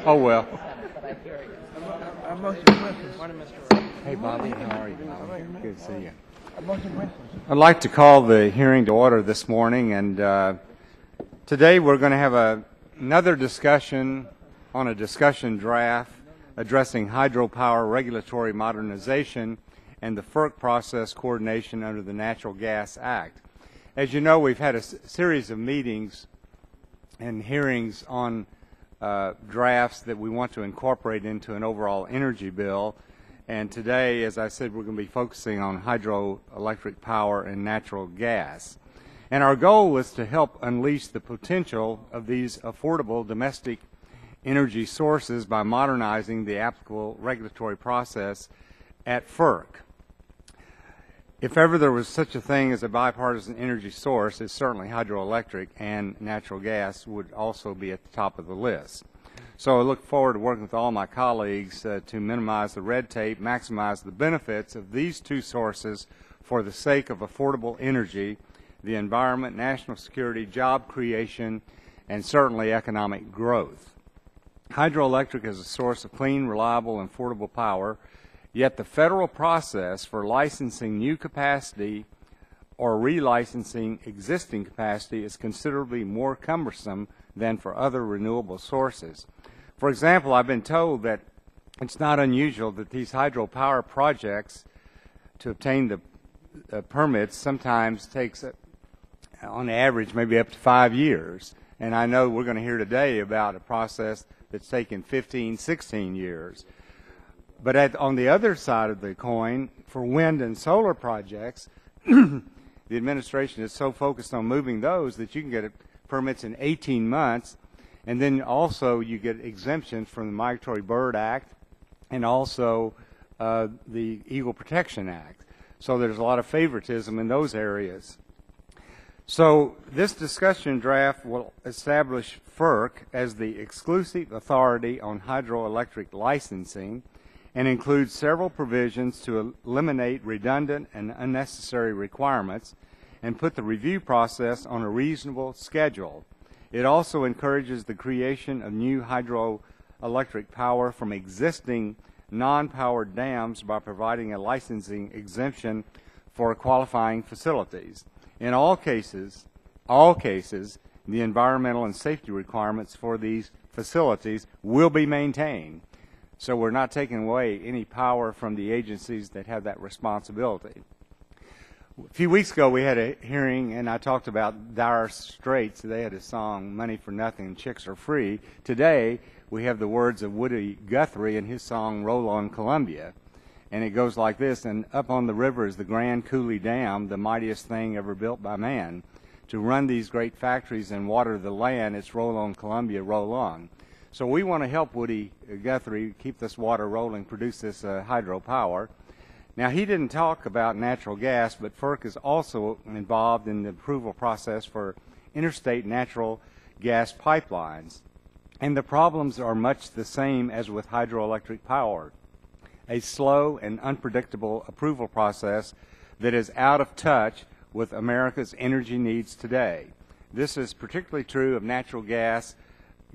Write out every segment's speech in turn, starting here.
Oh, well. Hey, Bobby, how are you? Good to see you. I'd like to call the hearing to order this morning, and today we're going to have another discussion on a discussion draft addressing hydropower regulatory modernization and the FERC process coordination under the Natural Gas Act. As you know, we've had a series of meetings and hearings on drafts that we want to incorporate into an overall energy bill. And today, as I said, we're going to be focusing on hydroelectric power and natural gas. And our goal is to help unleash the potential of these affordable domestic energy sources by modernizing the applicable regulatory process at FERC. If ever there was such a thing as a bipartisan energy source, it's certainly hydroelectric, and natural gas would also be at the top of the list. So I look forward to working with all my colleagues to minimize the red tape, maximize the benefits of these two sources for the sake of affordable energy, the environment, national security, job creation, and certainly economic growth. Hydroelectric is a source of clean, reliable, and affordable power. Yet the federal process for licensing new capacity or relicensing existing capacity is considerably more cumbersome than for other renewable sources. For example, I've been told that it's not unusual that these hydropower projects, to obtain the permits, sometimes takes, on average, maybe up to 5 years. And I know we're going to hear today about a process that's taken 15, 16 years. But on the other side of the coin, for wind and solar projects, the administration is so focused on moving those that you can get permits in 18 months, and then also you get exemptions from the Migratory Bird Act and also the Eagle Protection Act. So there's a lot of favoritism in those areas. So this discussion draft will establish FERC as the exclusive authority on hydroelectric licensing and includes several provisions to eliminate redundant and unnecessary requirements and put the review process on a reasonable schedule. It also encourages the creation of new hydroelectric power from existing non-powered dams by providing a licensing exemption for qualifying facilities. In all cases, the environmental and safety requirements for these facilities will be maintained. So we're not taking away any power from the agencies that have that responsibility. A few weeks ago we had a hearing and I talked about Dire Straits. They had a song, Money for Nothing, Chicks Are Free. Today we have the words of Woody Guthrie in his song, Roll on Columbia. And it goes like this: and up on the river is the Grand Coulee Dam, the mightiest thing ever built by man. To run these great factories and water the land, it's roll on Columbia, roll on. So we want to help Woody Guthrie keep this water rolling, produce this hydropower. Now, he didn't talk about natural gas, but FERC is also involved in the approval process for interstate natural gas pipelines. And the problems are much the same as with hydroelectric power. A slow and unpredictable approval process that is out of touch with America's energy needs today. This is particularly true of natural gas,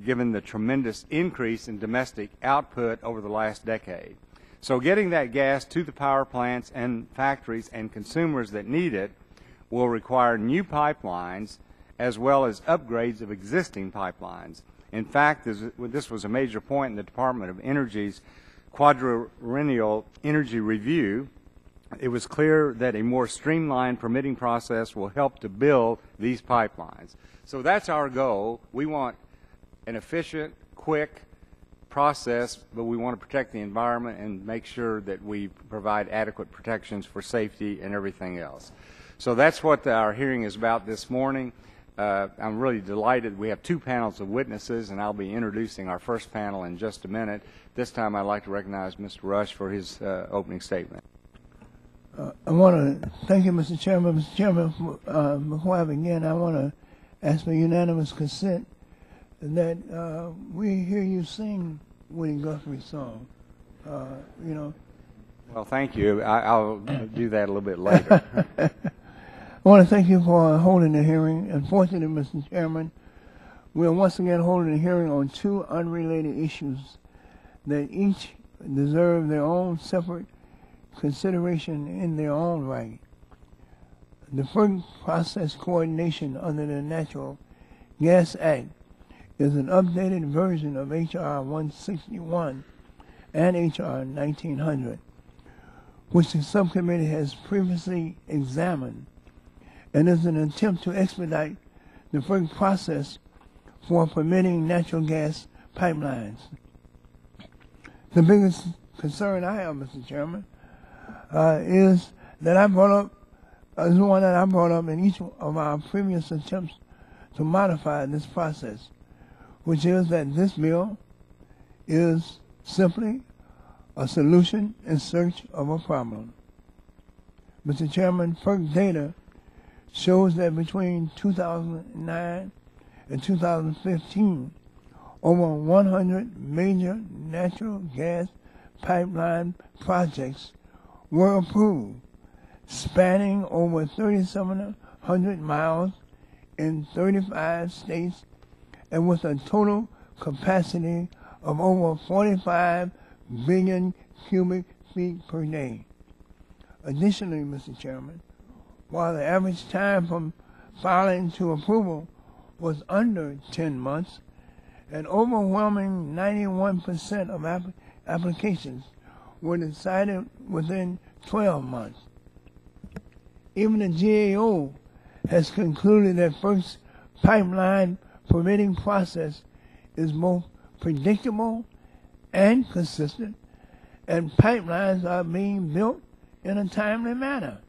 given the tremendous increase in domestic output over the last decade. So getting that gas to the power plants and factories and consumers that need it will require new pipelines as well as upgrades of existing pipelines. In fact, this was a major point in the Department of Energy's quadrennial energy review. It was clear that a more streamlined permitting process will help to build these pipelines. So that's our goal. We want an efficient, quick process, but we want to protect the environment and make sure that we provide adequate protections for safety and everything else. So that's what our hearing is about this morning. I'm really delighted. We have two panels of witnesses, and I'll be introducing our first panel in just a minute. This time I'd like to recognize Mr. Rush for his opening statement. I want to thank you, Mr. Chairman. Mr. Chairman, before I begin, I want to ask for unanimous consent that we hear you sing Woody Guthrie's song. Well, thank you. I'll do that a little bit later. I want to thank you for holding the hearing. Unfortunately, Mr. Chairman, we are once again holding a hearing on two unrelated issues that each deserve their own separate consideration in their own right. The FERC process coordination under the Natural Gas Act is an updated version of H.R. 161 and H.R. 1900, which the subcommittee has previously examined, and is an attempt to expedite the FERC process for permitting natural gas pipelines. The biggest concern I have, Mr. Chairman, is one that I brought up in each of our previous attempts to modify this process, which is that this bill is simply a solution in search of a problem. Mr. Chairman, FERC data shows that between 2009 and 2015, over 100 major natural gas pipeline projects were approved, spanning over 3,700 miles in 35 states and with a total capacity of over 45 billion cubic feet per day. Additionally, Mr. Chairman, while the average time from filing to approval was under 10 months, an overwhelming 91% of applications were decided within 12 months. Even the GAO has concluded that FERC's pipeline permitting process is both predictable and consistent, and pipelines are being built in a timely manner.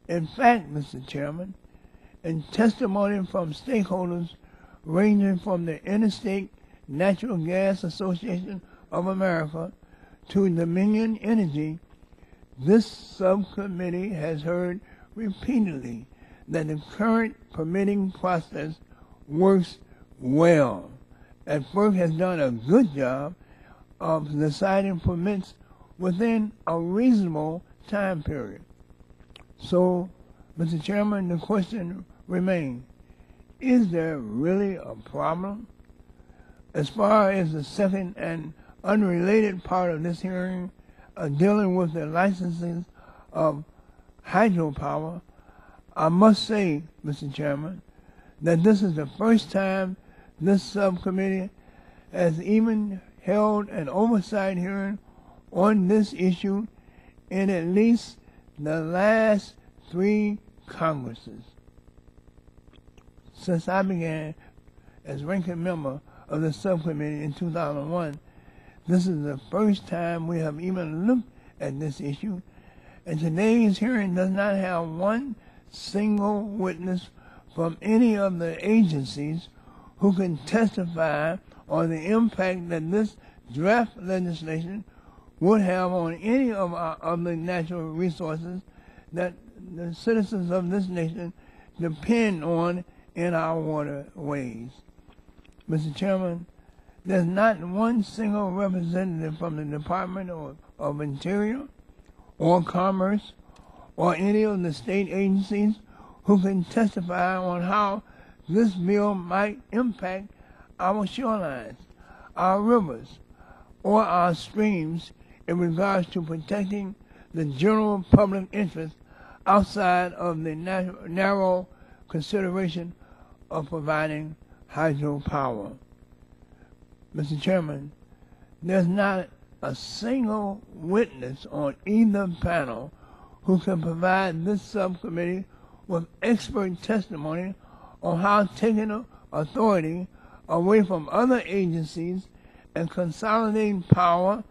In fact, Mr. Chairman, in testimony from stakeholders ranging from the Interstate Natural Gas Association of America to Dominion Energy, this subcommittee has heard repeatedly that the current permitting process works well, and FERC has done a good job of deciding permits within a reasonable time period. So, Mr. Chairman, the question remains, is there really a problem? As far as the second and unrelated part of this hearing, dealing with the licenses of hydropower, I must say, Mr. Chairman, that this is the first time this subcommittee has even held an oversight hearing on this issue in at least the last 3 Congresses. Since I began as ranking member of the subcommittee in 2001, this is the first time we have even looked at this issue, and today's hearing does not have one single witness from any of the agencies who can testify on the impact that this draft legislation would have on any of the natural resources that the citizens of this nation depend on in our waterways. Mr. Chairman, there's not one single representative from the Department of Interior or Commerce or any of the state agencies who can testify on how this bill might impact our shorelines, our rivers, or our streams in regards to protecting the general public interest outside of the narrow consideration of providing hydropower. Mr. Chairman, there's not a single witness on either panel who can provide this subcommittee with expert testimony on how taking authority away from other agencies and consolidating power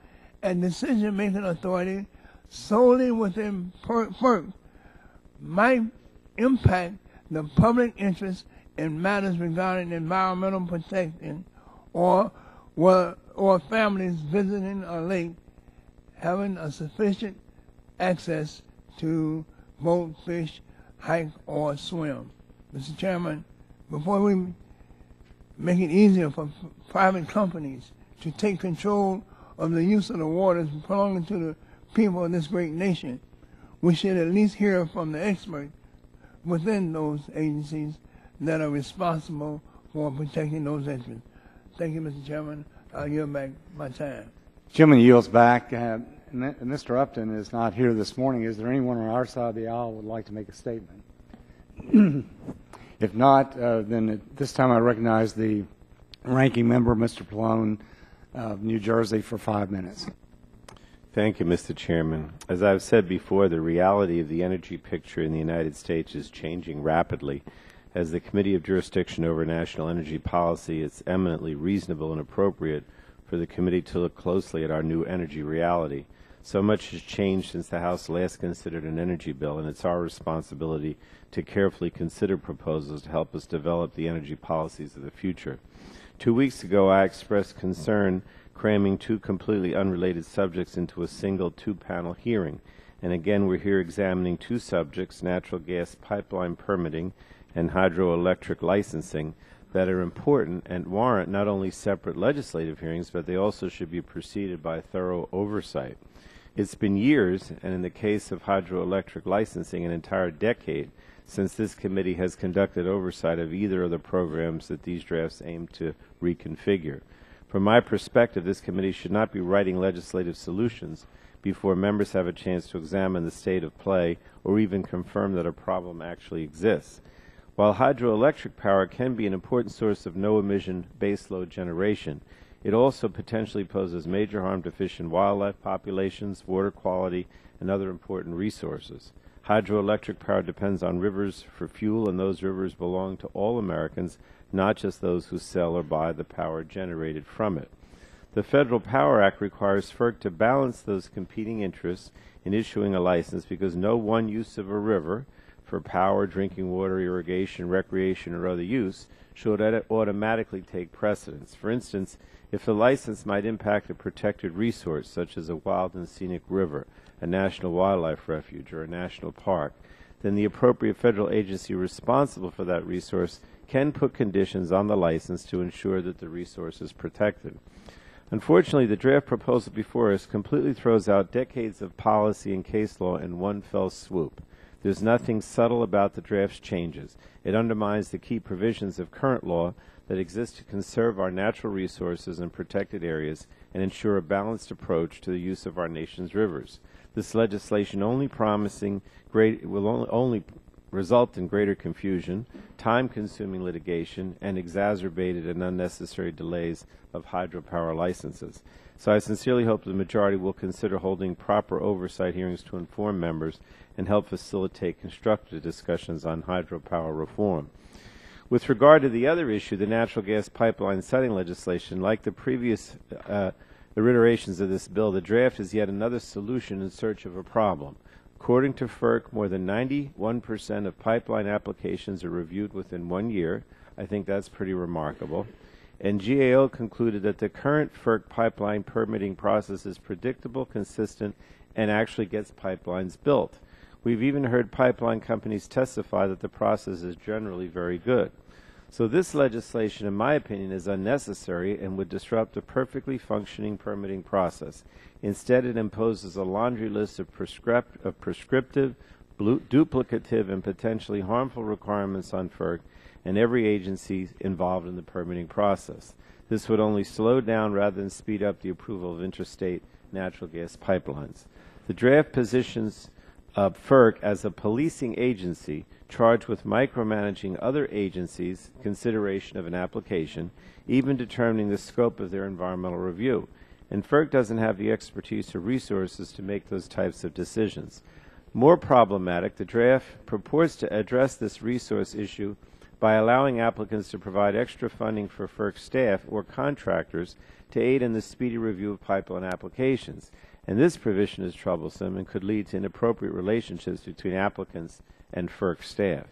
and decision-making authority solely within FERC might impact the public interest in matters regarding environmental protection or families visiting a lake having a sufficient access to boat, fish, hike, or swim. Mr. Chairman, before we make it easier for private companies to take control of the use of the waters belonging to the people of this great nation, we should at least hear from the experts within those agencies that are responsible for protecting those interests. Thank you, Mr. Chairman. I'll yield back my time. Chairman yields back. Mr. Upton is not here this morning. Is there anyone on our side of the aisle who would like to make a statement? If not, then at this time I recognize the ranking member, Mr. Pallone of New Jersey, for 5 minutes. Thank you, Mr. Chairman. As I've said before, the reality of the energy picture in the United States is changing rapidly. As the Committee of Jurisdiction over National Energy Policy, it's eminently reasonable and appropriate for the committee to look closely at our new energy reality. So much has changed since the House last considered an energy bill, and it's our responsibility to carefully consider proposals to help us develop the energy policies of the future. 2 weeks ago, I expressed concern cramming two completely unrelated subjects into a single two-panel hearing. And again, we're here examining two subjects, natural gas pipeline permitting and hydroelectric licensing, that are important and warrant not only separate legislative hearings, but they also should be preceded by thorough oversight. It's been years, and in the case of hydroelectric licensing, an entire decade, since this committee has conducted oversight of either of the programs that these drafts aim to reconfigure. From my perspective, this committee should not be writing legislative solutions before members have a chance to examine the state of play or even confirm that a problem actually exists. While hydroelectric power can be an important source of no-emission baseload generation, it also potentially poses major harm to fish and wildlife populations, water quality, and other important resources. Hydroelectric power depends on rivers for fuel, and those rivers belong to all Americans, not just those who sell or buy the power generated from it. The Federal Power Act requires FERC to balance those competing interests in issuing a license because no one use of a river for power, drinking water, irrigation, recreation, or other use should automatically take precedence. For instance, if the license might impact a protected resource, such as a wild and scenic river, a national wildlife refuge, or a national park, then the appropriate federal agency responsible for that resource can put conditions on the license to ensure that the resource is protected. Unfortunately, the draft proposal before us completely throws out decades of policy and case law in one fell swoop. There's nothing subtle about the draft's changes. It undermines the key provisions of current law that exist to conserve our natural resources and protected areas and ensure a balanced approach to the use of our nation's rivers. This legislation only will only result in greater confusion, time-consuming litigation, and exacerbated and unnecessary delays of hydropower licenses. So I sincerely hope the majority will consider holding proper oversight hearings to inform members and help facilitate constructive discussions on hydropower reform. With regard to the other issue, the natural gas pipeline setting legislation, like the previous iterations of this bill, the draft is yet another solution in search of a problem. According to FERC, more than 91% of pipeline applications are reviewed within 1 year. I think that's pretty remarkable. And GAO concluded that the current FERC pipeline permitting process is predictable, consistent, and actually gets pipelines built. We've even heard pipeline companies testify that the process is generally very good. So this legislation, in my opinion, is unnecessary and would disrupt a perfectly functioning permitting process. Instead, it imposes a laundry list of prescriptive, duplicative, and potentially harmful requirements on FERC and every agency involved in the permitting process. This would only slow down rather than speed up the approval of interstate natural gas pipelines. The draft positions FERC as a policing agency charged with micromanaging other agencies' consideration of an application, even determining the scope of their environmental review. And FERC doesn't have the expertise or resources to make those types of decisions. More problematic, the draft purports to address this resource issue by allowing applicants to provide extra funding for FERC staff or contractors to aid in the speedy review of pipeline applications. And this provision is troublesome and could lead to inappropriate relationships between applicants and FERC staff.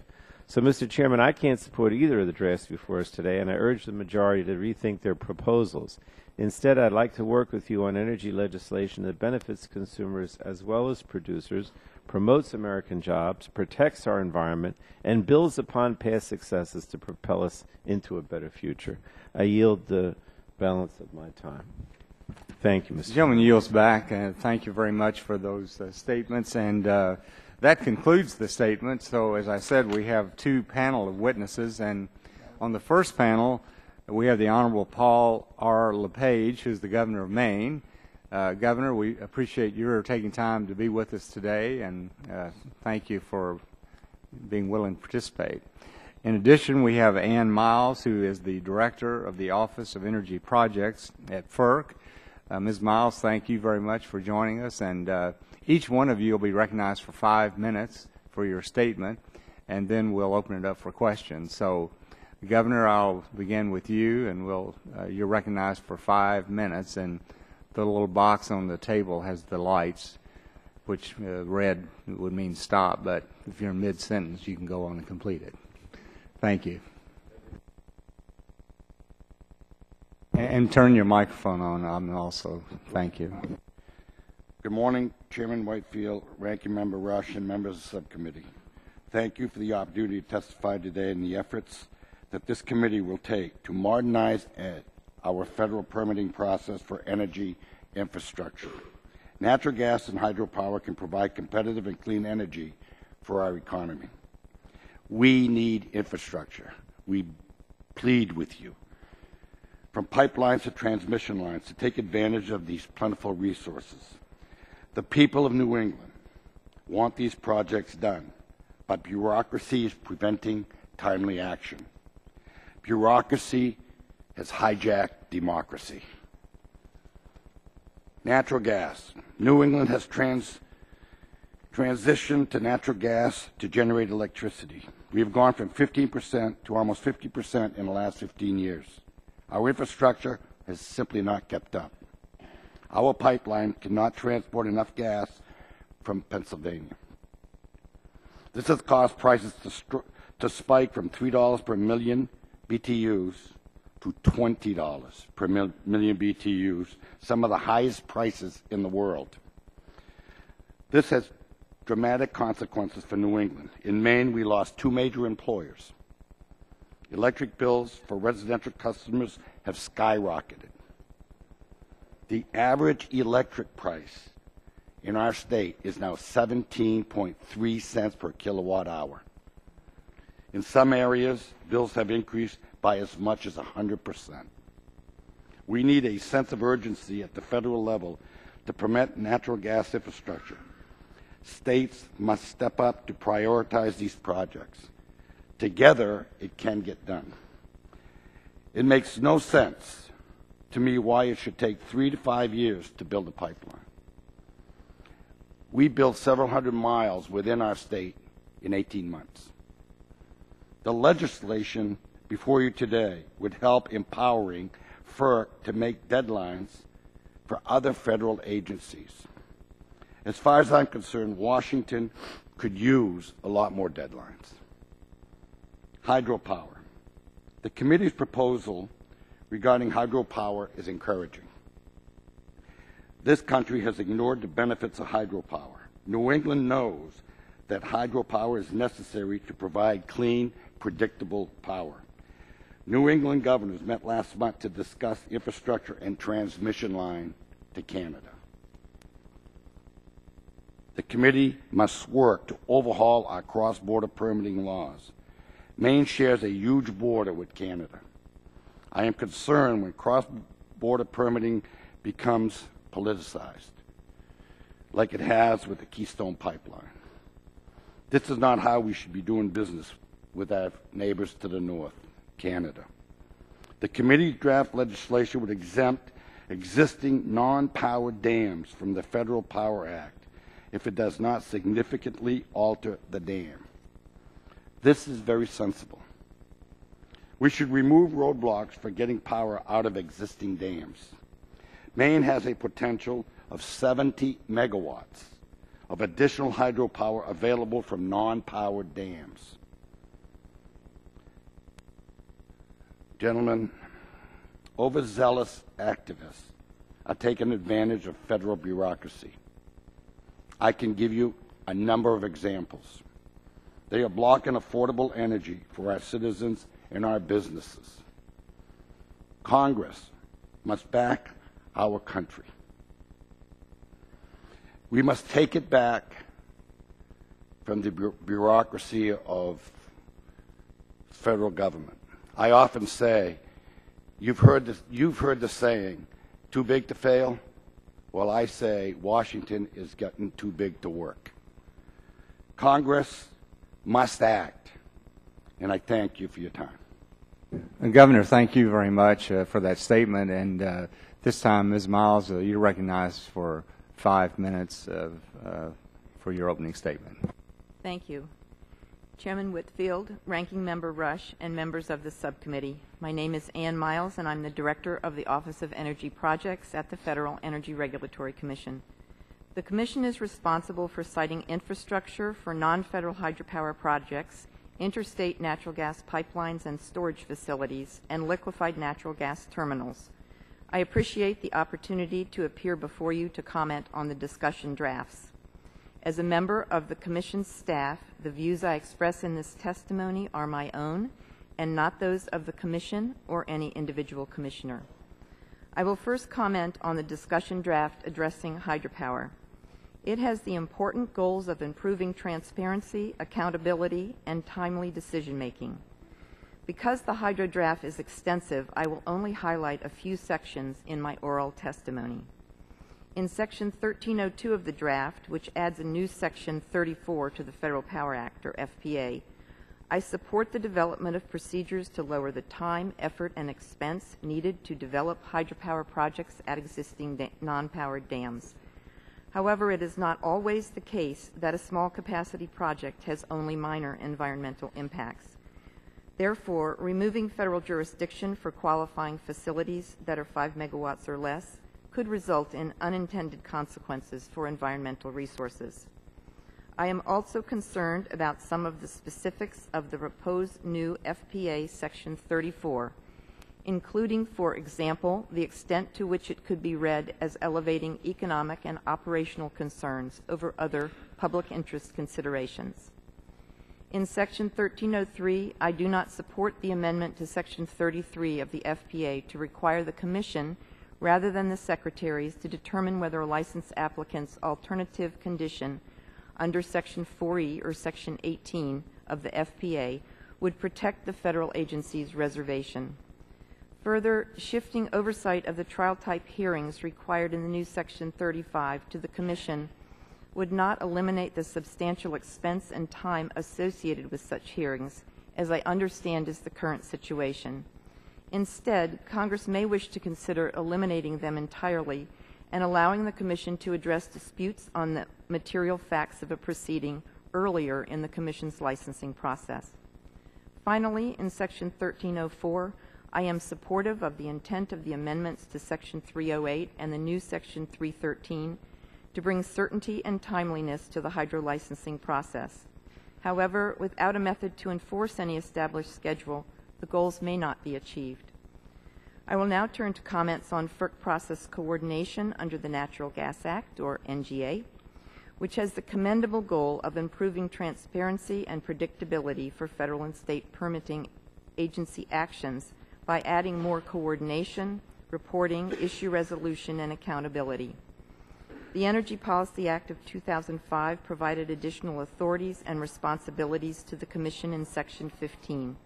So, Mr. Chairman, I can't support either of the drafts before us today, and I urge the majority to rethink their proposals. Instead, I'd like to work with you on energy legislation that benefits consumers as well as producers, promotes American jobs, protects our environment, and builds upon past successes to propel us into a better future. I yield the balance of my time. Thank you, Mr. The gentleman yields back, and thank you very much for those statements. And that concludes the statement. So, as I said, we have two panel of witnesses, and On the first panel, we have the Honorable Paul R. LePage, who's the Governor of Maine. Governor, we appreciate your taking time to be with us today, and thank you for being willing to participate. In addition, we have Ann Miles, who is the Director of the Office of Energy Projects at FERC. Ms. Miles, thank you very much for joining us, and each one of you will be recognized for 5 minutes for your statement, and then we'll open it up for questions. So, Governor, I'll begin with you, and you're recognized for 5 minutes, and the little box on the table has the lights, which red would mean stop, but if you're in mid-sentence, you can go on and complete it. Thank you. And turn your microphone on also. Thank you. Good morning, Chairman Whitefield, Ranking Member Rush, and members of the subcommittee. Thank you for the opportunity to testify today in the efforts that this committee will take to modernize our federal permitting process for energy infrastructure. Natural gas and hydropower can provide competitive and clean energy for our economy. We need infrastructure. We plead with you, from pipelines to transmission lines, to take advantage of these plentiful resources. The people of New England want these projects done, but bureaucracy is preventing timely action. Bureaucracy has hijacked democracy. Natural gas. New England has transitioned to natural gas to generate electricity. We have gone from 15% to almost 50% in the last 15 years. Our infrastructure has simply not kept up. Our pipeline cannot transport enough gas from Pennsylvania. This has caused prices to spike from $3 per million BTUs to $20 per million BTUs, some of the highest prices in the world. This has dramatic consequences for New England. In Maine, we lost 2 major employers. Electric bills for residential customers have skyrocketed. The average electric price in our state is now 17.3 cents per kilowatt hour. In some areas, bills have increased by as much as 100%. We need a sense of urgency at the federal level to permit natural gas infrastructure. States must step up to prioritize these projects. Together, it can get done. It makes no sense to me why it should take 3 to 5 years to build a pipeline. We built several hundred miles within our state in 18 months. The legislation before you today would help empowering FERC to make deadlines for other federal agencies. As far as I'm concerned, Washington could use a lot more deadlines. Hydropower. The committee's proposal regarding hydropower is encouraging. This country has ignored the benefits of hydropower. New England knows that hydropower is necessary to provide clean, predictable power. New England governors met last month to discuss infrastructure and transmission line to Canada. The committee must work to overhaul our cross-border permitting laws. Maine shares a huge border with Canada. I am concerned when cross-border permitting becomes politicized, like it has with the Keystone Pipeline. This is not how we should be doing business with our neighbors to the north, Canada. The committee's draft legislation would exempt existing non-powered dams from the Federal Power Act if it does not significantly alter the dam. This is very sensible. We should remove roadblocks for getting power out of existing dams. Maine has a potential of 70 megawatts of additional hydropower available from non-powered dams. Gentlemen, overzealous activists are taking advantage of federal bureaucracy. I can give you a number of examples. They are blocking affordable energy for our citizens and our businesses. Congress must back our country. We must take it back from the bureaucracy of federal government. I often say, you've heard the saying, too big to fail? Well, I say Washington is getting too big to work. Congress must act, and I thank you for your time. And Governor, thank you very much for that statement. And this time, Ms. Miles, you're recognized for 5 minutes for your opening statement. Thank you. Chairman Whitfield, Ranking Member Rush, and members of the subcommittee. My name is Ann Miles, and I'm the Director of the Office of Energy Projects at the Federal Energy Regulatory Commission. The Commission is responsible for siting infrastructure for non-federal hydropower projects, interstate natural gas pipelines and storage facilities, and liquefied natural gas terminals. I appreciate the opportunity to appear before you to comment on the discussion drafts. As a member of the Commission's staff, the views I express in this testimony are my own and not those of the Commission or any individual commissioner. I will first comment on the discussion draft addressing hydropower. It has the important goals of improving transparency, accountability, and timely decision-making. Because the hydro draft is extensive, I will only highlight a few sections in my oral testimony. In Section 1302 of the draft, which adds a new Section 34 to the Federal Power Act, or FPA, I support the development of procedures to lower the time, effort, and expense needed to develop hydropower projects at existing non-powered dams. However, it is not always the case that a small capacity project has only minor environmental impacts. Therefore, removing federal jurisdiction for qualifying facilities that are 5 megawatts or less could result in unintended consequences for environmental resources. I am also concerned about some of the specifics of the proposed new FPA Section 34, including, for example, the extent to which it could be read as elevating economic and operational concerns over other public interest considerations. In Section 1303, I do not support the amendment to Section 33 of the FPA to require the Commission, rather than the Secretaries, to determine whether a license applicant's alternative condition under Section 4E or Section 18 of the FPA would protect the federal agency's reservation. Further, shifting oversight of the trial-type hearings required in the new Section 35 to the Commission would not eliminate the substantial expense and time associated with such hearings, as I understand is the current situation. Instead, Congress may wish to consider eliminating them entirely and allowing the Commission to address disputes on the material facts of a proceeding earlier in the Commission's licensing process. Finally, in Section 1304, I am supportive of the intent of the amendments to Section 308 and the new Section 313 to bring certainty and timeliness to the hydro licensing process. However, without a method to enforce any established schedule, the goals may not be achieved. I will now turn to comments on FERC process coordination under the Natural Gas Act, or NGA, which has the commendable goal of improving transparency and predictability for federal and state permitting agency actions by adding more coordination, reporting, issue resolution, and accountability. The Energy Policy Act of 2005 provided additional authorities and responsibilities to the Commission in Section 15.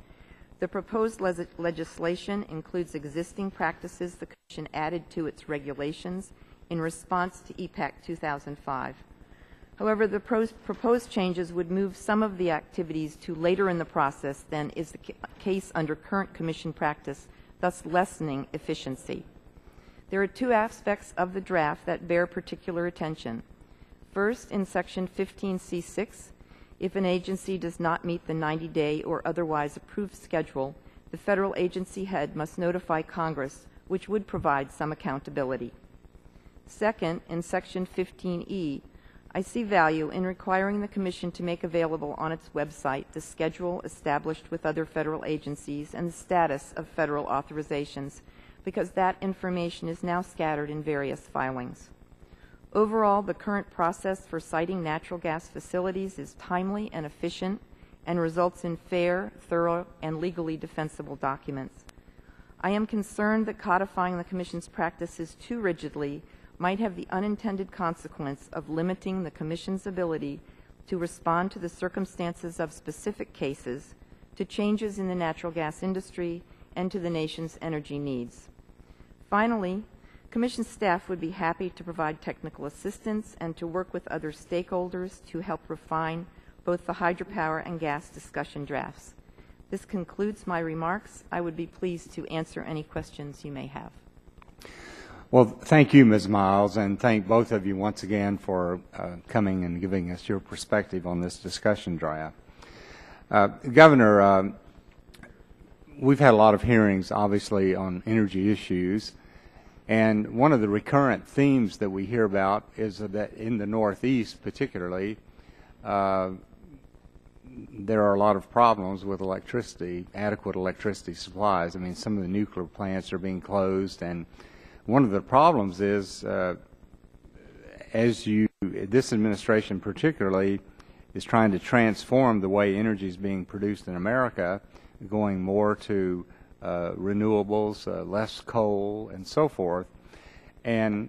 The proposed legislation includes existing practices the Commission added to its regulations in response to EPAC 2005. However, the proposed changes would move some of the activities to later in the process than is the case under current Commission practice, thus lessening efficiency. There are two aspects of the draft that bear particular attention. First, in Section 15C6, if an agency does not meet the 90-day or otherwise approved schedule, the federal agency head must notify Congress, which would provide some accountability. Second, in Section 15E, I see value in requiring the Commission to make available on its website the schedule established with other federal agencies and the status of federal authorizations, because that information is now scattered in various filings. Overall, the current process for siting natural gas facilities is timely and efficient and results in fair, thorough, and legally defensible documents. I am concerned that codifying the Commission's practices too rigidly might have the unintended consequence of limiting the Commission's ability to respond to the circumstances of specific cases, to changes in the natural gas industry and to the nation's energy needs. Finally, Commission staff would be happy to provide technical assistance and to work with other stakeholders to help refine both the hydropower and gas discussion drafts. This concludes my remarks. I would be pleased to answer any questions you may have. Well, thank you, Ms. Miles, and thank both of you once again for coming and giving us your perspective on this discussion draft. Governor, we've had a lot of hearings, obviously, on energy issues, and one of the recurrent themes that we hear about is that in the Northeast, particularly, there are a lot of problems with electricity, adequate electricity supplies. I mean, some of the nuclear plants are being closed, and one of the problems is, this administration particularly is trying to transform the way energy is being produced in America, going more to renewables, less coal, and so forth. And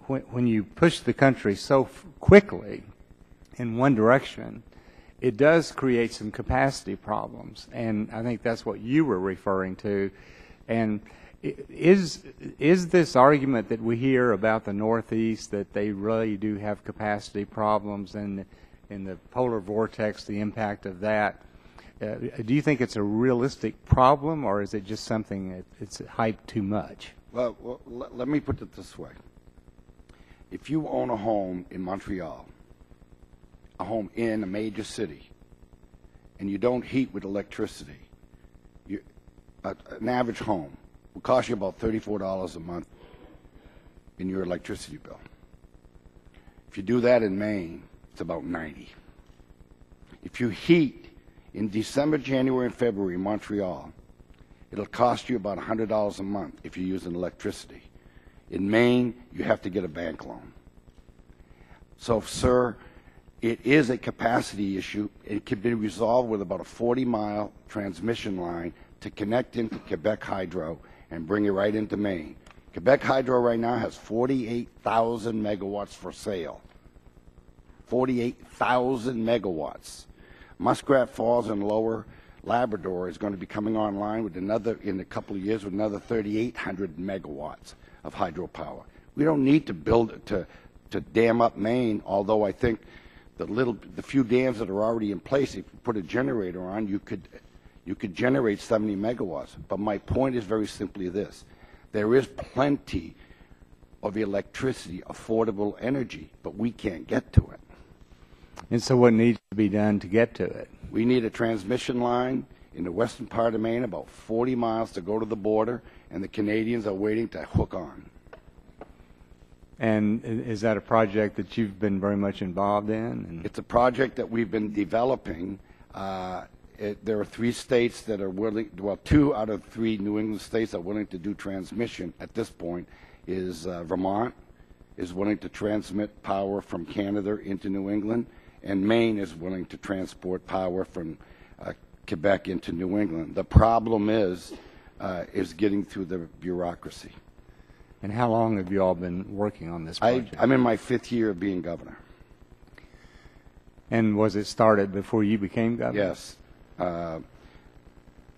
when you push the country so quickly in one direction, it does create some capacity problems. And I think that's what you were referring to. And is this argument that we hear about the Northeast, that they really do have capacity problems, and in the polar vortex, the impact of that, do you think it's a realistic problem, or is it just something that it's hyped too much? Well, let me put it this way. If you own a home in Montreal, a home in a major city, and you don't heat with electricity, an average home will cost you about $34 a month in your electricity bill. If you do that in Maine, it's about $90. If you heat in December, January, and February in Montreal, it'll cost you about $100 a month if you're using electricity. In Maine, you have to get a bank loan. So, sir, it is a capacity issue. It can be resolved with about a 40-mile transmission line to connect into Quebec Hydro and bring it right into Maine. Quebec Hydro right now has 48,000 megawatts for sale. 48,000 megawatts. Muskrat Falls and Lower Labrador is going to be coming online with another, in a couple of years, with another 3,800 megawatts of hydropower. We don't need to build to dam up Maine, although I think the few dams that are already in place, if you put a generator on, you could generate 70 megawatts. But my point is very simply this. There is plenty of electricity, affordable energy, but we can't get to it. And so what needs to be done to get to it? We need a transmission line in the western part of Maine, about 40 miles to go to the border, and the Canadians are waiting to hook on. And is that a project that you've been very much involved in? It's a project that we've been developing. There are 3 states that are willing, well, 2 out of 3 New England states are willing to do transmission at this point. Vermont is willing to transmit power from Canada into New England, and Maine is willing to transport power from Quebec into New England. The problem is getting through the bureaucracy. And how long have you all been working on this project? I'm in my 5th year of being governor. And was it started before you became governor? Yes.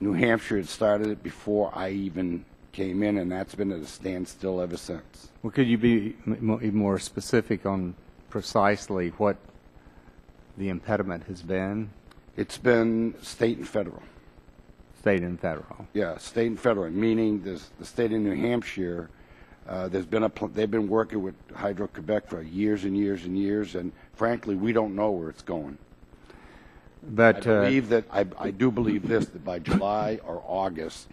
New Hampshire had started it before I even came in, and that's been at a standstill ever since. Well, could you be more specific on precisely what the impediment has been? It's been state and federal. State and federal. Yeah, state and federal, meaning the state of New Hampshire, they've been working with Hydro-Quebec for years and years and years, and frankly, we don't know where it's going. But I do believe this, that by July or August,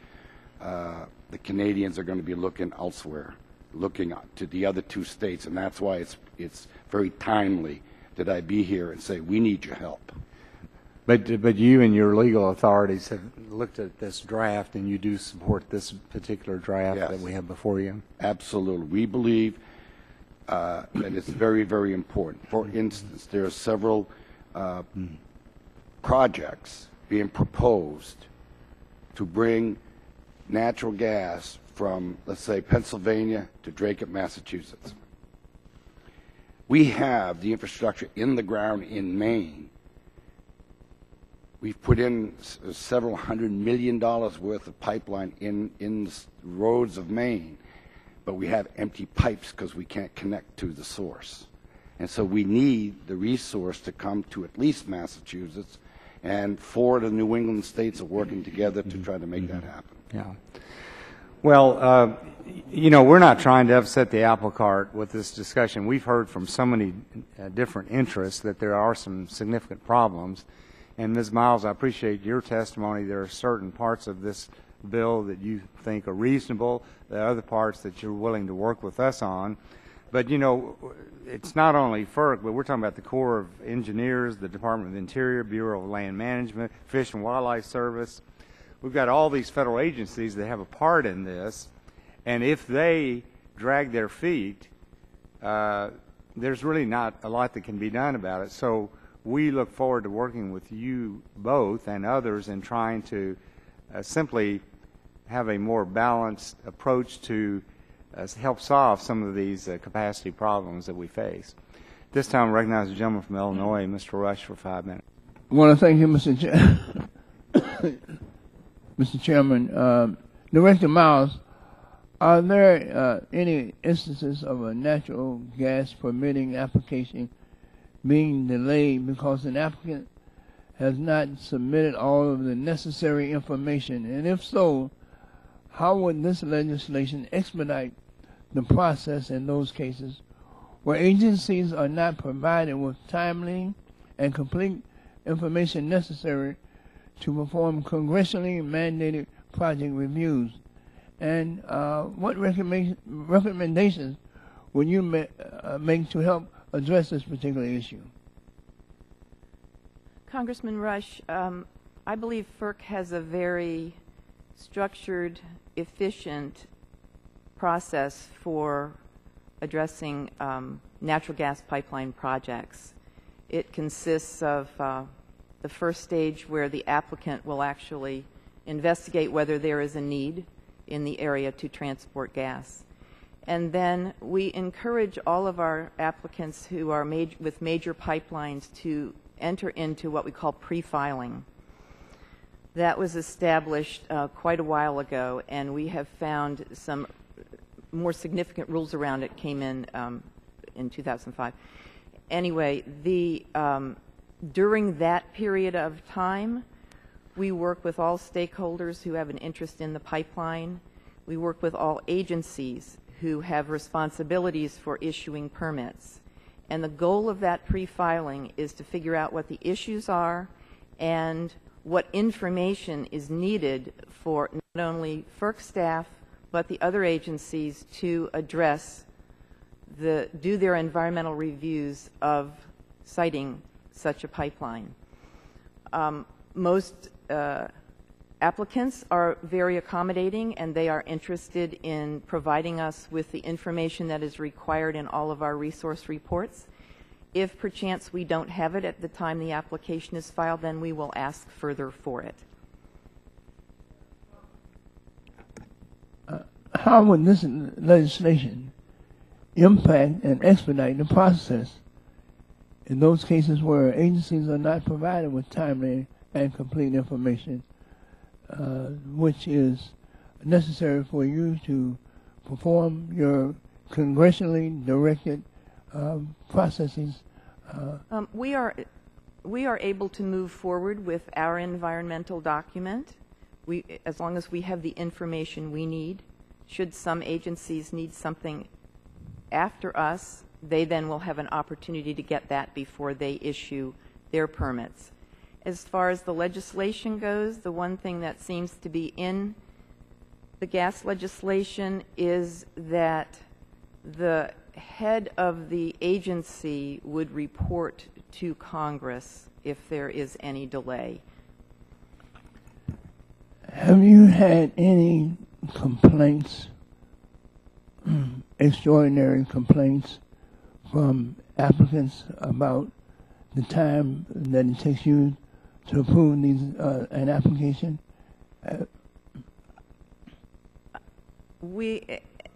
the Canadians are going to be looking elsewhere, looking to the other 2 states, and that's why it's very timely that I be here and say, we need your help. But you and your legal authorities have looked at this draft, and you do support this particular draft Yes. that we have before you? Absolutely. We believe that it's very, very important. For instance, there are several projects being proposed to bring natural gas from, let's say, Pennsylvania to Drake, Massachusetts. We have the infrastructure in the ground in Maine We've put in several $100 million worth of pipeline in the roads of Maine, but we have empty pipes because we can't connect to the source. And so we need the resource to come to at least Massachusetts, and 4 of the New England states are working together to try to make that happen. Yeah. Well, we're not trying to upset the apple cart with this discussion. We've heard from so many different interests that there are some significant problems. And Ms. Miles, I appreciate your testimony. There are certain parts of this bill that you think are reasonable. There are other parts that you're willing to work with us on. But, it's not only FERC, but we're talking about the Corps of Engineers, the Department of the Interior, Bureau of Land Management, Fish and Wildlife Service. We've got all these federal agencies that have a part in this. And if they drag their feet, there's really not a lot that can be done about it. So we look forward to working with you both and others in trying to simply have a more balanced approach to help solve some of these capacity problems that we face. This time I recognize the gentleman from Illinois, Mr. Rush, for 5 minutes. I want to thank you, Mr. Mr. Chairman. Director Miles, are there any instances of a natural gas permitting application being delayed because an applicant has not submitted all of the necessary information? And if so, how would this legislation expedite the process in those cases where agencies are not provided with timely and complete information necessary to perform congressionally mandated project reviews? And what recommendations would you make to help address this particular issue? Congressman Rush, I believe FERC has a very structured, efficient process for addressing natural gas pipeline projects. It consists of the first stage where the applicant will actually investigate whether there is a need in the area to transport gas. And then we encourage all of our applicants who are with major pipelines to enter into what we call pre-filing. That was established quite a while ago, and we have found some more significant rules around it came in 2005. Anyway, during that period of time, we work with all stakeholders who have an interest in the pipeline. We work with all agencies who have responsibilities for issuing permits. And the goal of that pre-filing is to figure out what the issues are and what information is needed for not only FERC staff, but the other agencies to address do their environmental reviews of siting such a pipeline. Most applicants are very accommodating, and they are interested in providing us with the information that is required in all of our resource reports. If perchance we don't have it at the time the application is filed, then we will ask further for it. How would this legislation impact and expedite the process in those cases where agencies are not provided with timely and complete information, which is necessary for you to perform your congressionally directed processes? We are able to move forward with our environmental document as long as we have the information we need. Should some agencies need something after us, they then will have an opportunity to get that before they issue their permits. As far as the legislation goes, the one thing that seems to be in the gas legislation is that the head of the agency would report to Congress if there is any delay. Have you had any complaints, extraordinary complaints from applicants about the time that it takes you to approve an application?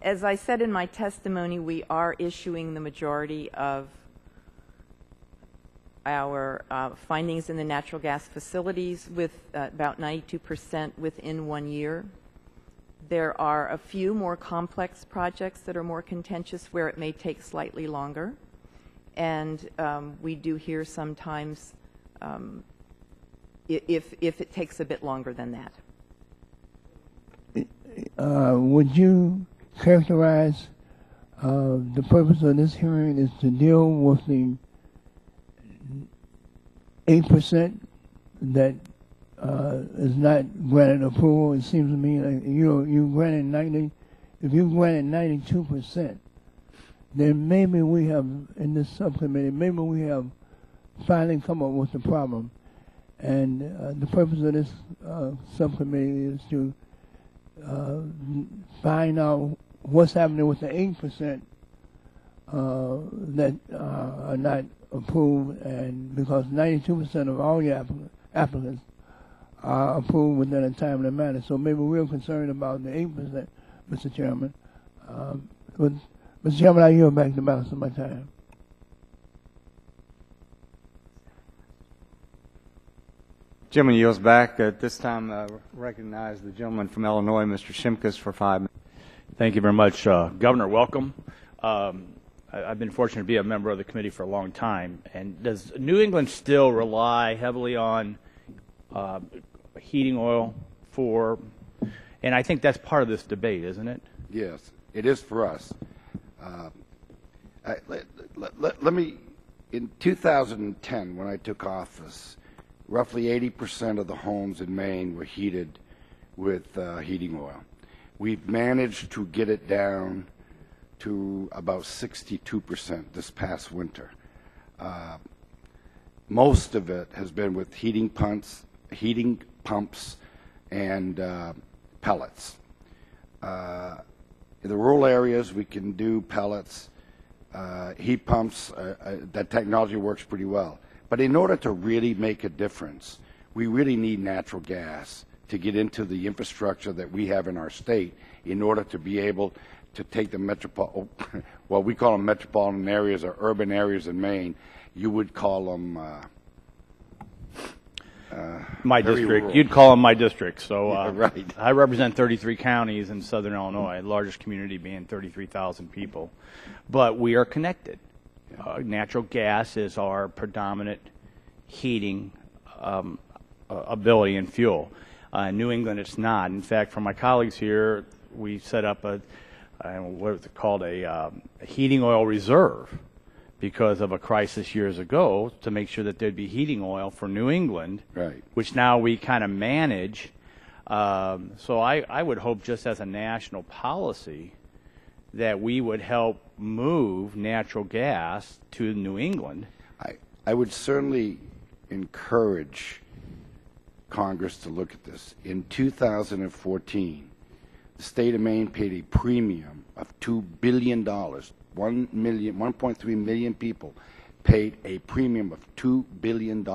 As I said in my testimony, we are issuing the majority of our findings in the natural gas facilities with about 92% within 1 year. There are a few more complex projects that are more contentious where it may take slightly longer. And we do hear sometimes if it takes a bit longer than that. Would you characterize the purpose of this hearing is to deal with the 8% that is not granted approval? It seems to me like you granted 90. If you granted 92%, then maybe we have in this subcommittee, maybe we have finally come up with the problem. And the purpose of this subcommittee is to find out what's happening with the 8% that are not approved, and because 92% of all the applicants are approved within a timely manner. So maybe we're concerned about the 8%, Mr. Chairman. But, Mr. Chairman, I yield back the balance of my time. Gentleman yields back. At this time, recognize the gentleman from Illinois, Mr. Shimkus, for 5 minutes. Thank you very much. Governor, welcome. I've been fortunate to be a member of the committee for a long time. And does New England still rely heavily on heating oil for, and I think that's part of this debate, isn't it? Yes, it is for us. Let me, in 2010, when I took office, roughly 80% of the homes in Maine were heated with heating oil. We've managed to get it down to about 62% this past winter. Most of it has been with heating pumps and pellets. In the rural areas, we can do pellets, heat pumps. That technology works pretty well. But in order to really make a difference, we really need natural gas to get into the infrastructure that we have in our state in order to be able to take the well, we call them metropolitan areas or urban areas in Maine. You would call them my district. rural. You'd call them my district. So Yeah, right. I represent 33 counties in southern Illinois, the largest community being 33,000 people. But we are connected. Natural gas is our predominant heating ability and fuel. In New England, it's not. In fact, for my colleagues here, we set up what is it called, a heating oil reserve because of a crisis years ago to make sure that there'd be heating oil for New England, Right. which now we kind of manage. So I would hope just as a national policy that we would help move natural gas to New England. I would certainly encourage Congress to look at this. In 2014, the state of Maine paid a premium of $2 billion. 1.3 million people paid a premium of $2 billion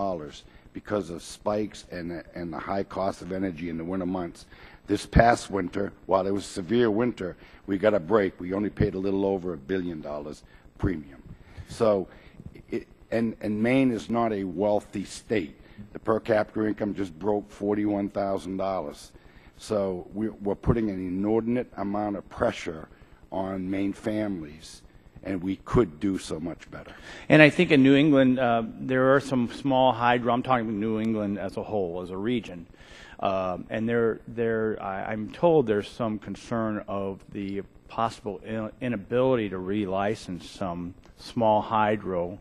because of spikes and the high cost of energy in the winter months. This past winter, while it was severe winter, we got a break. We only paid a little over $1 billion premium. So, and Maine is not a wealthy state. The per capita income just broke $41,000. So we're putting an inordinate amount of pressure on Maine families, and we could do so much better. And I think in New England, there are some small hydro. I'm talking about New England as a whole, as a region. And I'm told there's some concern of the possible inability to relicense some small hydro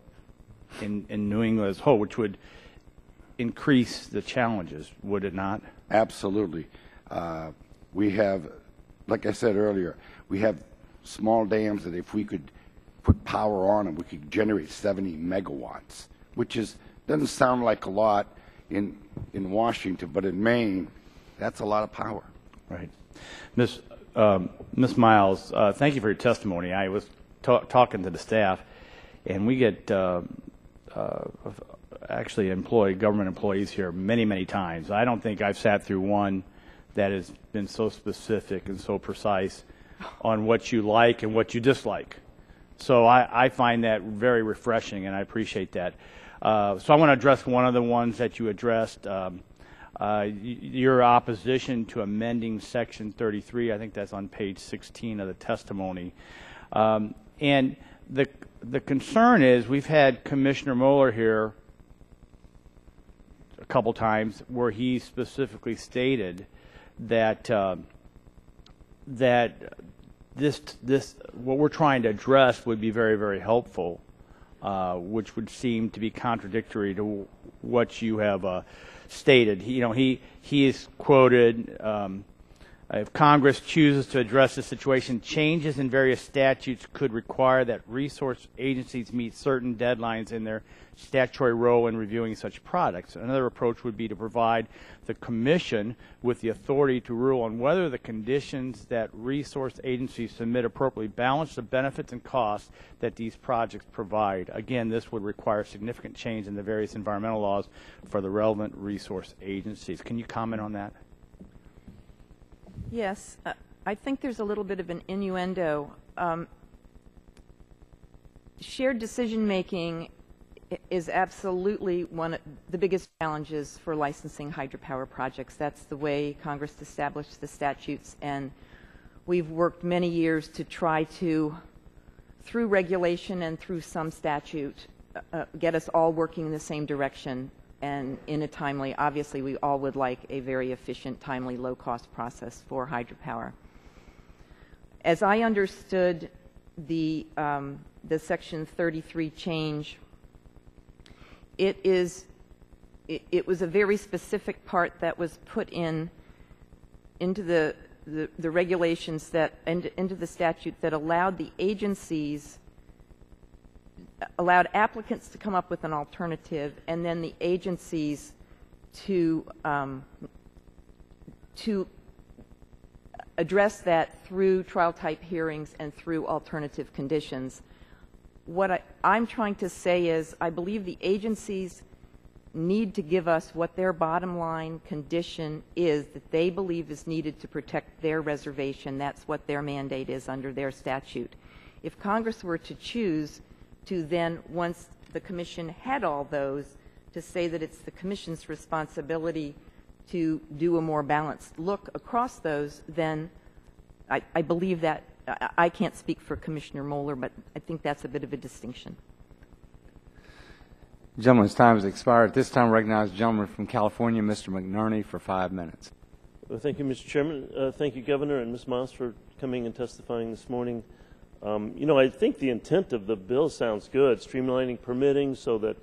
in New England as a whole, which would increase the challenges, would it not? Absolutely. We have, like I said earlier, we have small dams that if we could put power on them, we could generate 70 megawatts, which doesn't sound like a lot in Washington, but in Maine, that's a lot of power. Right. Ms. Miles, thank you for your testimony. I was talking to the staff, and we get actually government employees here many, many times. I don't think I've sat through one that has been so specific and so precise on what you like and what you dislike. So I find that very refreshing, and I appreciate that. So I want to address one of the ones that you addressed. Your opposition to amending Section 33, I think that's on page 16 of the testimony. And the concern is we've had Commissioner Moeller here a couple times where he specifically stated that this what we're trying to address would be very, very helpful, which would seem to be contradictory to what you have stated. He is quoted, if Congress chooses to address the situation, changes in various statutes could require that resource agencies meet certain deadlines in their statutory role in reviewing such products. Another approach would be to provide the Commission with the authority to rule on whether the conditions that resource agencies submit appropriately balance the benefits and costs that these projects provide. Again, this would require significant change in the various environmental laws for the relevant resource agencies. Can you comment on that? Yes, I think there's a little bit of an innuendo. Shared decision-making is absolutely one of the biggest challenges for licensing hydropower projects. That's the way Congress established the statutes, and we've worked many years to try to, through regulation and through some statute, get us all working in the same direction and in a timely, obviously we all would like a very efficient, timely, low-cost process for hydropower. As I understood the Section 33 change, it was a very specific part that was put into the regulations that into the statute that allowed the agencies, allowed applicants to come up with an alternative, and then the agencies to address that through trial type hearings and through alternative conditions. What I'm trying to say is I believe the agencies need to give us what their bottom line condition is that they believe is needed to protect their reservation. That's what their mandate is under their statute. If Congress were to choose to then, once the Commission had all those, to say that it's the Commission's responsibility to do a more balanced look across those, then I believe that, I can't speak for Commissioner Moeller, but I think that's a bit of a distinction. Gentleman's time has expired. At this time, I recognize the gentleman from California, Mr. McNerney, for 5 minutes. Well, thank you, Mr. Chairman. Thank you, Governor, and Ms. Miles for coming and testifying this morning. I think the intent of the bill sounds good, streamlining permitting so that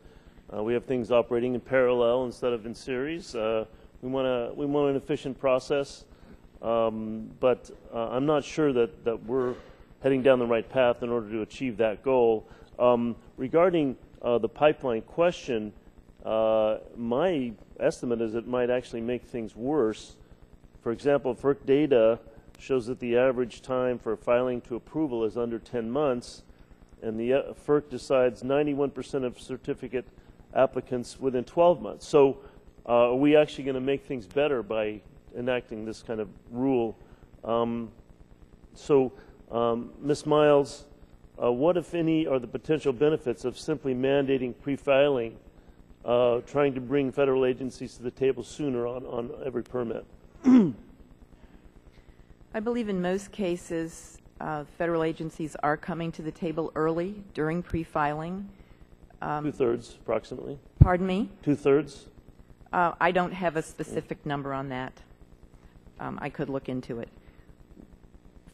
we have things operating in parallel instead of in series. We want an efficient process, but I'm not sure that we're heading down the right path in order to achieve that goal. Regarding the pipeline question, my estimate is it might actually make things worse. For example, FERC data shows that the average time for filing to approval is under 10 months, and the FERC decides 91% of certificate applicants within 12 months. So are we actually going to make things better by enacting this kind of rule? Ms. Miles, what, if any, are the potential benefits of simply mandating pre-filing, trying to bring federal agencies to the table sooner on every permit? I believe in most cases federal agencies are coming to the table early during pre-filing. Two-thirds, approximately. Pardon me? Two-thirds? I don't have a specific number on that. I could look into it.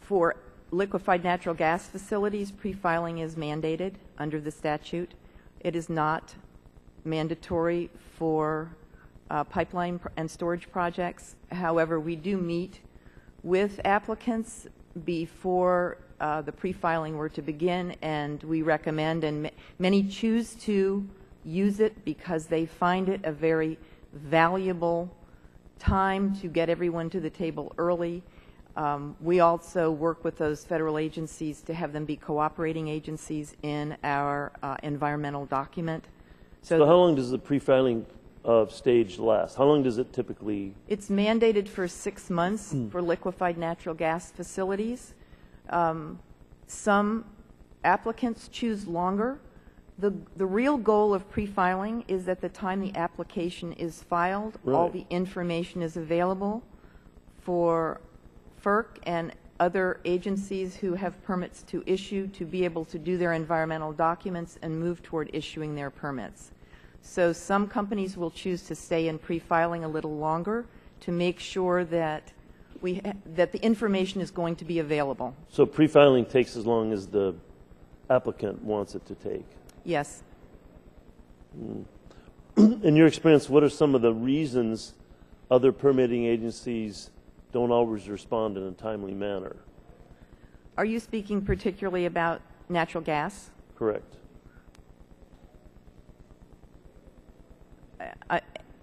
For liquefied natural gas facilities, pre-filing is mandated under the statute. It is not mandatory for pipeline and storage projects. However, we do meet with applicants before the pre-filing were to begin, and we recommend, and many choose to use it because they find it a very valuable time to get everyone to the table early. We also work with those federal agencies to have them be cooperating agencies in our environmental document. So how long does the pre-filing stage last? How long does it typically? It's mandated for 6 months for liquefied natural gas facilities. Some applicants choose longer. The real goal of pre-filing is that the time the application is filed, all Right. the information is available for FERC and other agencies who have permits to issue to be able to do their environmental documents and move toward issuing their permits. So some companies will choose to stay in pre-filing a little longer to make sure that that the information is going to be available. So pre-filing takes as long as the applicant wants it to take. Yes. In your experience, what are some of the reasons other permitting agencies don't always respond in a timely manner? Are you speaking particularly about natural gas? Correct.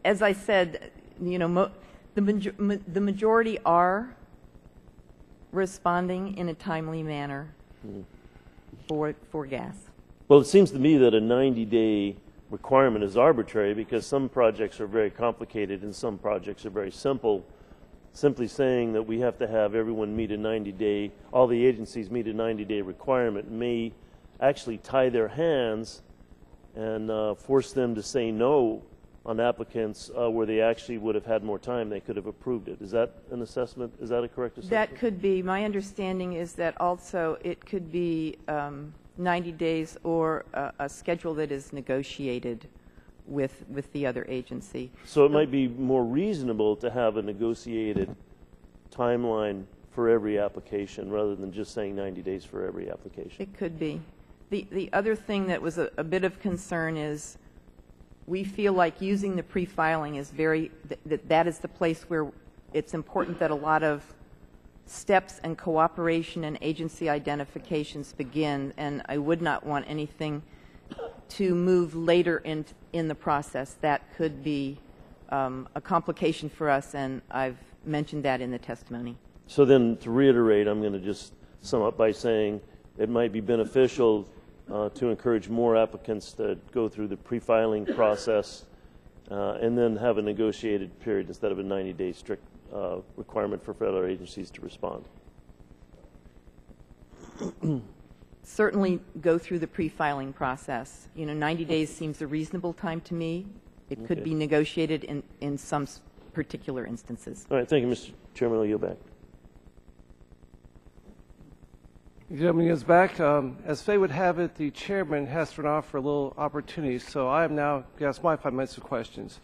As I said, you know, the majority are responding in a timely manner for gas. Well, it seems to me that a 90-day requirement is arbitrary because some projects are very complicated and some projects are very simple. Simply saying that we have to have everyone meet a 90-day, all the agencies meet a 90-day requirement may actually tie their hands and force them to say no on applicants where they actually would have had more time, they could have approved it. Is that an assessment? Is that a correct assessment? That could be. My understanding is that also it could be 90 days or a schedule that is negotiated with the other agency. So it might be more reasonable to have a negotiated timeline for every application rather than just saying 90 days for every application. It could be. The other thing that was a bit of concern is we feel like using the pre-filing is that is the place where it's important that a lot of steps and cooperation and agency identifications begin, and I would not want anything to move later in the process. That could be a complication for us, and I've mentioned that in the testimony. So then, to reiterate, I'm going to just sum up by saying it might be beneficial to encourage more applicants to go through the pre-filing process and then have a negotiated period instead of a 90-day strict requirement for federal agencies to respond. Certainly go through the pre-filing process. You know, 90 days seems a reasonable time to me. It could be negotiated in some particular instances. All right, thank you, Mr. Chairman. I'll yield back. The gentleman is back. As fate would have it, the chairman has to run off for a little opportunity, so I am now going to ask my 5 minutes of questions.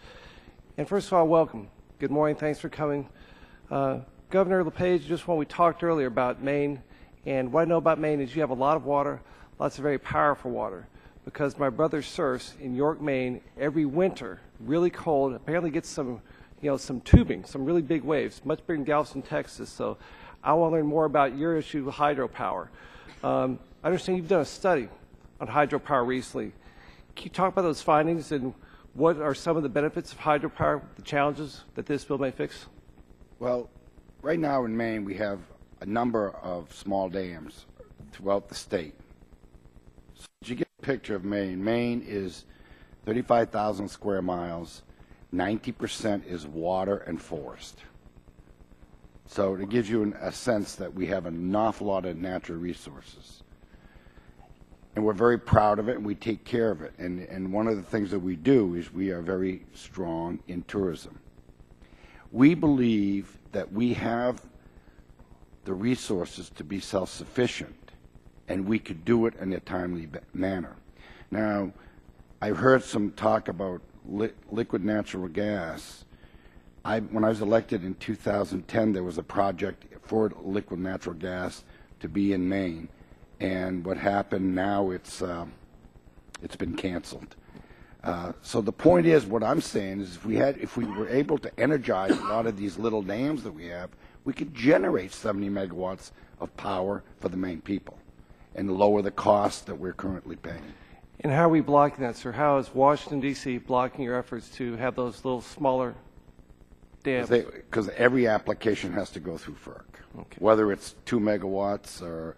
And first of all, welcome. Good morning. Thanks for coming. Governor LePage, just when we talked earlier about Maine, and what I know about Maine is you have a lot of water, lots of very powerful water, because my brother surfs in York, Maine, every winter, really cold, apparently gets some, some tubing, some really big waves, much bigger than Galveston, Texas. So I want to learn more about your issue with hydropower. I understand you've done a study on hydropower recently. Can you talk about those findings and what are some of the benefits of hydropower, the challenges that this bill may fix? Well, right now in Maine, we have a number of small dams throughout the state. So you get a picture of Maine. Maine is 35,000 square miles. 90% is water and forest. So it gives you a sense that we have an awful lot of natural resources. And we're very proud of it, and we take care of it. And one of the things that we do is we are very strong in tourism. We believe that we have the resources to be self-sufficient, and we could do it in a timely manner. Now, I've heard some talk about liquid natural gas. When I was elected in 2010, there was a project for liquid natural gas to be in Maine. And what happened now, it's been canceled. So the point is, what I'm saying is, if we were able to energize a lot of these little dams that we have, we could generate 70 megawatts of power for the Maine people and lower the cost that we're currently paying. And how are we blocking that, sir? How is Washington, D.C. blocking your efforts to have those little smaller dams? Because every application has to go through FERC. Okay. Whether it's 2 megawatts or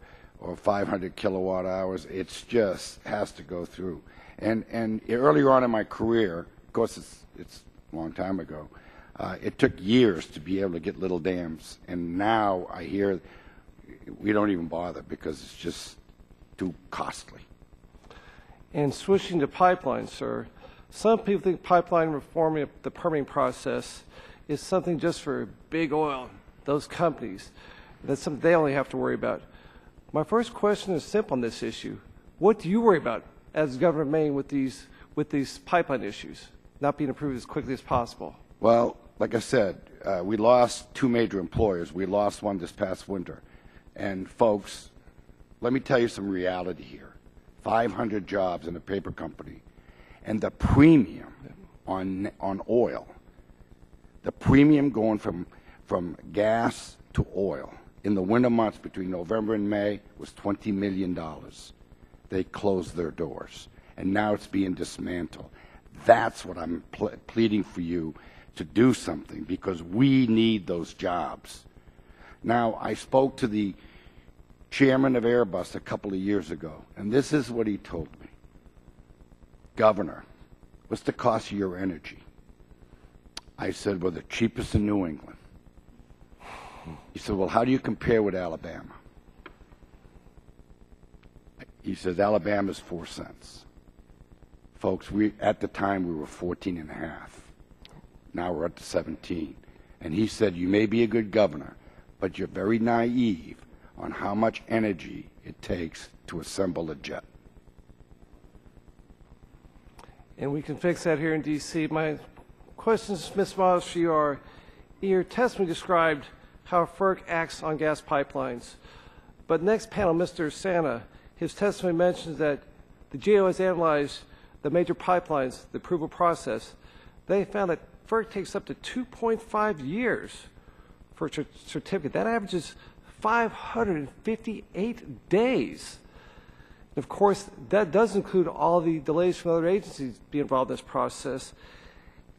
500 kilowatt hours, it's just has to go through. And earlier on in my career, of course it's a long time ago, it took years to be able to get little dams. And now I hear we don't even bother because it's just too costly. And switching to pipelines, sir, some people think pipeline reform, the permitting process, is something just for big oil, those companies. That's something they only have to worry about. My first question is simple on this issue. What do you worry about as governor of Maine with these pipeline issues not being approved as quickly as possible? Well, like I said, we lost two major employers. We lost one this past winter. And folks, let me tell you some reality here. 500 jobs in a paper company. And the premium on oil, the premium going from gas to oil in the winter months between November and May was $20 million. They closed their doors. And now it's being dismantled. That's what I'm pleading for you to do something, because we need those jobs. Now, I spoke to the chairman of Airbus a couple of years ago, and this is what he told me. Governor, what's the cost of your energy? I said, well, the cheapest in New England. He said, well, how do you compare with Alabama? He says, Alabama's 4 cents. Folks, at the time we were 14 and a half. Now we're up to 17. And he said, you may be a good governor, but you're very naive on how much energy it takes to assemble a jet. And we can fix that here in D.C. My questions, Ms. Miles, for you are, your testimony described how FERC acts on gas pipelines. But next panel, Mr. Santa, his testimony mentions that the GAO has analyzed the major pipelines, the approval process. They found that FERC takes up to 2.5 years for a certificate. That averages 558 days. And of course, that does include all the delays from other agencies being involved in this process.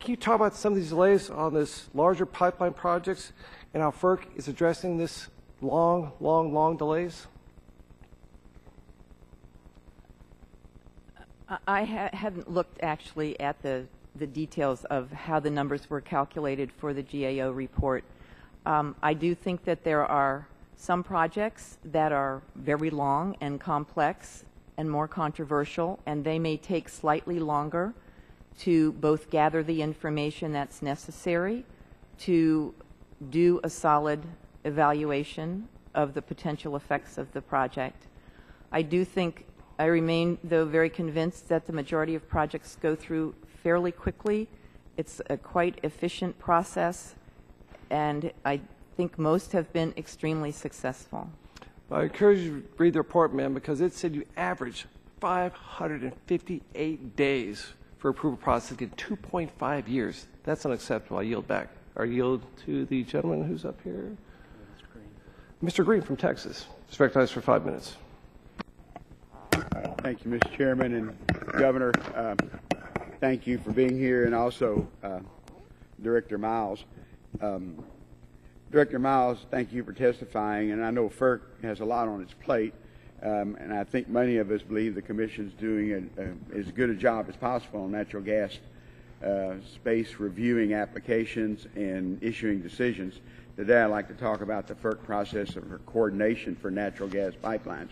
Can you talk about some of these delays on this larger pipeline projects and how FERC is addressing this long delays? I haven't looked actually at the details of how the numbers were calculated for the GAO report. I do think that there are some projects that are very long and complex and more controversial, and they may take slightly longer to both gather the information that's necessary to do a solid evaluation of the potential effects of the project. I remain, though, very convinced that the majority of projects go through fairly quickly. It's a quite efficient process, and I think most have been extremely successful. I encourage you to read the report, ma'am, because it said you average 558 days for approval process in 2.5 years. That's unacceptable. I yield back. I yield to the gentleman who's up here. Mr. Green from Texas. He's recognized for 5 minutes. Thank you, Mr. Chairman and Governor. Thank you for being here, and also Director Miles. Director Miles, thank you for testifying, and I know FERC has a lot on its plate, and I think many of us believe the Commission's doing as good a job as possible on natural gas space, reviewing applications and issuing decisions. Today I'd like to talk about the FERC process of coordination for natural gas pipelines.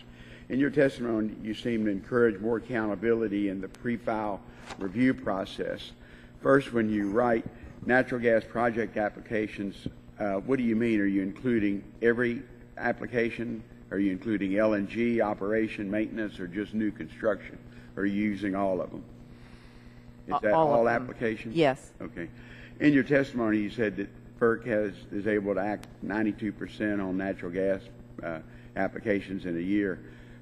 In your testimony, you seem to encourage more accountability in the pre-file review process. First, when you write natural gas project applications, what do you mean? Are you including every application? Are you including LNG, operation, maintenance, or just new construction? Or are you using all of them? Is that all applications? Yes. Okay. In your testimony, you said that FERC is able to act 92% on natural gas applications in a year.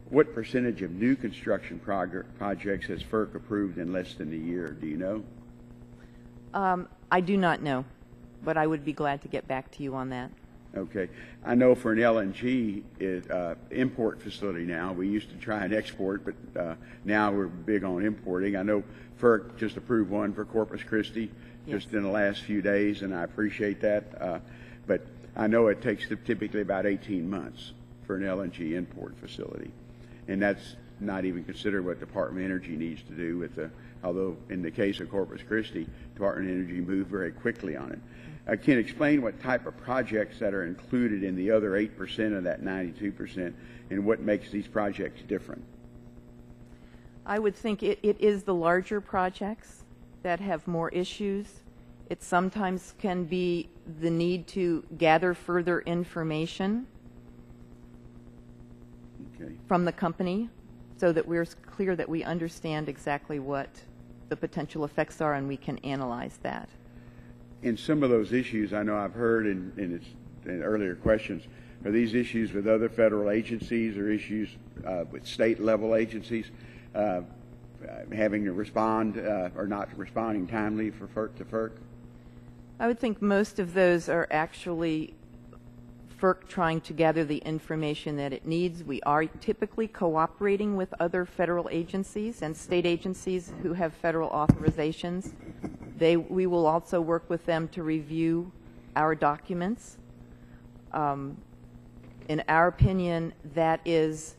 What percentage of new construction projects has FERC approved in less than a year? Do you know? I do not know, but I would be glad to get back to you on that. Okay. I know for an LNG import facility now, we used to try and export, but now we're big on importing. I know FERC just approved one for Corpus Christi just in the last few days, and I appreciate that. But I know it takes typically about 18 months for an LNG import facility. And that's not even considered what Department of Energy needs to do with although in the case of Corpus Christi, Department of Energy moved very quickly on it. Can you explain what type of projects that are included in the other 8% of that 92% and what makes these projects different? I would think it is the larger projects that have more issues. It sometimes can be the need to gather further information from the company so that we're clear that we understand exactly what the potential effects are and we can analyze that. In some of those issues, I know I've heard in earlier questions, are these issues with other federal agencies or issues with state-level agencies having to respond or not responding timely for FERC to FERC? I would think most of those are actually FERC trying to gather the information that it needs. We are typically cooperating with other federal agencies and state agencies who have federal authorizations. We will also work with them to review our documents. In our opinion, that is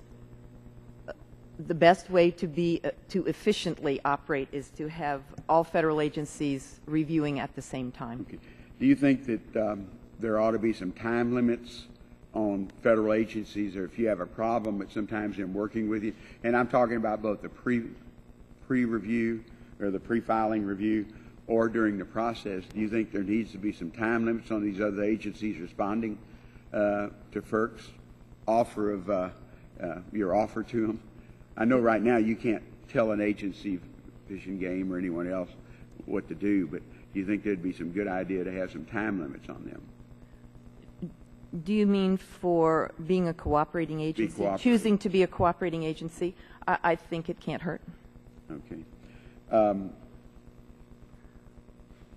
the best way to efficiently operate is to have all federal agencies reviewing at the same time. Okay. Do you think that there ought to be some time limits on federal agencies, or if you have a problem, but sometimes in working with you? And I'm talking about both the pre-review or the pre-filing review or during the process. Do you think there needs to be some time limits on these other agencies responding to FERC's offer of your offer to them? I know right now you can't tell an agency, Fish and Game or anyone else, what to do, but do you think there'd be some good idea to have some time limits on them? Do you mean for being a cooperating agency, choosing to be a cooperating agency? I think it can't hurt. Okay.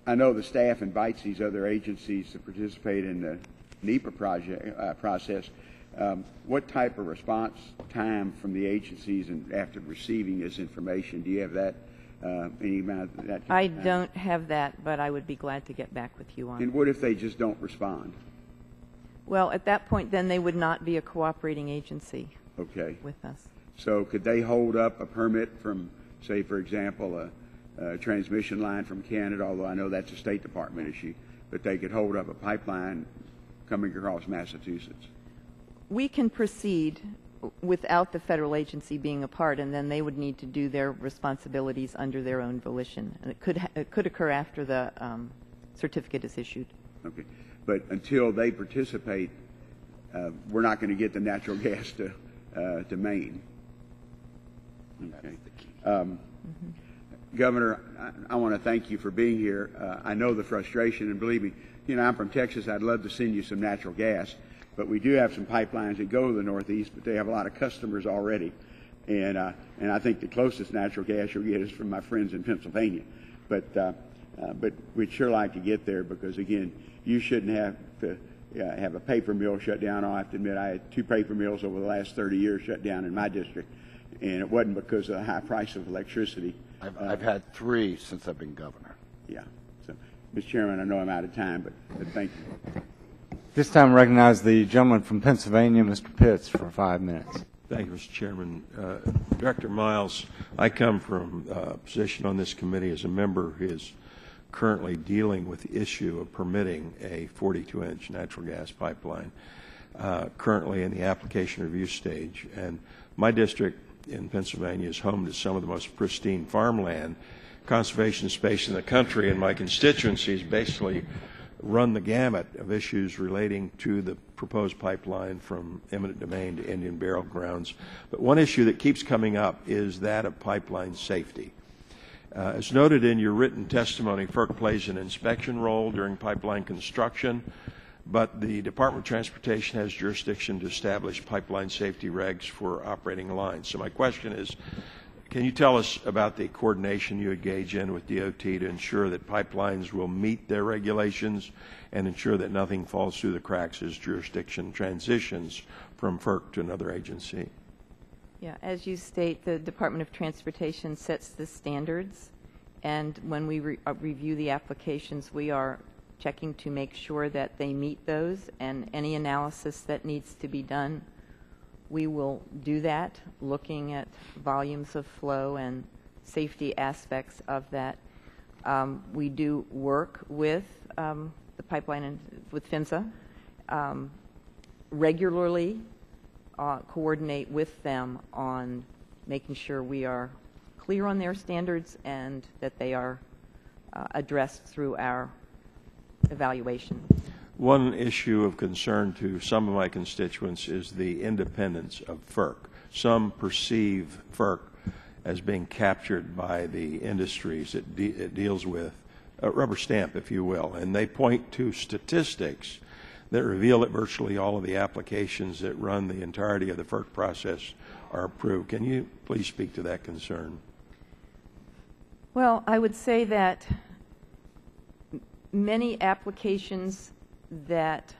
I know the staff invites these other agencies to participate in the NEPA process. What type of response time from the agencies and after receiving this information? Do you have that? Any amount of that? I don't have that, but I would be glad to get back with you on it. And what if they just don't respond? Well, at that point, then they would not be a cooperating agency with us. So could they hold up a permit from, say, for example, a transmission line from Canada, although I know that's a State Department issue, but they could hold up a pipeline coming across Massachusetts? We can proceed without the federal agency being a part, and then they would need to do their responsibilities under their own volition. And it could occur after the certificate is issued. Okay. But until they participate, we're not going to get the natural gas to Maine. Okay. Governor, I want to thank you for being here. I know the frustration, and believe me, I'm from Texas. I'd love to send you some natural gas, but we do have some pipelines that go to the Northeast, but they have a lot of customers already. And I think the closest natural gas you'll get is from my friends in Pennsylvania. But we'd sure like to get there because, again, you shouldn't have to have a paper mill shut down. I have to admit I had 2 paper mills over the last 30 years shut down in my district, and it wasn't because of the high price of electricity. I've had 3 since I've been governor. Yeah. So, Mr. Chairman, I know I'm out of time, but thank you. This time I recognize the gentleman from Pennsylvania, Mr. Pitts, for 5 minutes. Thank you, Mr. Chairman. Director Miles, I come from a position on this committee as a member who is currently dealing with the issue of permitting a 42-inch natural gas pipeline, currently in the application review stage. And my district in Pennsylvania is home to some of the most pristine farmland, conservation space in the country, and my constituencies basically run the gamut of issues relating to the proposed pipeline from eminent domain to Indian burial grounds. But one issue that keeps coming up is that of pipeline safety. As noted in your written testimony, FERC plays an inspection role during pipeline construction, but the Department of Transportation has jurisdiction to establish pipeline safety regs for operating lines. So my question is, can you tell us about the coordination you engage in with DOT to ensure that pipelines will meet their regulations and ensure that nothing falls through the cracks as jurisdiction transitions from FERC to another agency? Yeah, as you state, the Department of Transportation sets the standards, and when we review the applications, we are checking to make sure that they meet those, and any analysis that needs to be done, we will do that, looking at volumes of flow and safety aspects of that. We do work with the pipeline and with PHMSA regularly, coordinate with them on making sure we are clear on their standards and that they are addressed through our evaluation. One issue of concern to some of my constituents is the independence of FERC. Some perceive FERC as being captured by the industries it deals with, a rubber stamp, if you will, and they point to statistics that reveal that virtually all of the applications that run the entirety of the FERC process are approved. Can you please speak to that concern? Well, I would say that many applications that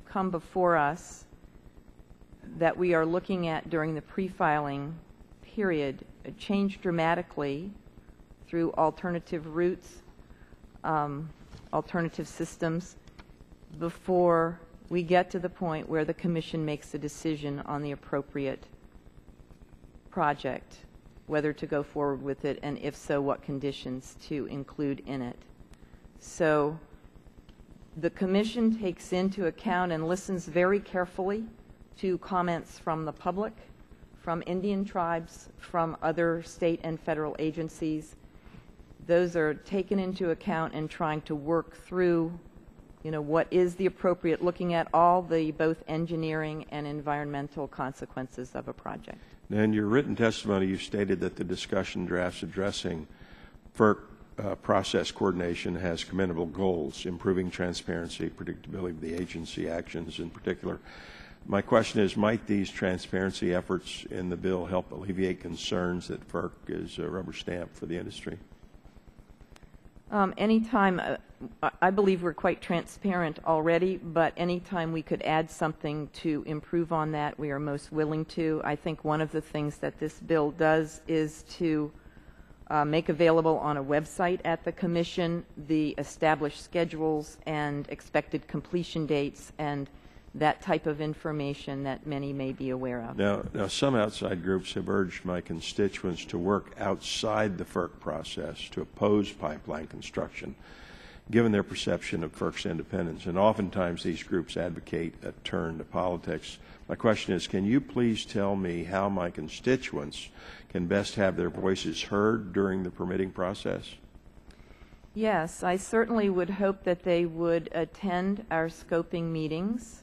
come before us that we are looking at during the pre-filing period change dramatically through alternative routes, alternative systems, before we get to the point where the Commission makes a decision on the appropriate project, whether to go forward with it, and if so, what conditions to include in it. So the Commission takes into account and listens very carefully to comments from the public, from Indian tribes, from other state and federal agencies. Those are taken into account in trying to work through, what is the appropriate, looking at all the both engineering and environmental consequences of a project. Now, in your written testimony, you stated that the discussion drafts addressing FERC process coordination has commendable goals, improving transparency, predictability of the agency actions in particular. My question is, might these transparency efforts in the bill help alleviate concerns that FERC is a rubber stamp for the industry? Anytime, I believe we're quite transparent already, but anytime we could add something to improve on that, we are most willing to. I think one of the things that this bill does is to make available on a website at the Commission the established schedules and expected completion dates and that type of information that many may be aware of. Now, some outside groups have urged my constituents to work outside the FERC process to oppose pipeline construction, given their perception of FERC's independence. And oftentimes these groups advocate a turn to politics. My question is, can you please tell me how my constituents can best have their voices heard during the permitting process? Yes, I certainly would hope that they would attend our scoping meetings.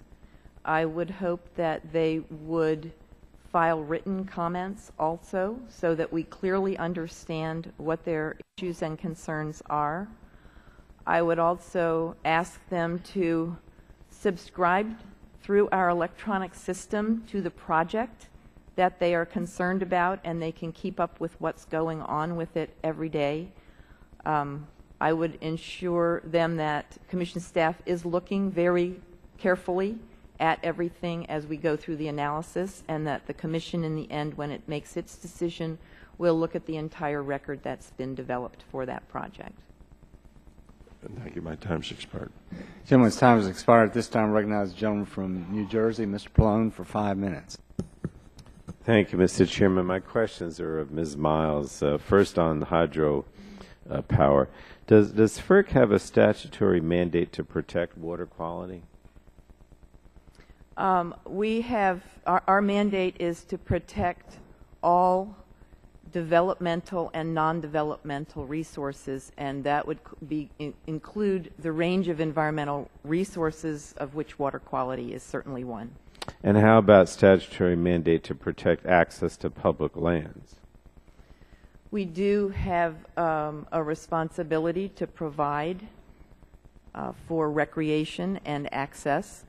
I would hope that they would file written comments also so that we clearly understand what their issues and concerns are. I would also ask them to subscribe through our electronic system to the project that they are concerned about, and they can keep up with what's going on with it every day. I would ensure them that Commission staff is looking very carefully at everything as we go through the analysis, and that the Commission in the end, when it makes its decision, will look at the entire record that's been developed for that project. Thank you. My time's expired. Gentleman's time has expired. At this time, I recognize the gentleman from New Jersey, Mr. Pallone, for 5 minutes. Thank you, Mr. Chairman. My questions are of Ms. Miles. First on hydropower. Does FERC have a statutory mandate to protect water quality? We have, our mandate is to protect all developmental and non-developmental resources, and that would include the range of environmental resources, of which water quality is certainly one. And how about statutory mandate to protect access to public lands? We do have a responsibility to provide for recreation and access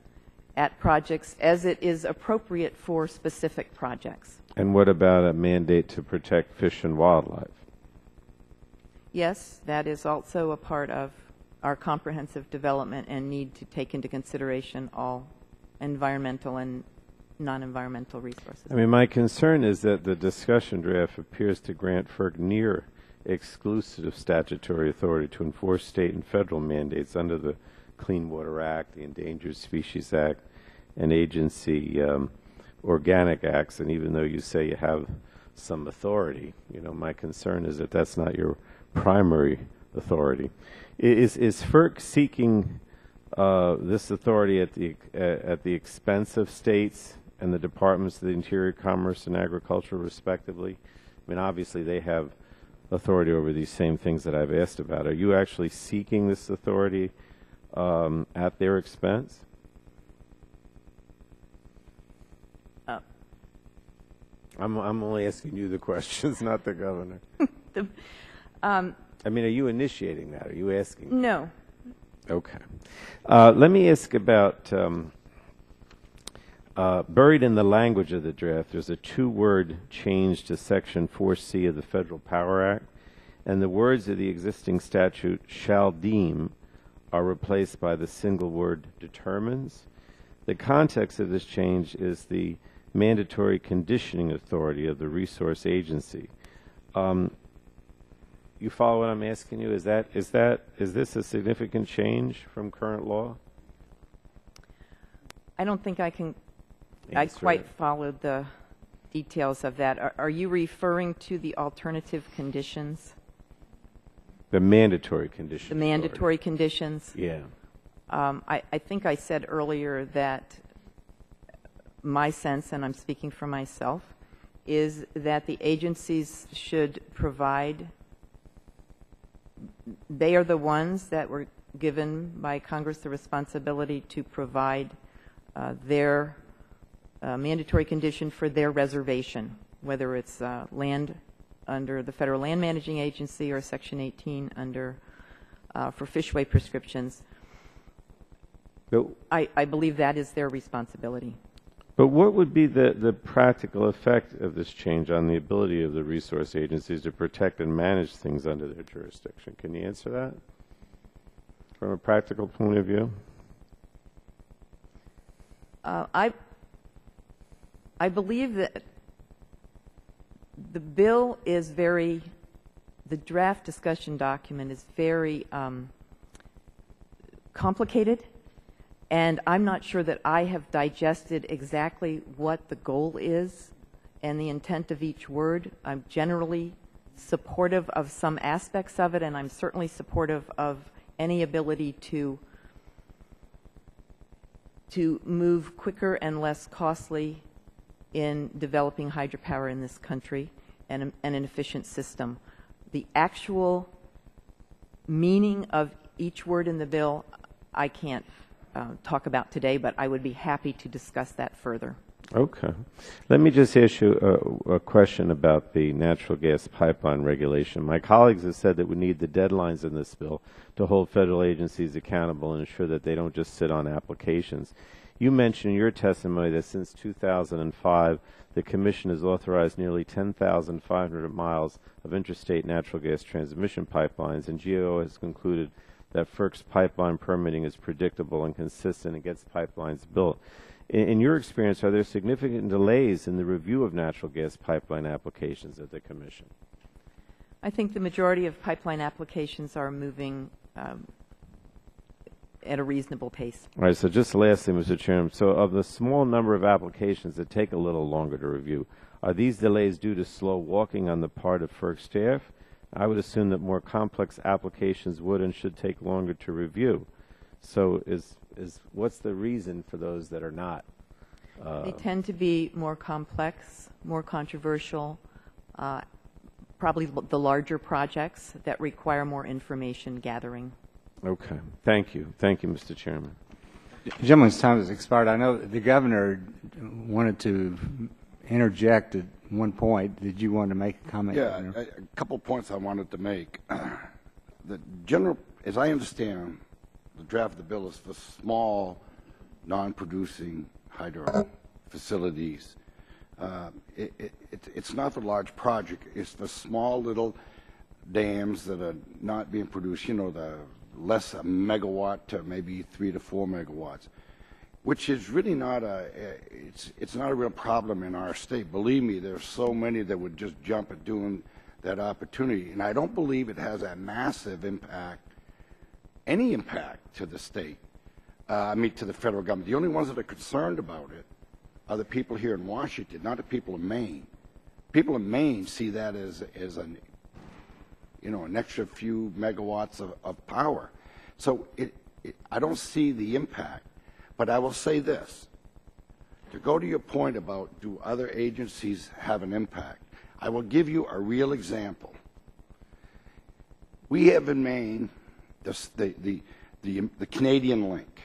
at projects as it is appropriate for specific projects. And what about a mandate to protect fish and wildlife? Yes, that is also a part of our comprehensive development and need to take into consideration all environmental and non-environmental resources. I mean, my concern is that the discussion draft appears to grant FERC near exclusive statutory authority to enforce state and federal mandates under the Clean Water Act, the Endangered Species Act, and agency organic acts. And even though you say you have some authority, my concern is that that's not your primary authority. Is FERC seeking this authority at the expense of states and the Departments of the Interior, Commerce, and Agriculture, respectively? I mean, obviously they have authority over these same things that I've asked about. Are you actually seeking this authority at their expense? I'm only asking you the questions, not the governor. I mean, are you initiating that? Are you asking? No. Okay. Let me ask about, buried in the language of the draft, there's a two-word change to Section 4C of the Federal Power Act, and the words of the existing statute, shall deem, are replaced by the single word determines. The context of this change is the mandatory conditioning authority of the resource agency. You follow what I'm asking you? Is this a significant change from current law? I don't think I quite followed the details of that. Are you referring to the alternative conditions? The mandatory conditions. The mandatory conditions? Yeah. I think I said earlier that my sense, and I'm speaking for myself, is that the agencies should provide, they are the ones that were given by Congress the responsibility to provide their mandatory condition for their reservation, whether it's land under the Federal Land Managing Agency or Section 18 under for fishway prescriptions. I believe that is their responsibility. But what would be the practical effect of this change on the ability of the resource agencies to protect and manage things under their jurisdiction? Can you answer that from a practical point of view? I believe that the bill is the draft discussion document is very complicated, and I'm not sure that I have digested exactly what the goal is and the intent of each word. I'm generally supportive of some aspects of it, and I'm certainly supportive of any ability to move quicker and less costly in developing hydropower in this country and an efficient system. The actual meaning of each word in the bill, I can't talk about today, but I would be happy to discuss that further. Okay. Let me just ask you a question about the natural gas pipeline regulation. My colleagues have said that we need the deadlines in this bill to hold federal agencies accountable and ensure that they don't just sit on applications. You mentioned in your testimony that since 2005, the Commission has authorized nearly 10,500 miles of interstate natural gas transmission pipelines, and GAO has concluded that FERC's pipeline permitting is predictable and consistent and gets pipelines built. In your experience, are there significant delays in the review of natural gas pipeline applications at the Commission? I think the majority of pipeline applications are moving at a reasonable pace. All right, so just lastly, Mr. Chairman, so of the small number of applications that take a little longer to review, are these delays due to slow walking on the part of FERC staff? I would assume that more complex applications would and should take longer to review. So what's the reason for those that are not? They tend to be more complex, more controversial, probably the larger projects that require more information gathering. Okay. Thank you. Thank you, Mr. Chairman. Gentleman's time has expired. I know the governor wanted to interject at one point. Did you want to make a comment? Yeah, a couple of points I wanted to make. The general, as I understand, the draft of the bill is for small, non-producing hydro facilities. It's not for large project. It's for small little dams that are not being produced, you know, the less a megawatt to maybe 3 to 4 megawatts, which is really not it's not a real problem in our state. Believe me, there's so many that would just jump at doing that opportunity, and I don't believe it has a massive impact, any impact to the state, to the federal government. The only ones that are concerned about it are the people here in Washington, not the people in Maine. People in Maine see that as an extra few megawatts of power. So I don't see the impact. But I will say this. To go to your point about do other agencies have an impact, I will give you a real example. We have in Maine the Canadian link.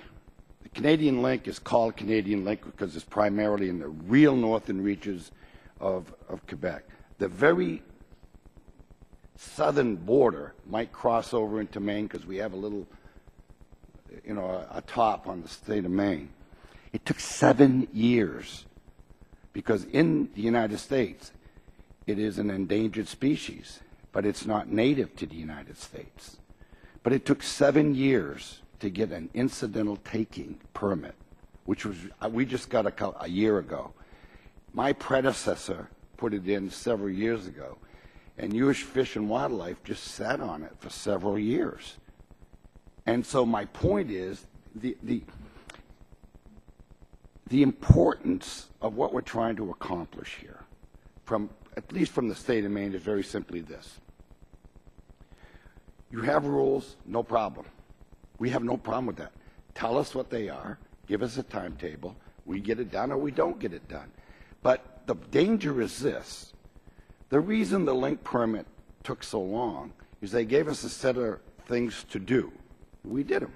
The Canadian link is called Canadian link because it's primarily in the real northern reaches of Quebec. The very southern border might cross over into Maine because we have a little, a top on the state of Maine. It took 7 years because in the United States, it is an endangered species, but it's not native to the United States. But it took 7 years to get an incidental taking permit, which was, we just got a year ago. My predecessor put it in several years ago, and U.S. Fish and Wildlife just sat on it for several years. And so my point is the importance of what we're trying to accomplish here, at least from the state of Maine, is very simply this. You have rules, no problem. We have no problem with that. Tell us what they are, give us a timetable, we get it done or we don't get it done. But the danger is this. The reason the link permit took so long is they gave us a set of things to do. We did them.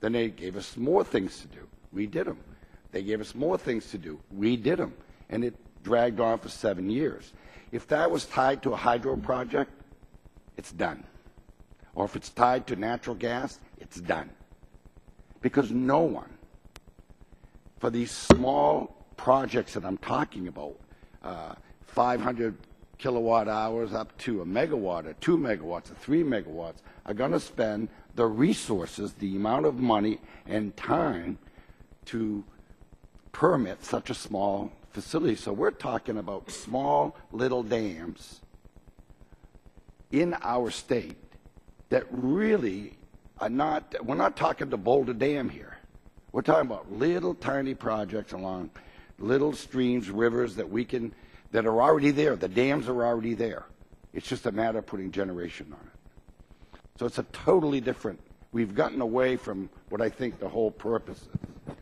Then they gave us more things to do. We did them. They gave us more things to do. We did them. And it dragged on for 7 years. If that was tied to a hydro project, it's done. Or if it's tied to natural gas, it's done. Because no one, for these small projects that I'm talking about, 500 kilowatt hours up to a megawatt or 2 megawatts or 3 megawatts, are going to spend the resources, the amount of money and time to permit such a small facility. So we're talking about small little dams in our state that really are not, we're not talking to Boulder Dam here. We're talking about little tiny projects along little streams, rivers that that are already there. The dams are already there. It's just a matter of putting generation on it. So it's a totally different, we've gotten away from what I think the whole purpose is.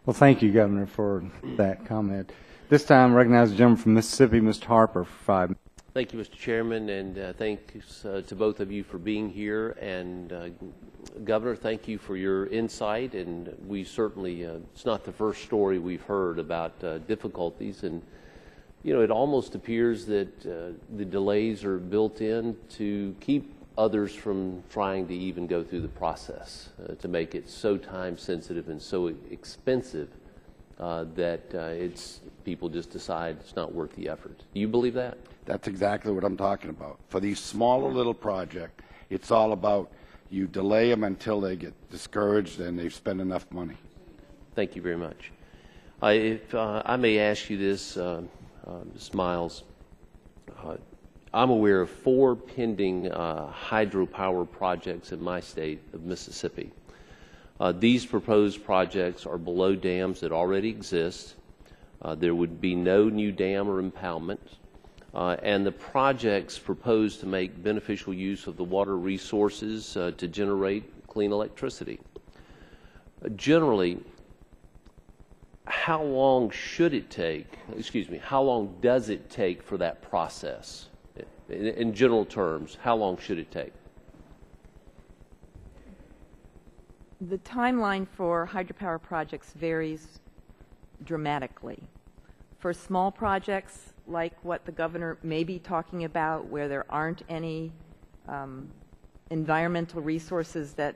Well, thank you, Governor, for that comment. This time, I recognize the gentleman from Mississippi, Mr. Harper, for 5 minutes. Thank you, Mr. Chairman, and thanks to both of you for being here. And Governor, thank you for your insight. And we certainly, it's not the first story we've heard about difficulties. And, it almost appears that the delays are built in to keep others from trying to even go through the process, to make it so time sensitive and so expensive that people just decide it's not worth the effort. Do you believe that? That's exactly what I'm talking about. For these smaller little projects, it's all about you delay them until they get discouraged and they've spent enough money. Thank you very much. If I may ask you this, Ms. Miles, I'm aware of 4 pending hydropower projects in my state of Mississippi. These proposed projects are below dams that already exist. There would be no new dam or impoundment. And the projects propose to make beneficial use of the water resources to generate clean electricity. Generally, how long should it take, how long does it take for that process? In general terms, how long should it take? The timeline for hydropower projects varies dramatically. For small projects, like what the governor may be talking about, where there aren't any environmental resources that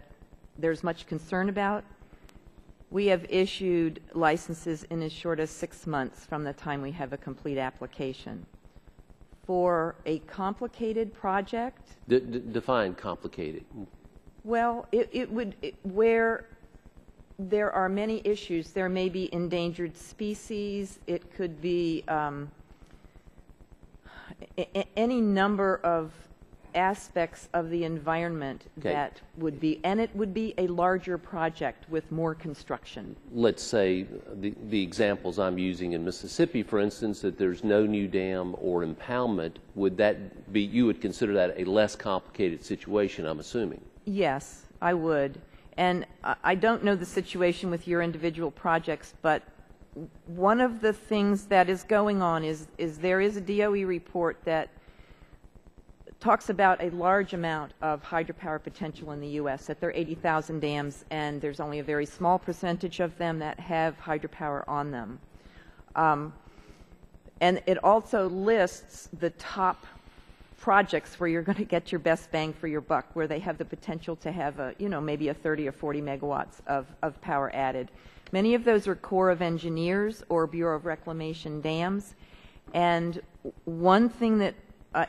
there's much concern about, we have issued licenses in as short as 6 months from the time we have a complete application. For a complicated project... Define complicated. Well, where there are many issues. There may be endangered species. It could be any number of aspects of the environment that would be, and it would be a larger project with more construction. Let's say the examples I'm using in Mississippi, for instance, that there's no new dam or impoundment, would that be, you would consider that a less complicated situation, I'm assuming? Yes, I would. And I don't know the situation with your individual projects, but one of the things that is going on is there is a DOE report that talks about a large amount of hydropower potential in the U.S., that there are 80,000 dams, and there's only a very small percentage of them that have hydropower on them. And it also lists the top projects where you're going to get your best bang for your buck, where they have the potential to have a, maybe a 30 or 40 megawatts of power added. Many of those are Corps of Engineers or Bureau of Reclamation dams. And one thing that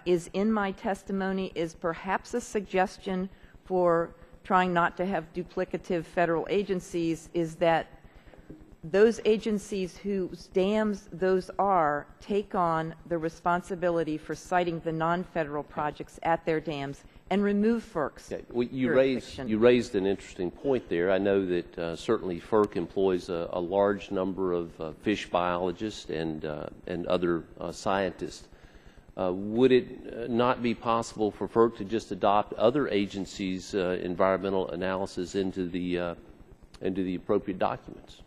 is in my testimony is perhaps a suggestion for trying not to have duplicative federal agencies, is that those agencies whose dams those are take on the responsibility for siting the non-federal projects at their dams and remove FERC's jurisdiction. You raised an interesting point there. I know that certainly FERC employs a large number of fish biologists and other scientists. Would it not be possible for FERC to just adopt other agencies' environmental analysis into the appropriate documents?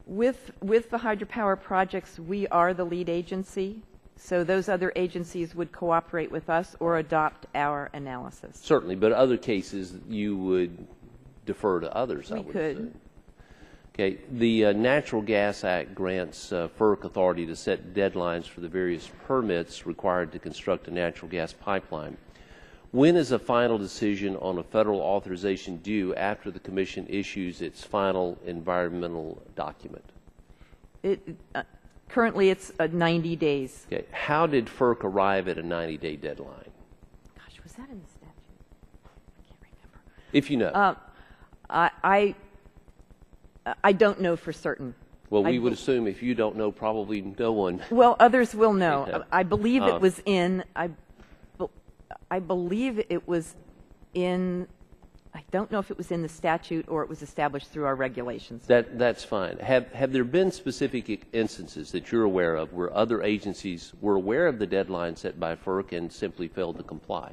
With the hydropower projects, we are the lead agency, so those other agencies would cooperate with us or adopt our analysis. Certainly, but other cases you would defer to others, I would say. We could. Okay. The Natural Gas Act grants FERC authority to set deadlines for the various permits required to construct a natural gas pipeline. When is a final decision on a federal authorization due after the Commission issues its final environmental document? Currently, it's 90 days. Okay. How did FERC arrive at a 90-day deadline? Gosh, was that in the statute? I can't remember. If you know. I don't know for certain. Well, we would assume if you don't know, probably no one. Well, others will know. Yeah. I believe it was in. I believe it was in. I don't know if it was in the statute or it was established through our regulations. That's fine. Have there been specific instances that you're aware of where other agencies were aware of the deadline set by FERC and simply failed to comply?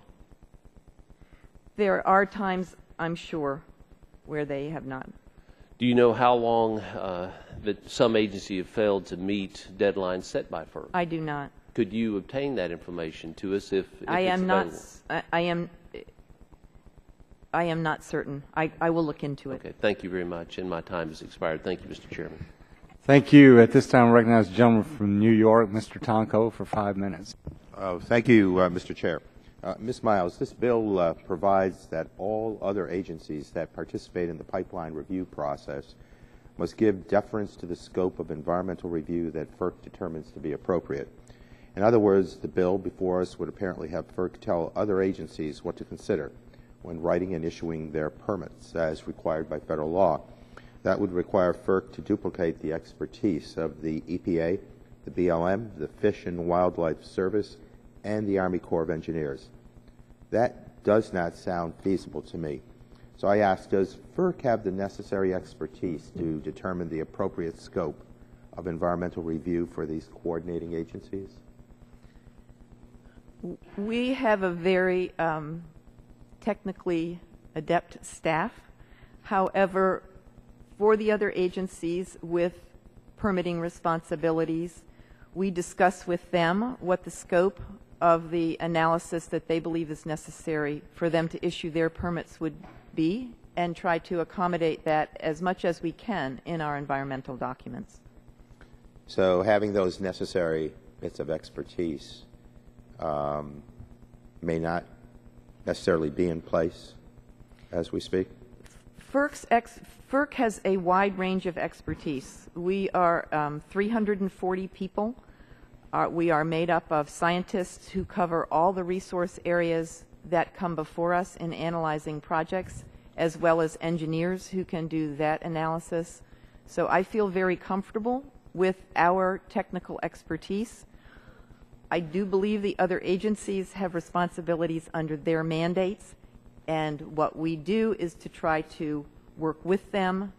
There are times, I'm sure, where they have not. Do you know how long that some agency have failed to meet deadlines set by FERC? I do not. Could you obtain that information to us if I it's am available? I am not certain. I will look into it. Okay. Thank you very much. And my time has expired. Thank you, Mr. Chairman. Thank you. At this time, I recognize the gentleman from New York, Mr. Tonko, for 5 minutes. Thank you, Mr. Chair. Ms. Miles, this bill provides that all other agencies that participate in the pipeline review process must give deference to the scope of environmental review that FERC determines to be appropriate. In other words, the bill before us would apparently have FERC tell other agencies what to consider when writing and issuing their permits as required by federal law. That would require FERC to duplicate the expertise of the EPA, the BLM, the Fish and Wildlife Service, and the Army Corps of Engineers. That does not sound feasible to me. So I ask, does FERC have the necessary expertise to determine the appropriate scope of environmental review for these coordinating agencies? We have a very technically adept staff. However, for the other agencies with permitting responsibilities, we discuss with them what the scope of the analysis that they believe is necessary for them to issue their permits would be, and try to accommodate that as much as we can in our environmental documents. So having those necessary bits of expertise may not necessarily be in place as we speak? FERC has a wide range of expertise. We are 340 people. We are made up of scientists who cover all the resource areas that come before us in analyzing projects, as well as engineers who can do that analysis. So I feel very comfortable with our technical expertise. I do believe the other agencies have responsibilities under their mandates, and what we do is to try to work with them,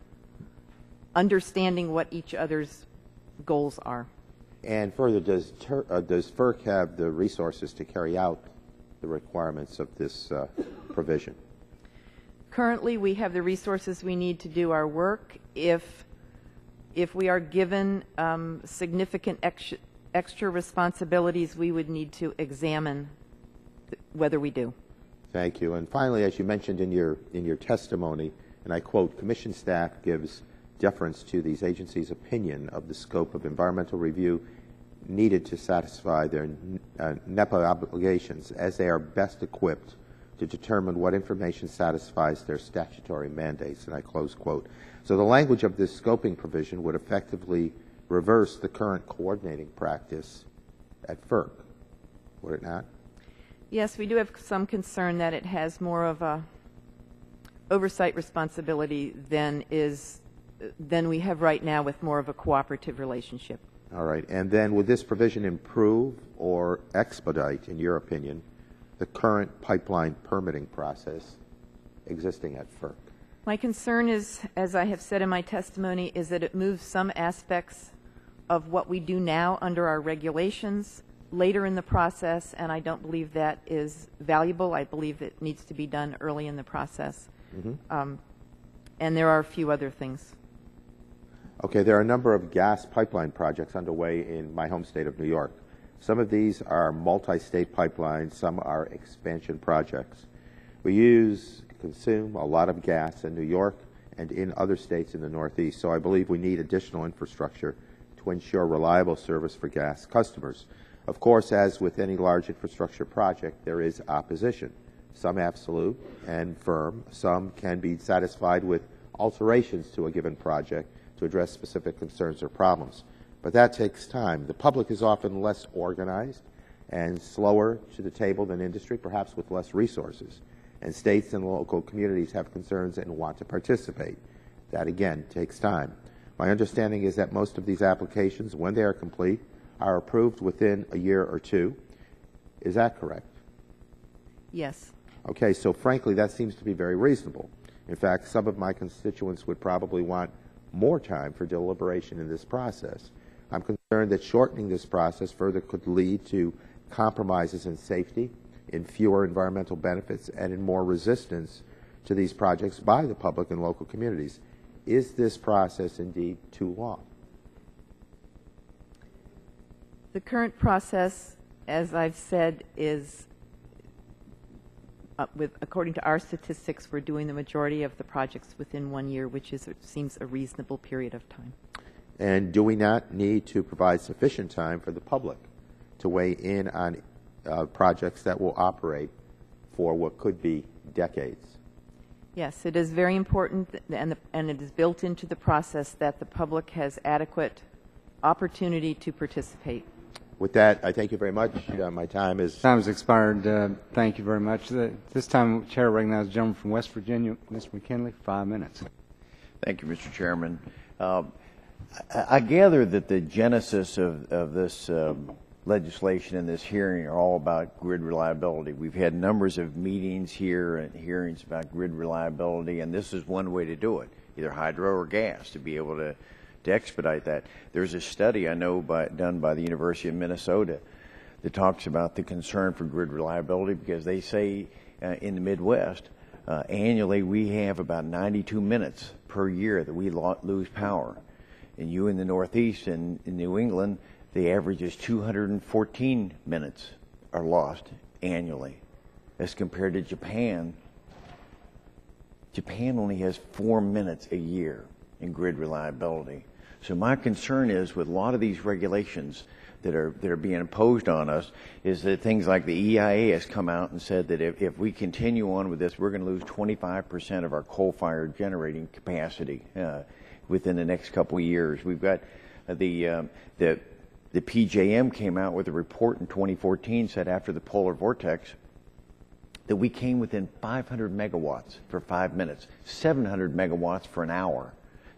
understanding what each other's goals are. And further, does FERC have the resources to carry out the requirements of this provision? Currently, we have the resources we need to do our work. If we are given significant extra responsibilities, we would need to examine whether we do. Thank you. And finally, as you mentioned in your testimony, and I quote, Commission staff gives deference to these agencies' opinion of the scope of environmental review needed to satisfy their NEPA obligations, as they are best equipped to determine what information satisfies their statutory mandates, and I close quote. So the language of this scoping provision would effectively reverse the current coordinating practice at FERC, would it not? Yes, we do have some concern that it has more of a oversight responsibility than we have right now, with more of a cooperative relationship. All right. And then would this provision improve or expedite, in your opinion, the current pipeline permitting process existing at FERC? My concern is, as I have said in my testimony, is that it moves some aspects of what we do now under our regulations later in the process, and I don't believe that is valuable. I believe it needs to be done early in the process. Mm-hmm. And there are a few other things. Okay, there are a number of gas pipeline projects underway in my home state of New York. Some of these are multi-state pipelines, some are expansion projects. We consume a lot of gas in New York and in other states in the Northeast, so I believe we need additional infrastructure to ensure reliable service for gas customers. Of course, as with any large infrastructure project, there is opposition, some absolute and firm, some can be satisfied with alterations to a given project to address specific concerns or problems. But that takes time. The public is often less organized and slower to the table than industry, perhaps with less resources. And states and local communities have concerns and want to participate. That, again, takes time. My understanding is that most of these applications, when they are complete, are approved within a year or two. Is that correct? Yes. Okay, so frankly, that seems to be very reasonable. In fact, some of my constituents would probably want more time for deliberation in this process. I'm concerned that shortening this process further could lead to compromises in safety, in fewer environmental benefits, and in more resistance to these projects by the public and local communities. Is this process indeed too long? The current process, as I've said, is according to our statistics, we're doing the majority of the projects within 1 year, which seems a reasonable period of time. And do we not need to provide sufficient time for the public to weigh in on projects that will operate for what could be decades? Yes, it is very important, and it is built into the process that the public has adequate opportunity to participate. With that, I thank you very much. My time is expired. Thank you very much. This time, Chair recognizes the gentleman from West Virginia, Mr. McKinley, 5 minutes. Thank you, Mr. Chairman. I gather that the genesis of this legislation and this hearing are all about grid reliability. We've had numbers of meetings here and hearings about grid reliability, and this is one way to do it, either hydro or gas, to be able to expedite that. There's a study I know done by the University of Minnesota that talks about the concern for grid reliability, because they say in the Midwest, annually we have about 92 minutes per year that we lose power. And you in the Northeast and in New England, the average is 214 minutes are lost annually. As compared to Japan, Japan only has 4 minutes a year in grid reliability. So my concern is, with a lot of these regulations that are being imposed on us, is that things like the EIA has come out and said that if we continue on with this, we're going to lose 25% of our coal-fired generating capacity within the next couple of years. We've got the PJM came out with a report in 2014, said after the polar vortex that we came within 500 megawatts for 5 minutes, 700 megawatts for an hour.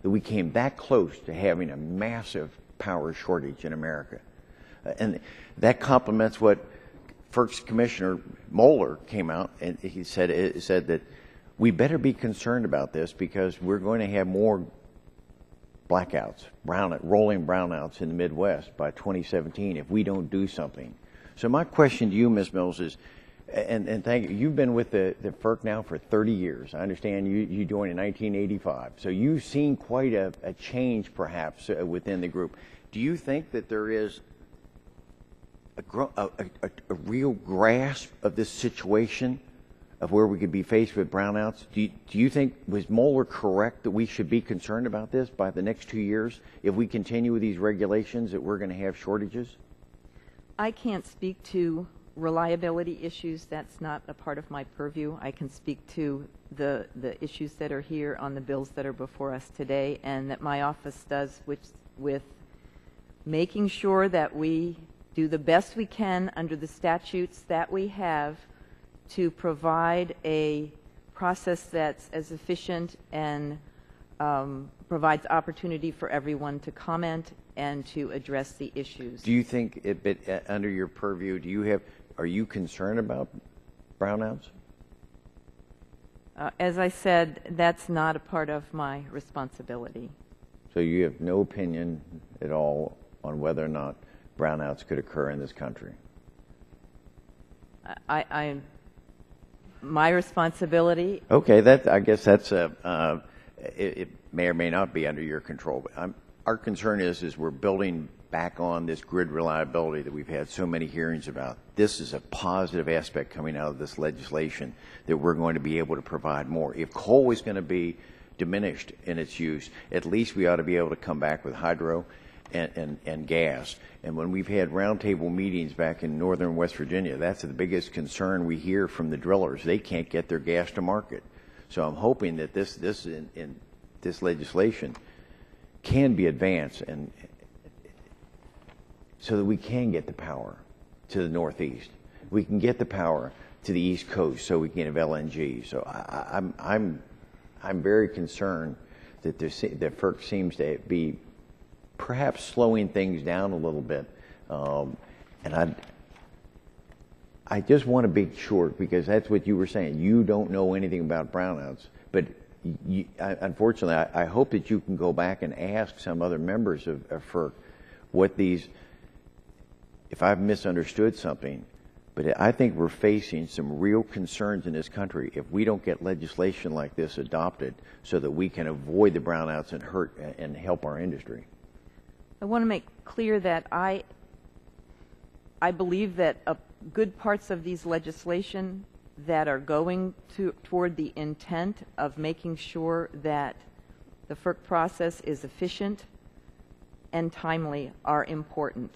That we came that close to having a massive power shortage in America. And that complements what FERC's Commissioner Moeller came out and he said that we better be concerned about this, because we're going to have more blackouts, rolling brownouts in the Midwest by 2017 if we don't do something. So my question to you, Ms. Mills, is, and thank you. You've been with the FERC now for 30 years. I understand you joined in 1985. So you've seen quite a change, perhaps, within the group. Do you think that there is a real grasp of this situation, of where we could be faced with brownouts? Do you think, was Mueller correct that we should be concerned about this by the next 2 years? If we continue with these regulations, that we're going to have shortages? I can't speak to reliability issues. That's not a part of my purview. I can speak to the issues that are here on the bills that are before us today, and that my office does with making sure that we do the best we can under the statutes that we have to provide a process that's as efficient and provides opportunity for everyone to comment and to address the issues. Do you think, under your purview, are you concerned about brownouts? As I said, that's not a part of my responsibility. So you have no opinion at all on whether or not brownouts could occur in this country? My responsibility. Okay, I guess that's it may or may not be under your control. But our concern is we're building back on this grid reliability that we've had so many hearings about. This is a positive aspect coming out of this legislation, that we're going to be able to provide more. If coal is going to be diminished in its use, at least we ought to be able to come back with hydro and gas. And when we've had roundtable meetings back in northern West Virginia, that's the biggest concern we hear from the drillers. They can't get their gas to market. So I'm hoping that this legislation can be advanced, and so that we can get the power to the Northeast. We can get the power to the East Coast, so we can have LNG. So I'm very concerned that that FERC seems to be perhaps slowing things down a little bit, and I just want to be sure, because that's what you were saying. You don't know anything about brownouts, but unfortunately, I hope that you can go back and ask some other members of FERC what these. If I've misunderstood something, but I think we're facing some real concerns in this country if we don't get legislation like this adopted, so that we can avoid the brownouts and help our industry. I want to make clear that I believe that good parts of these legislation that are going toward the intent of making sure that the FERC process is efficient and timely are important.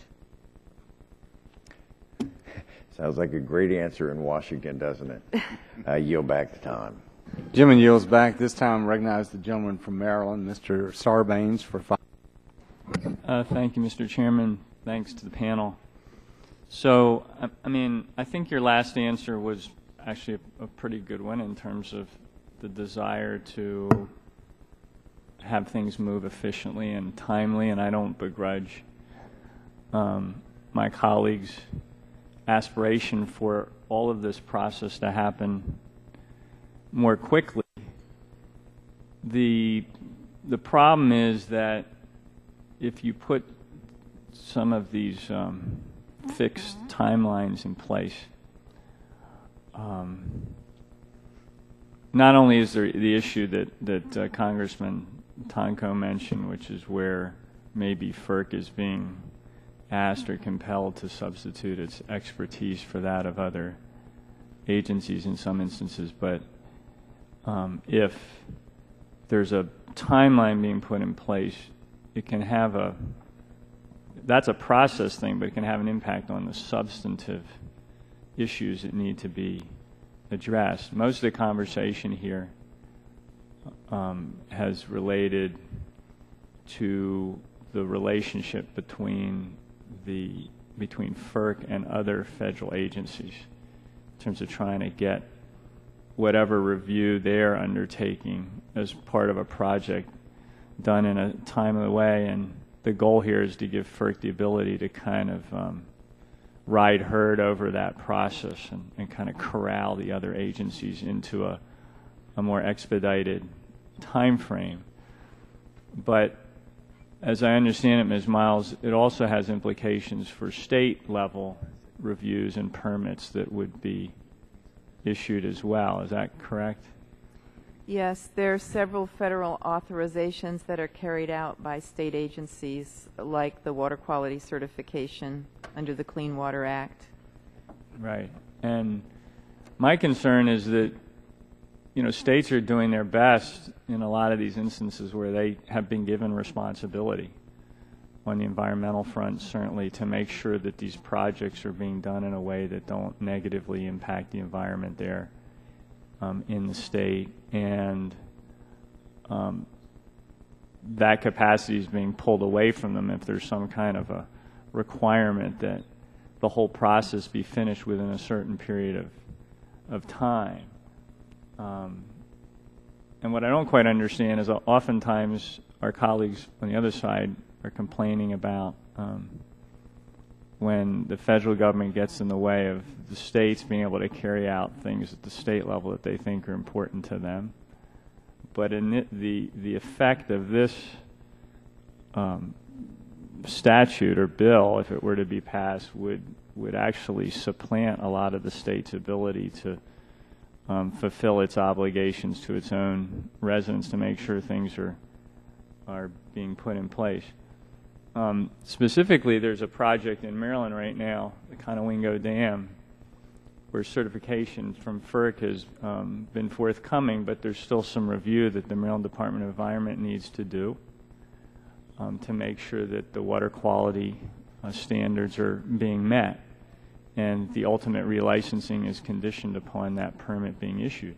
Sounds like a great answer in Washington, doesn't it? I yield back the time. Jim yields back. This time recognize the gentleman from Maryland, Mr. Sarbanes, for 5 minutes. Thank you, Mr. Chairman. Thanks to the panel. So, I think your last answer was actually a pretty good one in terms of the desire to have things move efficiently and timely, and I don't begrudge my colleagues' aspiration for all of this process to happen more quickly. The problem is that if you put some of these fixed timelines in place, not only is there the issue that Congressman Tonko mentioned, which is where maybe FERC is being asked or compelled to substitute its expertise for that of other agencies in some instances, but if there's a timeline being put in place, it can have that's a process thing, but it can have an impact on the substantive issues that need to be addressed. Most of the conversation here has related to the relationship between FERC and other federal agencies in terms of trying to get whatever review they're undertaking as part of a project done in a timely way. And the goal here is to give FERC the ability to kind of ride herd over that process and kind of corral the other agencies into a more expedited time frame. But as I understand it, Ms. Miles, it also has implications for state-level reviews and permits that would be issued as well. Is that correct? Yes, there are several federal authorizations that are carried out by state agencies, like the water quality certification under the Clean Water Act. Right. And my concern is that, you know, states are doing their best in a lot of these instances where they have been given responsibility on the environmental front, certainly, to make sure that these projects are being done in a way that don't negatively impact the environment there in the state. And that capacity is being pulled away from them if there's some kind of a requirement that the whole process be finished within a certain period of time. And what I don't quite understand is oftentimes our colleagues on the other side are complaining about when the federal government gets in the way of the states being able to carry out things at the state level that they think are important to them. But in the effect of this statute or bill, if it were to be passed, would actually supplant a lot of the state's ability to fulfill its obligations to its own residents to make sure things are being put in place. Specifically, there's a project in Maryland right now, the Conowingo Dam, where certification from FERC has been forthcoming, but there's still some review that the Maryland Department of Environment needs to do to make sure that the water quality standards are being met. And the ultimate relicensing is conditioned upon that permit being issued.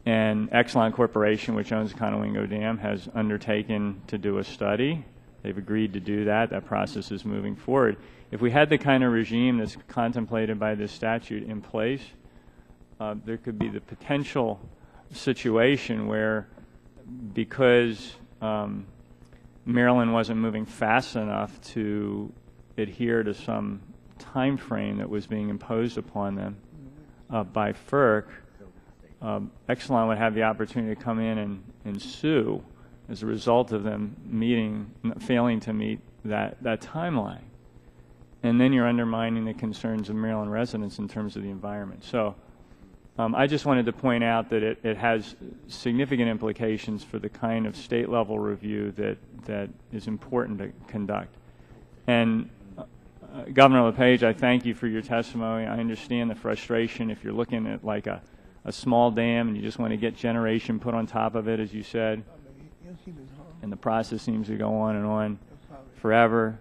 And Exelon Corporation, which owns the Conowingo Dam, has undertaken to do a study. They've agreed to do that. That process is moving forward. If we had the kind of regime that's contemplated by this statute in place, there could be the potential situation where, because Maryland wasn't moving fast enough to adhere to some time frame that was being imposed upon them by FERC, Exelon would have the opportunity to come in and sue as a result of them failing to meet that timeline. And then you're undermining the concerns of Maryland residents in terms of the environment. So I just wanted to point out that it has significant implications for the kind of state-level review that is important to conduct. And Governor LePage, I thank you for your testimony. I understand the frustration if you're looking at like a small dam and you just want to get generation put on top of it, as you said, and the process seems to go on and on forever.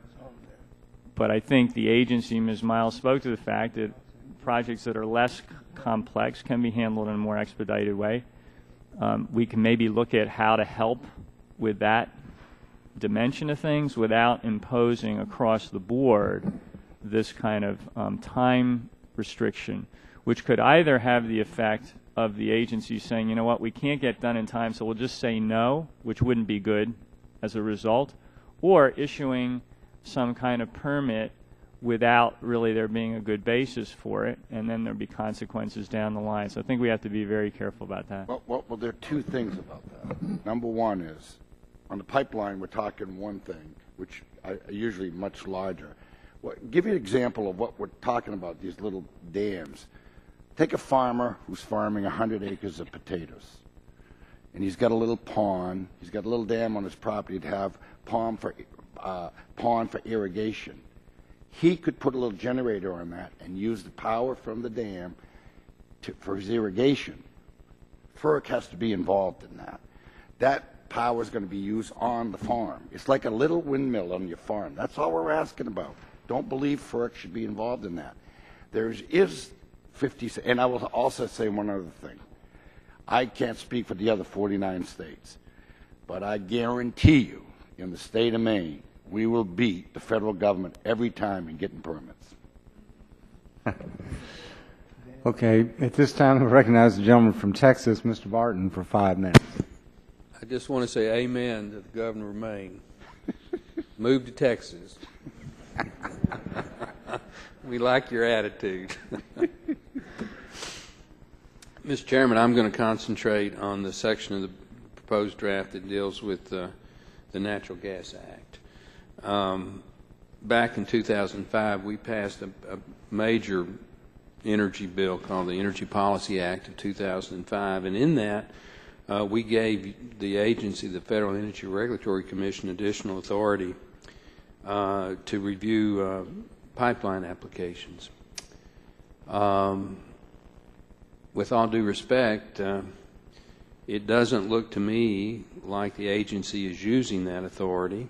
But I think the agency, Ms. Miles, spoke to the fact that projects that are less complex can be handled in a more expedited way. We can maybe look at how to help with that dimension of things without imposing across the board this kind of time restriction, which could either have the effect of the agency saying, you know what, we can't get done in time, so we'll just say no, which wouldn't be good as a result, or issuing some kind of permit without really there being a good basis for it, and then there'd be consequences down the line. So I think we have to be very careful about that. Well, there are two things about that. Number one is, on the pipeline, we're talking one thing, which are usually much larger. Well, give you an example of what we're talking about, these little dams. Take a farmer who's farming 100 acres of potatoes, and he's got a little pond. He's got a little dam on his property to have pond for irrigation. He could put a little generator on that and use the power from the dam for his irrigation. FERC has to be involved in that. That power is going to be used on the farm. It's like a little windmill on your farm. That's all we're asking about. Don't believe FERC should be involved in that. There is 50, and I will also say one other thing. I can't speak for the other 49 states, but I guarantee you, in the state of Maine, we will beat the federal government every time in getting permits. Okay, at this time, I recognize the gentleman from Texas, Mr. Barton, for 5 minutes. I just want to say amen to the governor of Maine. Move to Texas. We like your attitude. Mr. Chairman, I'm going to concentrate on the section of the proposed draft that deals with the Natural Gas Act. Back in 2005, we passed a major energy bill called the Energy Policy Act of 2005, and in that we gave the agency, the Federal Energy Regulatory Commission, additional authority to review pipeline applications. With all due respect, it doesn't look to me like the agency is using that authority.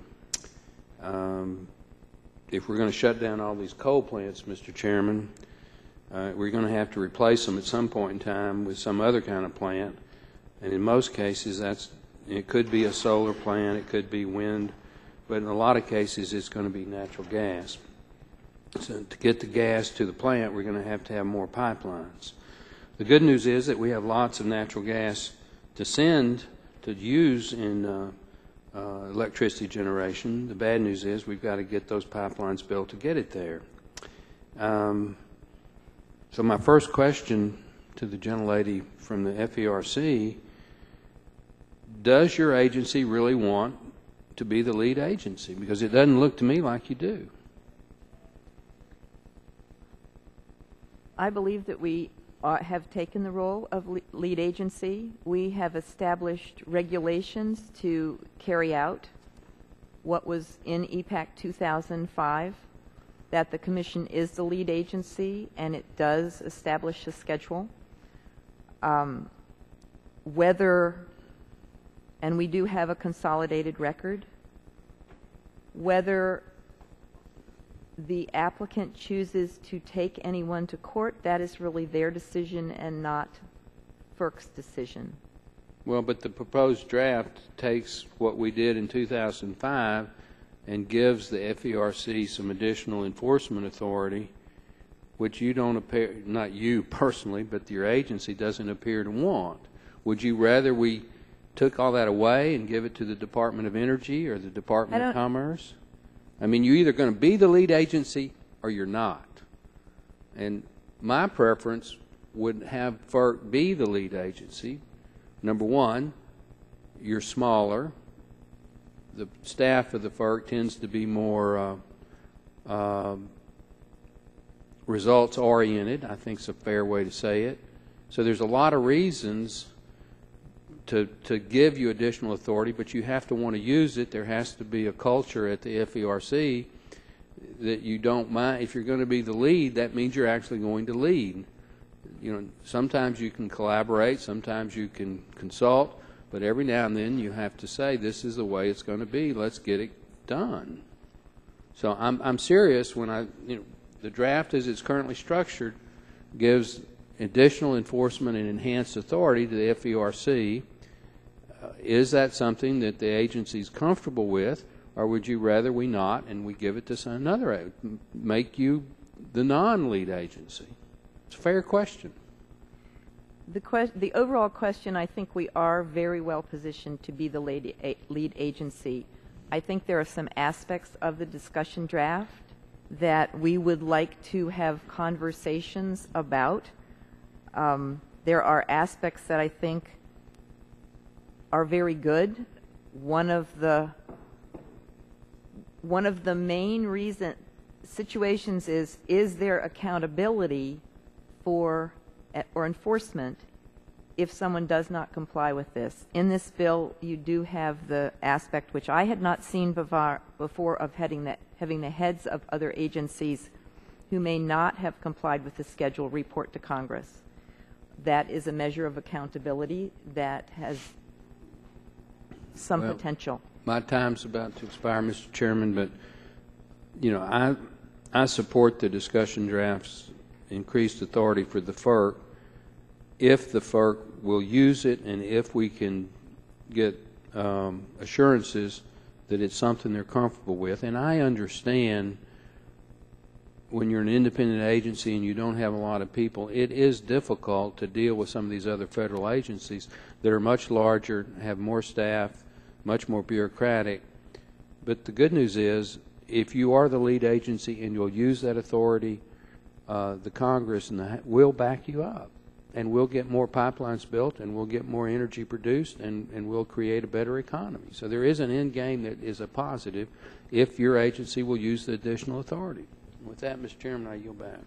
If we're going to shut down all these coal plants, Mr. Chairman, we're going to have to replace them at some point in time with some other kind of plant. And in most cases, it could be a solar plant, it could be wind, but in a lot of cases, it's going to be natural gas. So to get the gas to the plant, we're going to have more pipelines. The good news is that we have lots of natural gas to use in electricity generation. The bad news is we've got to get those pipelines built to get it there. So my first question to the gentlelady from the FERC, does your agency really want to be the lead agency? Because it doesn't look to me like you do. I believe that we have taken the role of lead agency. We have established regulations to carry out what was in EPAC 2005, that the Commission is the lead agency, and it does establish a schedule. And we do have a consolidated record, whether the applicant chooses to take anyone to court, that is really their decision and not FERC's decision. Well, but the proposed draft takes what we did in 2005 and gives the FERC some additional enforcement authority, which you don't appear, not you personally, but your agency doesn't appear to want. Would you rather we took all that away and give it to the Department of Energy or the Department of Commerce? I mean, you're either going to be the lead agency or you're not. And my preference would have FERC be the lead agency. Number one, you're smaller. The staff of the FERC tends to be more results-oriented, I think is a fair way to say it. So there's a lot of reasons to give you additional authority, but you have to want to use it. There has to be a culture at the FERC that you don't mind. If you're going to be the lead, that means you're actually going to lead. You know, sometimes you can collaborate, sometimes you can consult, but every now and then you have to say, this is the way it's going to be. Let's get it done. So I'm serious when the draft as it's currently structured gives additional enforcement and enhanced authority to the FERC. Is that something that the agency is comfortable with, or would you rather we not and we give it to another, make you the non-lead agency? It's a fair question. The overall question, I think we are very well positioned to be the lead agency. I think there are some aspects of the discussion draft that we would like to have conversations about. There are aspects that I think are very good. One of the main situations is there accountability for or enforcement if someone does not comply with this? In this bill, you do have the aspect, which I had not seen before, of having the heads of other agencies who may not have complied with the schedule report to Congress. That is a measure of accountability that has some potential. My time's about to expire, Mr. Chairman, but I support the discussion draft's increased authority for the FERC if the FERC will use it and if we can get assurances that it's something they're comfortable with. And I understand when you're an independent agency and you don't have a lot of people, it is difficult to deal with some of these other federal agencies that are much larger, have more staff, much more bureaucratic. But the good news is, if you are the lead agency and you'll use that authority, the Congress will back you up. And we'll get more pipelines built, and we'll get more energy produced, and we'll create a better economy. So there is an end game that is a positive if your agency will use the additional authority. With that, Mr. Chairman, I yield back.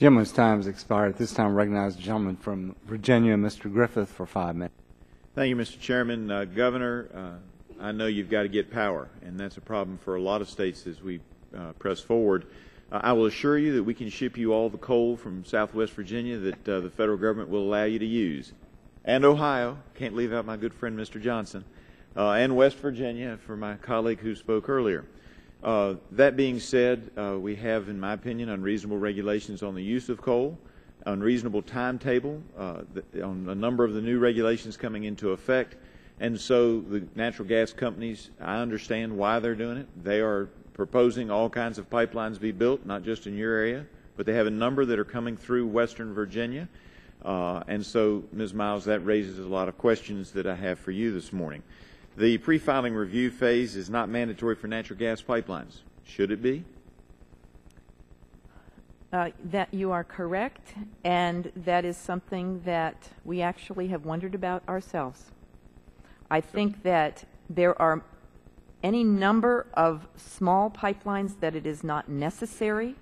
Gentleman's time has expired. At this time, I recognize the gentleman from Virginia, Mr. Griffith, for 5 minutes. Thank you, Mr. Chairman. Governor, I know you've got to get power, and that's a problem for a lot of states as we press forward. I will assure you that we can ship you all the coal from Southwest Virginia that the federal government will allow you to use. And Ohio, can't leave out my good friend Mr. Johnson, and West Virginia for my colleague who spoke earlier. That being said, we have, in my opinion, unreasonable regulations on the use of coal, unreasonable timetable on a number of the new regulations coming into effect, and so the natural gas companies, I understand why they're doing it. They are proposing all kinds of pipelines be built, not just in your area, but they have a number that are coming through Western Virginia. And so, Ms. Miles, that raises a lot of questions that I have for you this morning. The pre-filing review phase is not mandatory for natural gas pipelines. Should it be? That you are correct, and that is something that we actually have wondered about ourselves. I think that there are any number of small pipelines that it is not necessary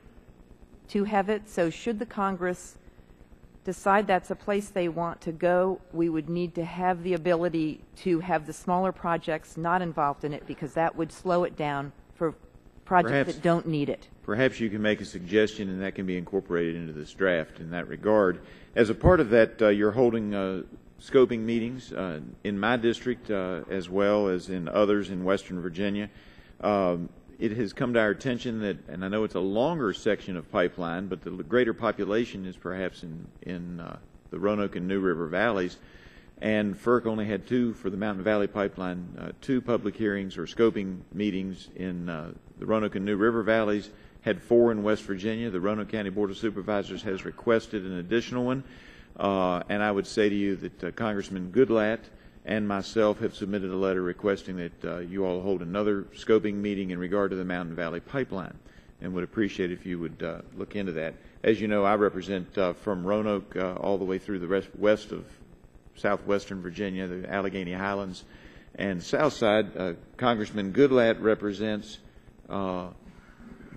to have it. So should the Congress decide that's a place they want to go, we would need to have the ability to have the smaller projects not involved in it, because that would slow it down for projects that don't need it. Perhaps you can make a suggestion, and that can be incorporated into this draft in that regard. As a part of that, you're holding scoping meetings in my district as well as in others in Western Virginia. It has come to our attention that, and I know it's a longer section of pipeline, but the greater population is perhaps in the Roanoke and New River valleys, and FERC only had two for the Mountain Valley Pipeline, two public hearings or scoping meetings in the Roanoke and New River valleys, had 4 in West Virginia. The Roanoke County Board of Supervisors has requested an additional one, and I would say to you that Congressman Goodlatte and myself have submitted a letter requesting that you all hold another scoping meeting in regard to the Mountain Valley Pipeline, and would appreciate if you would look into that. As you know, I represent from Roanoke all the way through the west of southwestern Virginia, the Allegheny Highlands, and Southside. Congressman Goodlatte represents that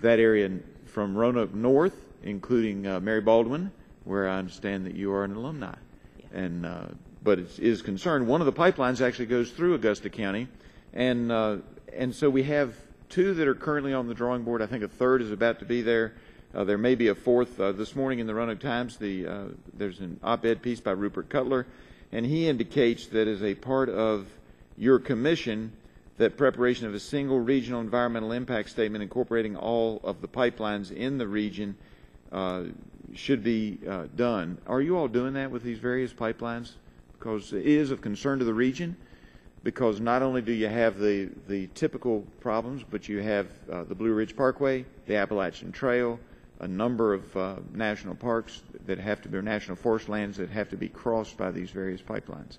area from Roanoke north, including Mary Baldwin, where I understand that you are an alumni. And but it is concerned. One of the pipelines actually goes through Augusta County, and so we have 2 that are currently on the drawing board. I think a third is about to be there. There may be a fourth. This morning in the Roanoke Times, there's an op-ed piece by Rupert Cutler, and he indicates that as a part of your commission, that preparation of a single regional environmental impact statement incorporating all of the pipelines in the region should be done. Are you all doing that with these various pipelines? Because it is of concern to the region, because not only do you have the typical problems, but you have the Blue Ridge Parkway, the Appalachian Trail, a number of national parks that have to be, or national forest lands that have to be crossed by these various pipelines.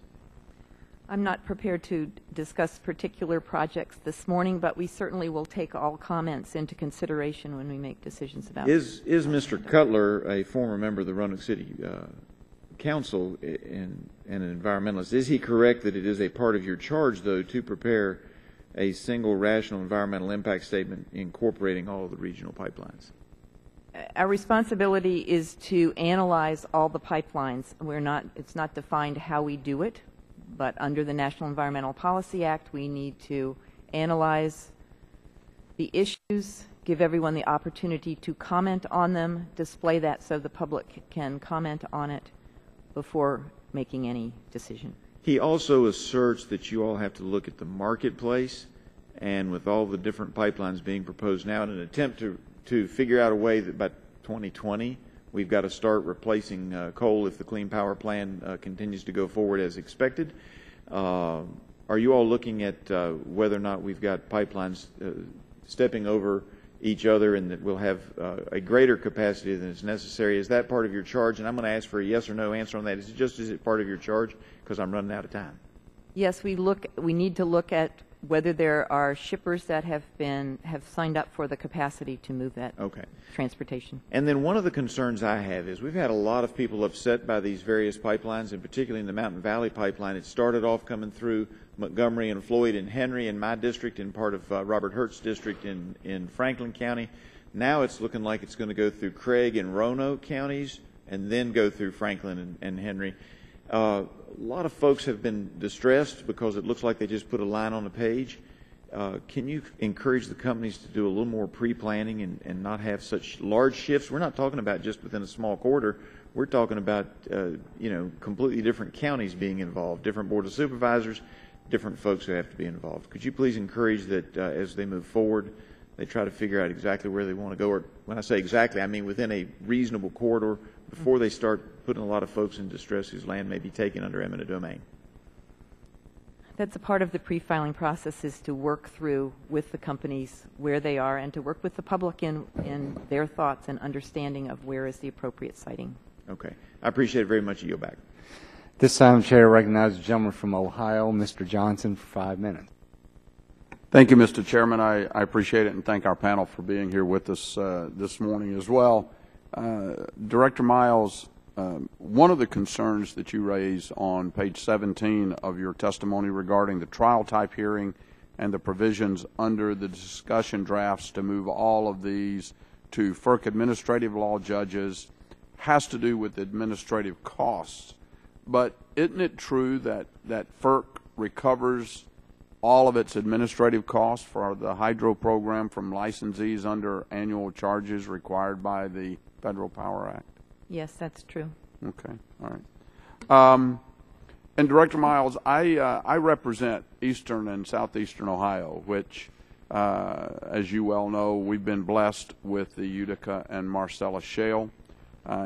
I'm not prepared to discuss particular projects this morning, but we certainly will take all comments into consideration when we make decisions about it. Is Mr. Cutler a former member of the Roanoke City Council and an environmentalist? Is he correct that it is a part of your charge, though, to prepare a single rational environmental impact statement incorporating all of the regional pipelines? Our responsibility is to analyze all the pipelines. It's not defined how we do it, but under the National Environmental Policy Act, we need to analyze the issues, give everyone the opportunity to comment on them, display that so the public can comment on it before making any decision. He also asserts that you all have to look at the marketplace, and with all the different pipelines being proposed now in an attempt to figure out a way that by 2020 we've got to start replacing coal if the Clean Power Plan continues to go forward as expected. Are you all looking at whether or not we've got pipelines stepping over each other and that we'll have a greater capacity than is necessary? Is that part of your charge? And I'm going to ask for a yes or no answer on that. Is it part of your charge? Because I'm running out of time. Yes, we need to look at whether there are shippers that have signed up for the capacity to move that transportation. And then one of the concerns I have is we've had a lot of people upset by these various pipelines, and particularly in the Mountain Valley Pipeline. It started off coming through Montgomery and Floyd and Henry in my district and part of Robert Hurt's district in Franklin County. Now it's looking like it's going to go through Craig and Roanoke counties and then go through Franklin and Henry. A lot of folks have been distressed because it looks like they just put a line on the page. Can you encourage the companies to do a little more pre-planning and not have such large shifts? We're not talking about just within a small corridor. We're talking about, completely different counties being involved, different board of supervisors, different folks who have to be involved. Could you please encourage that as they move forward, they try to figure out exactly where they want to go? Or when I say exactly, I mean within a reasonable corridor before they start putting a lot of folks in distress whose land may be taken under eminent domain. That's a part of the pre-filing process, is to work through with the companies where they are and to work with the public in their thoughts and understanding of where is the appropriate siting. Okay. I appreciate it very much. You go back. This time, Chair recognizes the gentleman from Ohio, Mr. Johnson, for 5 minutes. Thank you, Mr. Chairman. I appreciate it, and thank our panel for being here with us this morning as well. Director Miles, one of the concerns that you raise on page 17 of your testimony regarding the trial type hearing and the provisions under the discussion drafts to move all of these to FERC administrative law judges has to do with administrative costs. But isn't it true that FERC recovers all of its administrative costs for the hydro program from licensees under annual charges required by the Federal Power Act? Yes, that's true. Okay, all right. And Director Miles, I represent eastern and southeastern Ohio, which, as you well know, we've been blessed with the Utica and Marcellus shale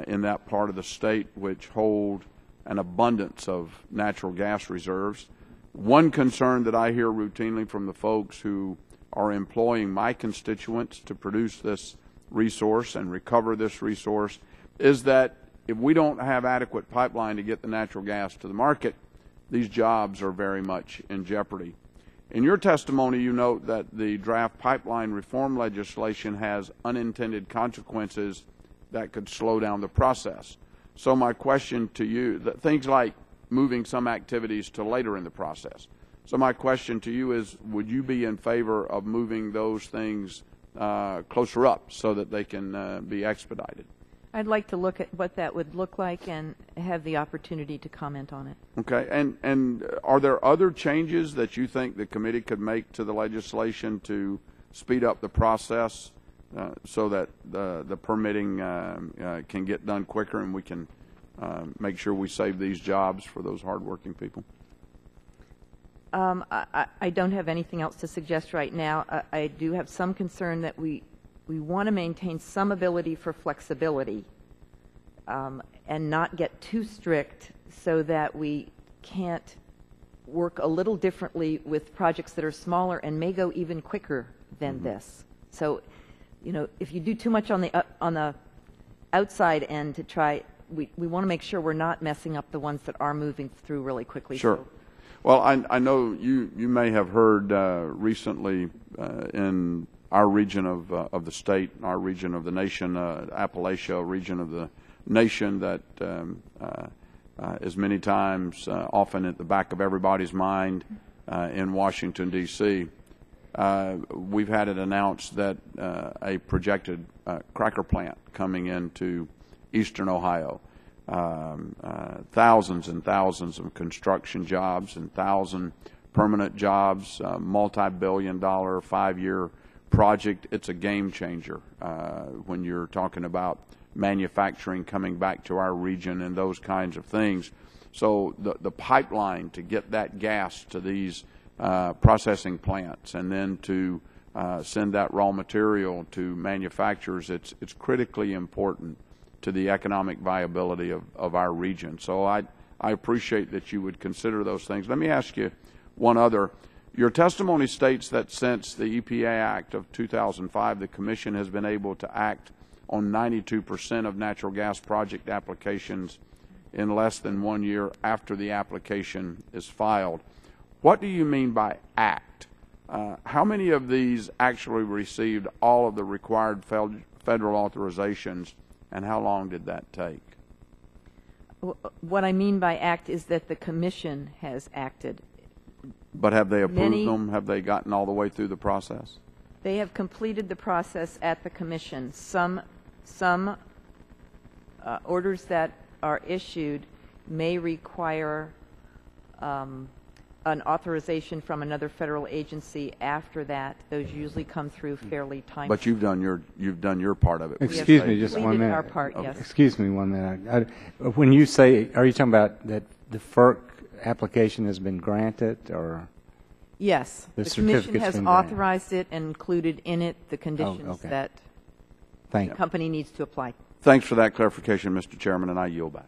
in that part of the state, which hold an abundance of natural gas reserves. One concern that I hear routinely from the folks who are employing my constituents to produce this resource and recover this resource is that if we don't have adequate pipeline to get the natural gas to the market, these jobs are very much in jeopardy. In your testimony, you note that the draft pipeline reform legislation has unintended consequences that could slow down the process. So my question to you, things like moving some activities to later in the process. So my question to you is, would you be in favor of moving those things closer up so that they can be expedited? I'd like to look at what that would look like and have the opportunity to comment on it. Okay, and are there other changes that you think the committee could make to the legislation to speed up the process so that the permitting can get done quicker and we can make sure we save these jobs for those hardworking people? I don't have anything else to suggest right now. I do have some concern that we want to maintain some ability for flexibility and not get too strict so that we can't work a little differently with projects that are smaller and may go even quicker than this. So, if you do too much on the outside end to try, we want to make sure we're not messing up the ones that are moving through really quickly. Sure. So, well, I know you may have heard recently in our region of the state, our region of the nation, Appalachia region of the nation that is many times often at the back of everybody's mind in Washington, D.C. We've had it announced that a projected cracker plant coming into eastern Ohio, thousands and thousands of construction jobs and 1,000 permanent jobs, multi-billion-dollar 5-year project. It's a game changer when you're talking about manufacturing coming back to our region and those kinds of things. So the pipeline to get that gas to these processing plants and then to send that raw material to manufacturers, it's critically important to the economic viability of our region. So I appreciate that you would consider those things. Let me ask you one other. Your testimony states that since the EPA Act of 2005, the Commission has been able to act on 92% of natural gas project applications in less than 1 year after the application is filed. What do you mean by act? How many of these actually received all of the required federal authorizations, and how long did that take? What I mean by act is that the Commission has acted. But have they approved them? Have they gotten all the way through the process? They have completed the process at the Commission. Some orders that are issued may require an authorization from another federal agency after that. Those usually come through fairly timely. But you've done your part of it. Excuse me just 1 minute. Our part, yes. Excuse me 1 minute. When you say, are you talking about that the FERC application has been granted, or? Yes. The Commission has been authorized it and included in it the conditions that the company needs to apply. Thanks for that clarification, Mr. Chairman, and I yield back.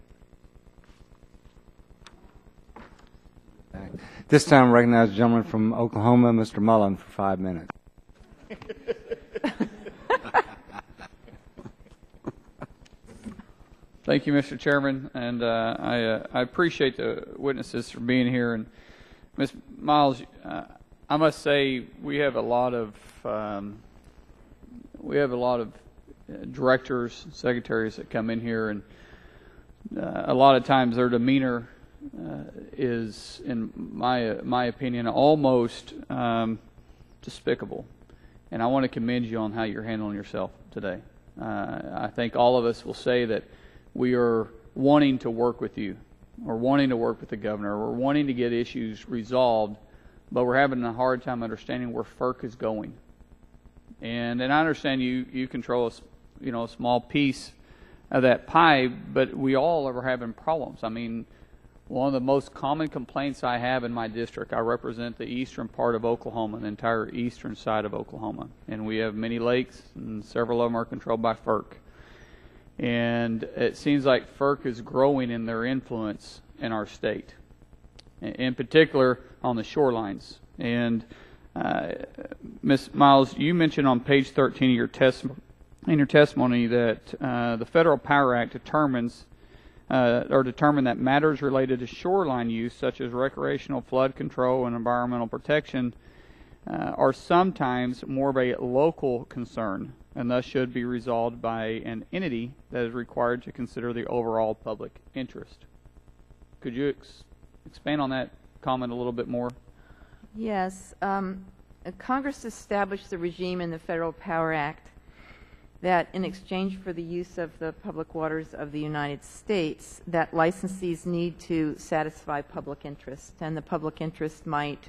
This time, I recognize the gentleman from Oklahoma, Mr. Mullen, for 5 minutes. Thank you, Mr. Chairman, and I appreciate the witnesses for being here. And Ms. Miles, I must say we have a lot of directors, secretaries that come in here, and a lot of times their demeanor is, in my opinion, almost despicable. And I want to commend you on how you're handling yourself today. I think all of us will say that we are wanting to work with you, or wanting to work with the governor, or wanting to get issues resolved, but we're having a hard time understanding where FERC is going. And I understand you control a small piece of that pie, but we all are having problems. I mean, one of the most common complaints I have in my district, I represent the eastern part of Oklahoma, the entire eastern side of Oklahoma, and we have many lakes, and several of them are controlled by FERC. And it seems like FERC is growing in their influence in our state, in particular on the shorelines. And Ms. Miles, you mentioned on page 13 of your testimony that the Federal Power Act determined that matters related to shoreline use, such as recreational flood control and environmental protection, are sometimes more of a local concern, and thus should be resolved by an entity that is required to consider the overall public interest. Could you expand on that comment a little bit more? Yes. Congress established the regime in the Federal Power Act that in exchange for the use of the public waters of the United States, that licensees need to satisfy public interest. And the public interest might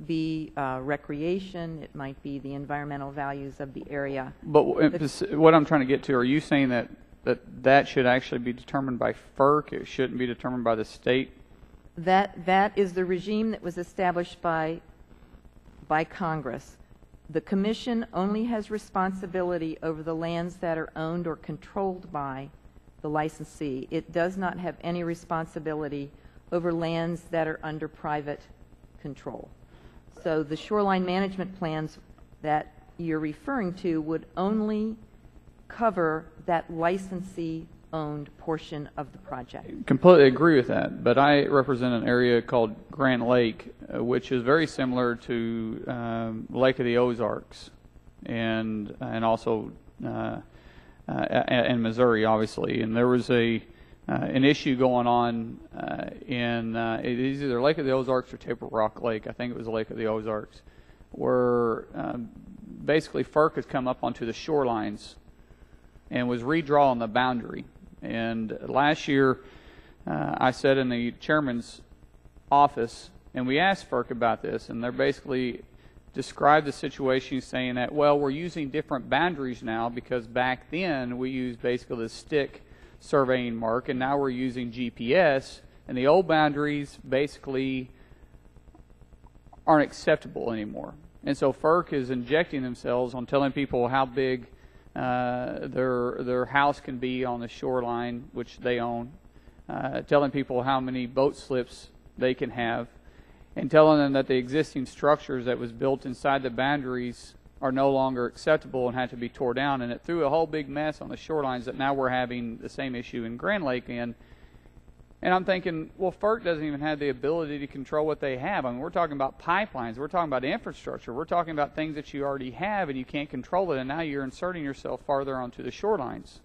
be recreation, it might be the environmental values of the area. But what I'm trying to get to, are you saying that should actually be determined by FERC? It shouldn't be determined by the state? That is the regime that was established by Congress. The Commission only has responsibility over the lands that are owned or controlled by the licensee. It does not have any responsibility over lands that are under private control. So the shoreline management plans that you're referring to would only cover that licensee-owned portion of the project. Completely agree with that, but I represent an area called Grand Lake, which is very similar to Lake of the Ozarks, and also in Missouri, obviously. And there was an issue going on in it is either Lake of the Ozarks or Table Rock Lake. I think it was Lake of the Ozarks, where basically FERC has come up onto the shorelines and was redrawing the boundary. And last year, I sat in the chairman's office, and we asked FERC about this, and they're basically described the situation saying that, well, we're using different boundaries now because back then we used basically the stick surveying mark, and now we're using GPS, and the old boundaries basically aren't acceptable anymore. And so FERC is injecting themselves on telling people how big their house can be on the shoreline, which they own, telling people how many boat slips they can have, and telling them that the existing structures that was built inside the boundaries are no longer acceptable and had to be tore down. And it threw a whole big mess on the shorelines that now we're having the same issue in Grand Lake. And I'm thinking, well, FERC doesn't even have the ability to control what they have. I mean, we're talking about pipelines. We're talking about infrastructure. We're talking about things that you already have and you can't control it, and now you're inserting yourself farther onto the shorelines.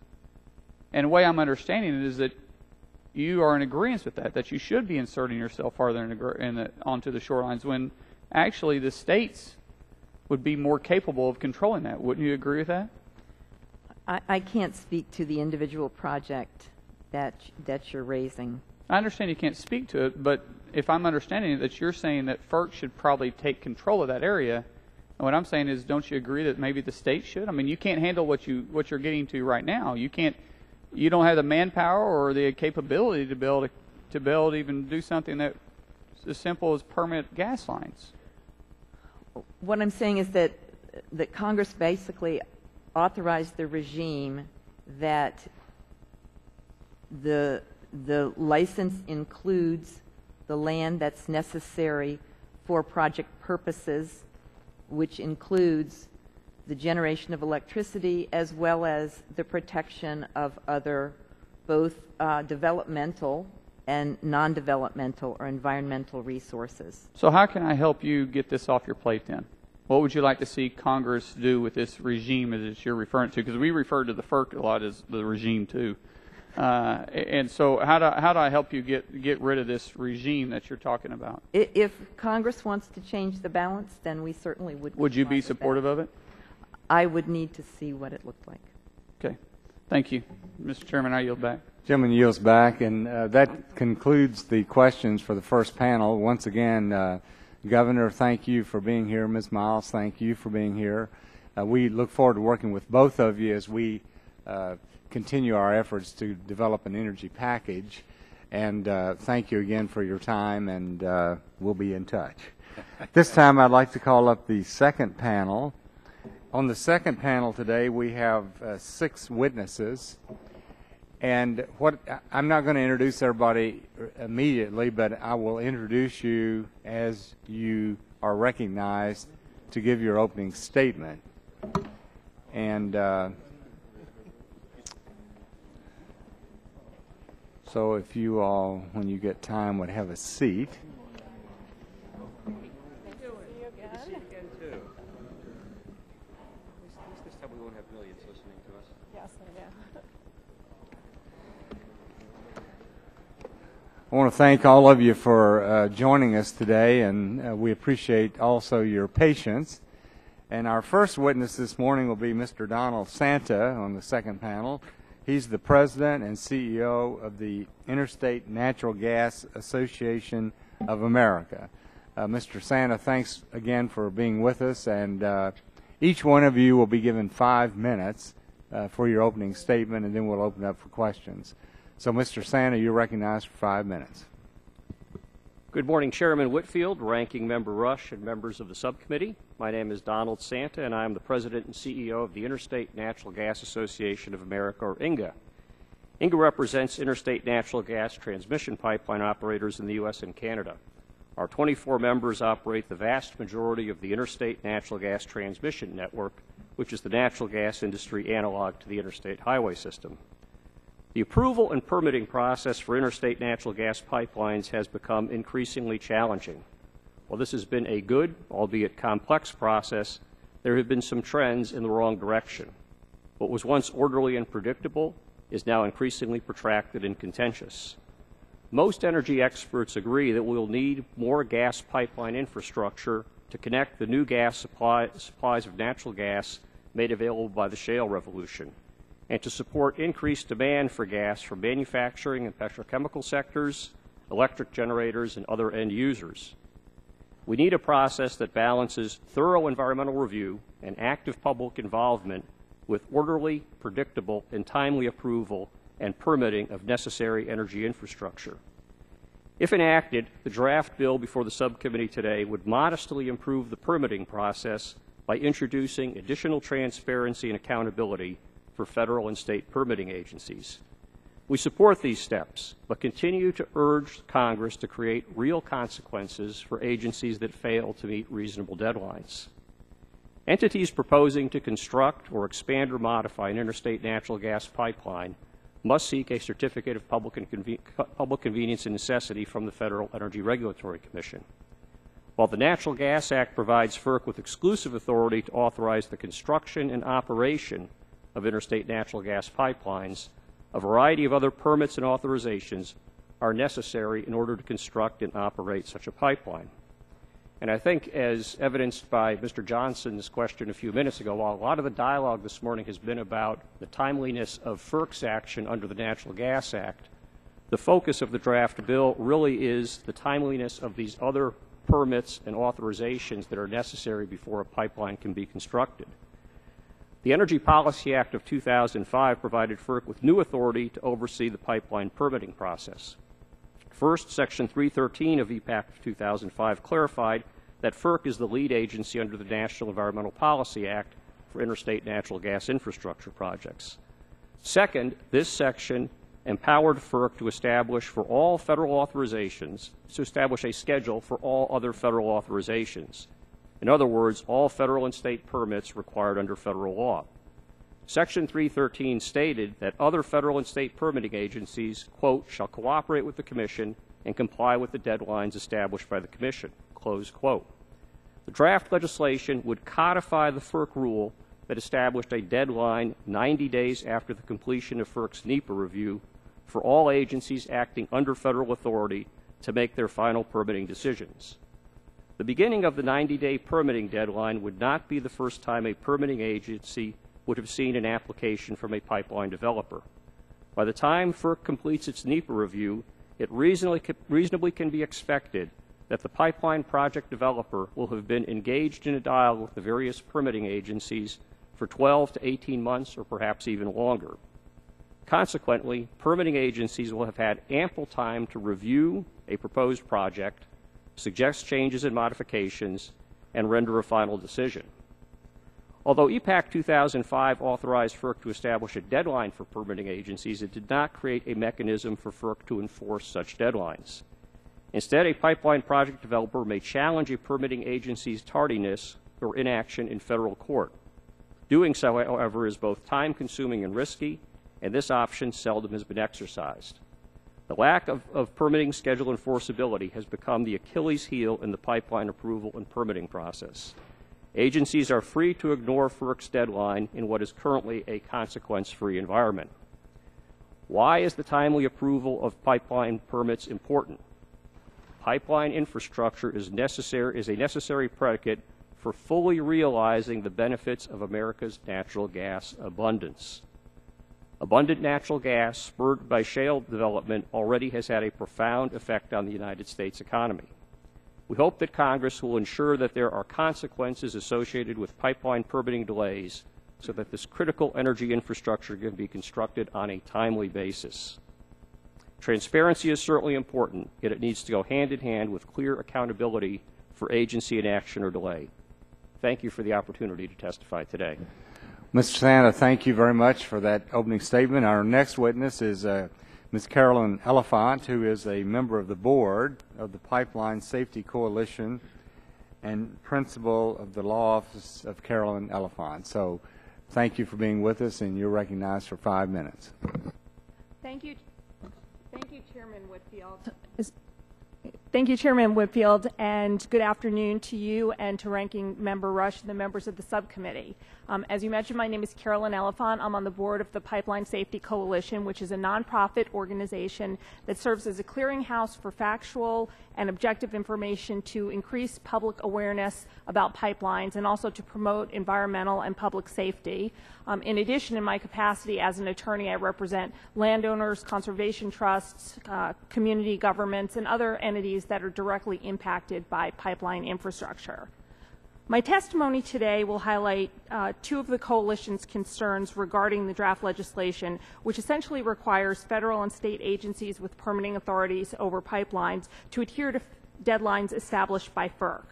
And the way I'm understanding it is that you are in agreement with that you should be inserting yourself farther onto the shorelines, when actually the states would be more capable of controlling that. Wouldn't you agree with that? I can't speak to the individual project that you're raising. I understand you can't speak to it, but if I'm understanding it, that you're saying that FERC should probably take control of that area. And what I'm saying is, don't you agree that maybe the state should? I mean, you can't handle what you're getting to right now. You don't have the manpower or the capability to build even do something that as simple as permanent gas lines. What I'm saying is that Congress basically authorized the regime that the license includes the land that's necessary for project purposes, which includes the generation of electricity as well as the protection of other both developmental and non-developmental or environmental resources. So how can I help you get this off your plate then? What would you like to see Congress do with this regime as you're referring to? Because we refer to the FERC a lot as the regime too. And so how do I help you get rid of this regime that you're talking about? If Congress wants to change the balance, then we certainly would. Would you be supportive of it? I would need to see what it looked like. Okay. Thank you. Mr. Chairman, I yield back. Gentleman yields back, and that concludes the questions for the first panel. Once again, Governor, thank you for being here. Ms. Miles, thank you for being here. We look forward to working with both of you as we continue our efforts to develop an energy package. And thank you again for your time, and we'll be in touch. This time I'd like to call up the second panel. On the second panel today, we have 6 witnesses. And I'm not going to introduce everybody immediately, but I will introduce you as you are recognized to give your opening statement. And so if you all, when you get time, would have a seat. I want to thank all of you for joining us today, and we appreciate also your patience. And our first witness this morning will be Mr. Donald Santa on the second panel. He's the president and CEO of the Interstate Natural Gas Association of America. Mr. Santa, thanks again for being with us, and each one of you will be given 5 minutes for your opening statement, and then we'll open up for questions. So, Mr. Santa, you're recognized for 5 minutes. Good morning, Chairman Whitfield, Ranking Member Rush, and members of the subcommittee. My name is Donald Santa, and I am the President and CEO of the Interstate Natural Gas Association of America, or INGA. INGA represents interstate natural gas transmission pipeline operators in the U.S. and Canada. Our 24 members operate the vast majority of the interstate natural gas transmission network, which is the natural gas industry analog to the interstate highway system. The approval and permitting process for interstate natural gas pipelines has become increasingly challenging. While this has been a good, albeit complex process, there have been some trends in the wrong direction. What was once orderly and predictable is now increasingly protracted and contentious. Most energy experts agree that we will need more gas pipeline infrastructure to connect the new gas supplies of natural gas made available by the shale revolution, and to support increased demand for gas from manufacturing and petrochemical sectors, electric generators, and other end users. We need a process that balances thorough environmental review and active public involvement with orderly, predictable, and timely approval and permitting of necessary energy infrastructure. If enacted, the draft bill before the subcommittee today would modestly improve the permitting process by introducing additional transparency and accountability for federal and state permitting agencies. We support these steps, but continue to urge Congress to create real consequences for agencies that fail to meet reasonable deadlines. Entities proposing to construct or expand or modify an interstate natural gas pipeline must seek a certificate of public convenience and necessity from the Federal Energy Regulatory Commission. While the Natural Gas Act provides FERC with exclusive authority to authorize the construction and operation of interstate natural gas pipelines, a variety of other permits and authorizations are necessary in order to construct and operate such a pipeline. And I think, as evidenced by Mr. Johnson's question a few minutes ago, while a lot of the dialogue this morning has been about the timeliness of FERC's action under the Natural Gas Act, the focus of the draft bill really is the timeliness of these other permits and authorizations that are necessary before a pipeline can be constructed. The Energy Policy Act of 2005 provided FERC with new authority to oversee the pipeline permitting process. First, Section 313 of EPAC of 2005 clarified that FERC is the lead agency under the National Environmental Policy Act for interstate natural gas infrastructure projects. Second, this section empowered FERC to establish for all federal authorizations, to establish a schedule for all other federal authorizations. In other words, all federal and state permits required under federal law. Section 313 stated that other federal and state permitting agencies, quote, shall cooperate with the Commission and comply with the deadlines established by the Commission, close quote. The draft legislation would codify the FERC rule that established a deadline 90 days after the completion of FERC's NEPA review for all agencies acting under federal authority to make their final permitting decisions. The beginning of the 90-day permitting deadline would not be the first time a permitting agency would have seen an application from a pipeline developer. By the time FERC completes its NEPA review, it reasonably can be expected that the pipeline project developer will have been engaged in a dialogue with the various permitting agencies for 12 to 18 months or perhaps even longer. Consequently, permitting agencies will have had ample time to review a proposed project, suggest changes and modifications, and render a final decision. Although EPAC 2005 authorized FERC to establish a deadline for permitting agencies, it did not create a mechanism for FERC to enforce such deadlines. Instead, a pipeline project developer may challenge a permitting agency's tardiness or inaction in federal court. Doing so, however, is both time-consuming and risky, and this option seldom has been exercised. The lack of permitting schedule enforceability has become the Achilles heel in the pipeline approval and permitting process. Agencies are free to ignore FERC's deadline in what is currently a consequence-free environment. Why is the timely approval of pipeline permits important? Pipeline infrastructure is a necessary predicate for fully realizing the benefits of America's natural gas abundance. Abundant natural gas, spurred by shale development, already has had a profound effect on the United States economy. We hope that Congress will ensure that there are consequences associated with pipeline permitting delays so that this critical energy infrastructure can be constructed on a timely basis. Transparency is certainly important, yet it needs to go hand in hand with clear accountability for agency inaction or delay. Thank you for the opportunity to testify today. Mr. Santa, thank you very much for that opening statement. Our next witness is Ms. Carolyn Elephant, who is a member of the board of the Pipeline Safety Coalition and principal of the Law Office of Carolyn Elephant. So thank you for being with us, and you're recognized for 5 minutes. Thank you, Chairman Whitfield. Thank you, Chairman Whitfield, and good afternoon to you and to Ranking Member Rush and the members of the subcommittee. As you mentioned, my name is Carolyn Elephant. I'm on the board of the Pipeline Safety Coalition, which is a nonprofit organization that serves as a clearinghouse for factual and objective information to increase public awareness about pipelines and also to promote environmental and public safety. In addition, in my capacity as an attorney, I represent landowners, conservation trusts, community governments, and other entities that are directly impacted by pipeline infrastructure. My testimony today will highlight two of the coalition's concerns regarding the draft legislation, which essentially requires federal and state agencies with permitting authorities over pipelines to adhere to deadlines established by FERC.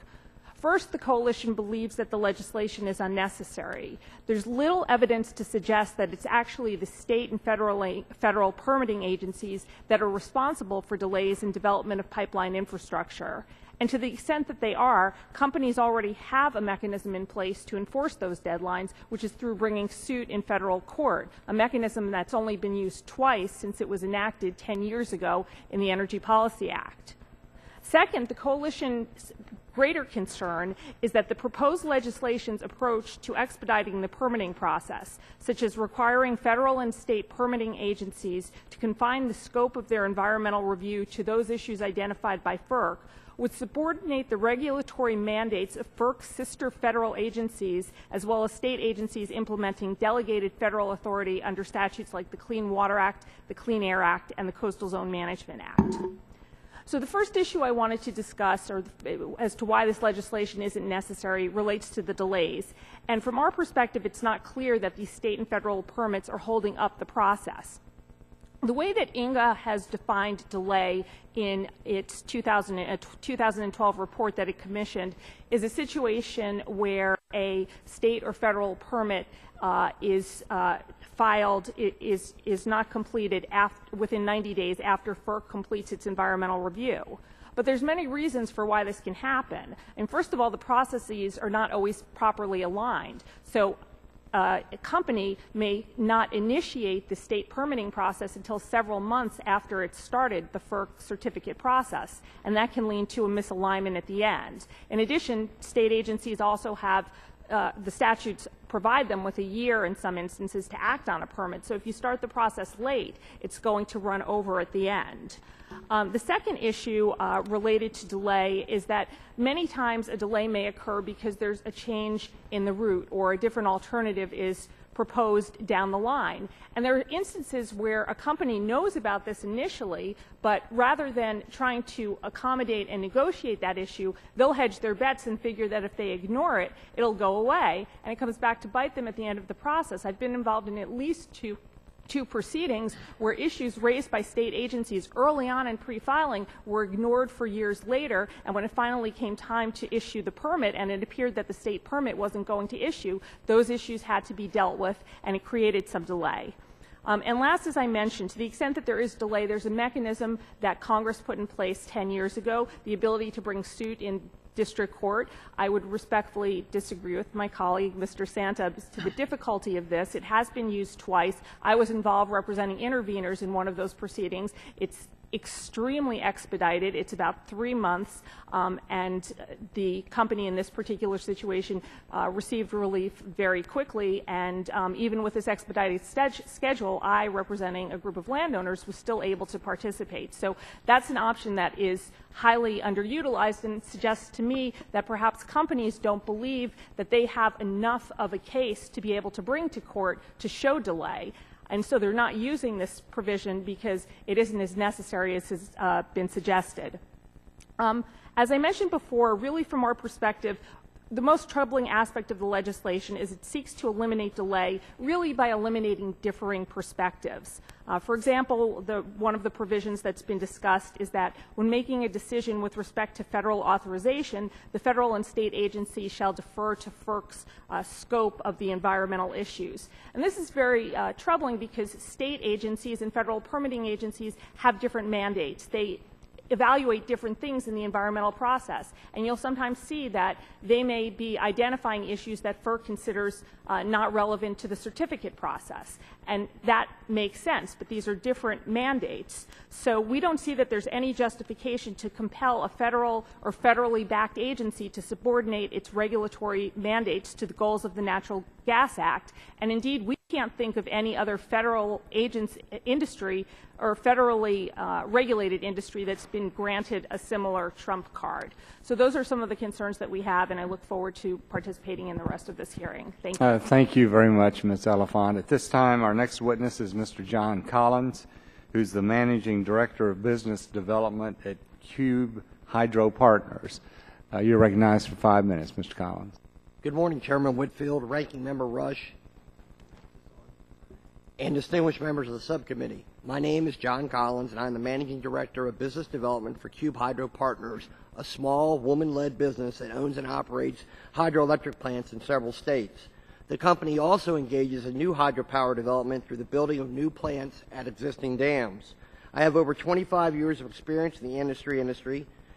First, the coalition believes that the legislation is unnecessary. There's little evidence to suggest that it's actually the state and federal permitting agencies that are responsible for delays in development of pipeline infrastructure. And to the extent that they are, companies already have a mechanism in place to enforce those deadlines, which is through bringing suit in federal court, a mechanism that's only been used twice since it was enacted 10 years ago in the Energy Policy Act. Second, the coalition greater concern is that the proposed legislation's approach to expediting the permitting process, such as requiring federal and state permitting agencies to confine the scope of their environmental review to those issues identified by FERC, would subordinate the regulatory mandates of FERC's sister federal agencies as well as state agencies implementing delegated federal authority under statutes like the Clean Water Act, the Clean Air Act, and the Coastal Zone Management Act. So the first issue I wanted to discuss, or as to why this legislation isn't necessary, relates to the delays. And from our perspective, it's not clear that these state and federal permits are holding up the process. The way that INGA has defined delay in its 2012 report that it commissioned is a situation where a state or federal permit is filed, is not completed within 90 days after FERC completes its environmental review. But there's many reasons for why this can happen. And first of all, the processes are not always properly aligned. So a company may not initiate the state permitting process until several months after it started the FERC certificate process, and that can lead to a misalignment at the end. In addition, state agencies also have the statutes provide them with a year in some instances to act on a permit. So if you start the process late, it's going to run over at the end. The second issue related to delay is that many times a delay may occur because there's a change in the route or a different alternative is proposed down the line. And there are instances where a company knows about this initially, but rather than trying to accommodate and negotiate that issue, they'll hedge their bets and figure that if they ignore it, it'll go away, and it comes back to bite them at the end of the process. I've been involved in at least two proceedings where issues raised by state agencies early on in pre-filing were ignored for years later, and when it finally came time to issue the permit and it appeared that the state permit wasn't going to issue, those issues had to be dealt with, and it created some delay. And last, as I mentioned, to the extent that there is delay, there's a mechanism that Congress put in place 10 years ago, the ability to bring suit in district court. I would respectfully disagree with my colleague, Mr. Santa, as to the difficulty of this. It has been used twice. I was involved representing interveners in one of those proceedings. It's extremely expedited. It's about 3 months, and the company in this particular situation received relief very quickly, and even with this expedited schedule, I, representing a group of landowners, was still able to participate. So that's an option that is highly underutilized, and suggests to me that perhaps companies don't believe that they have enough of a case to be able to bring to court to show delay. And so they're not using this provision because it isn't as necessary as has been suggested. As I mentioned before, really from our perspective, the most troubling aspect of the legislation is it seeks to eliminate delay really by eliminating differing perspectives. For example, one of the provisions that's been discussed is that when making a decision with respect to federal authorization, the federal and state agencies shall defer to FERC's scope of the environmental issues. And this is very troubling because state agencies and federal permitting agencies have different mandates. They evaluate different things in the environmental process, and you'll sometimes see that they may be identifying issues that FERC considers not relevant to the certificate process, and that makes sense, but these are different mandates. So we don't see that there's any justification to compel a federal or federally backed agency to subordinate its regulatory mandates to the goals of the Natural Gas Act, and indeed we can't think of any other federal industry or federally regulated industry that's been granted a similar trump card. So those are some of the concerns that we have, and I look forward to participating in the rest of this hearing. Thank you. Thank you very much, Ms. Elephant. At this time, our next witness is Mr. John Collins, who's the Managing Director of Business Development at Cube Hydro Partners. You're recognized for 5 minutes, Mr. Collins. Good morning, Chairman Whitfield, Ranking Member Rush, and distinguished members of the subcommittee. My name is John Collins, and I'm the Managing Director of Business Development for Cube Hydro Partners, a small woman-led business that owns and operates hydroelectric plants in several states. The company also engages in new hydropower development through the building of new plants at existing dams. I have over 25 years of experience in the industry,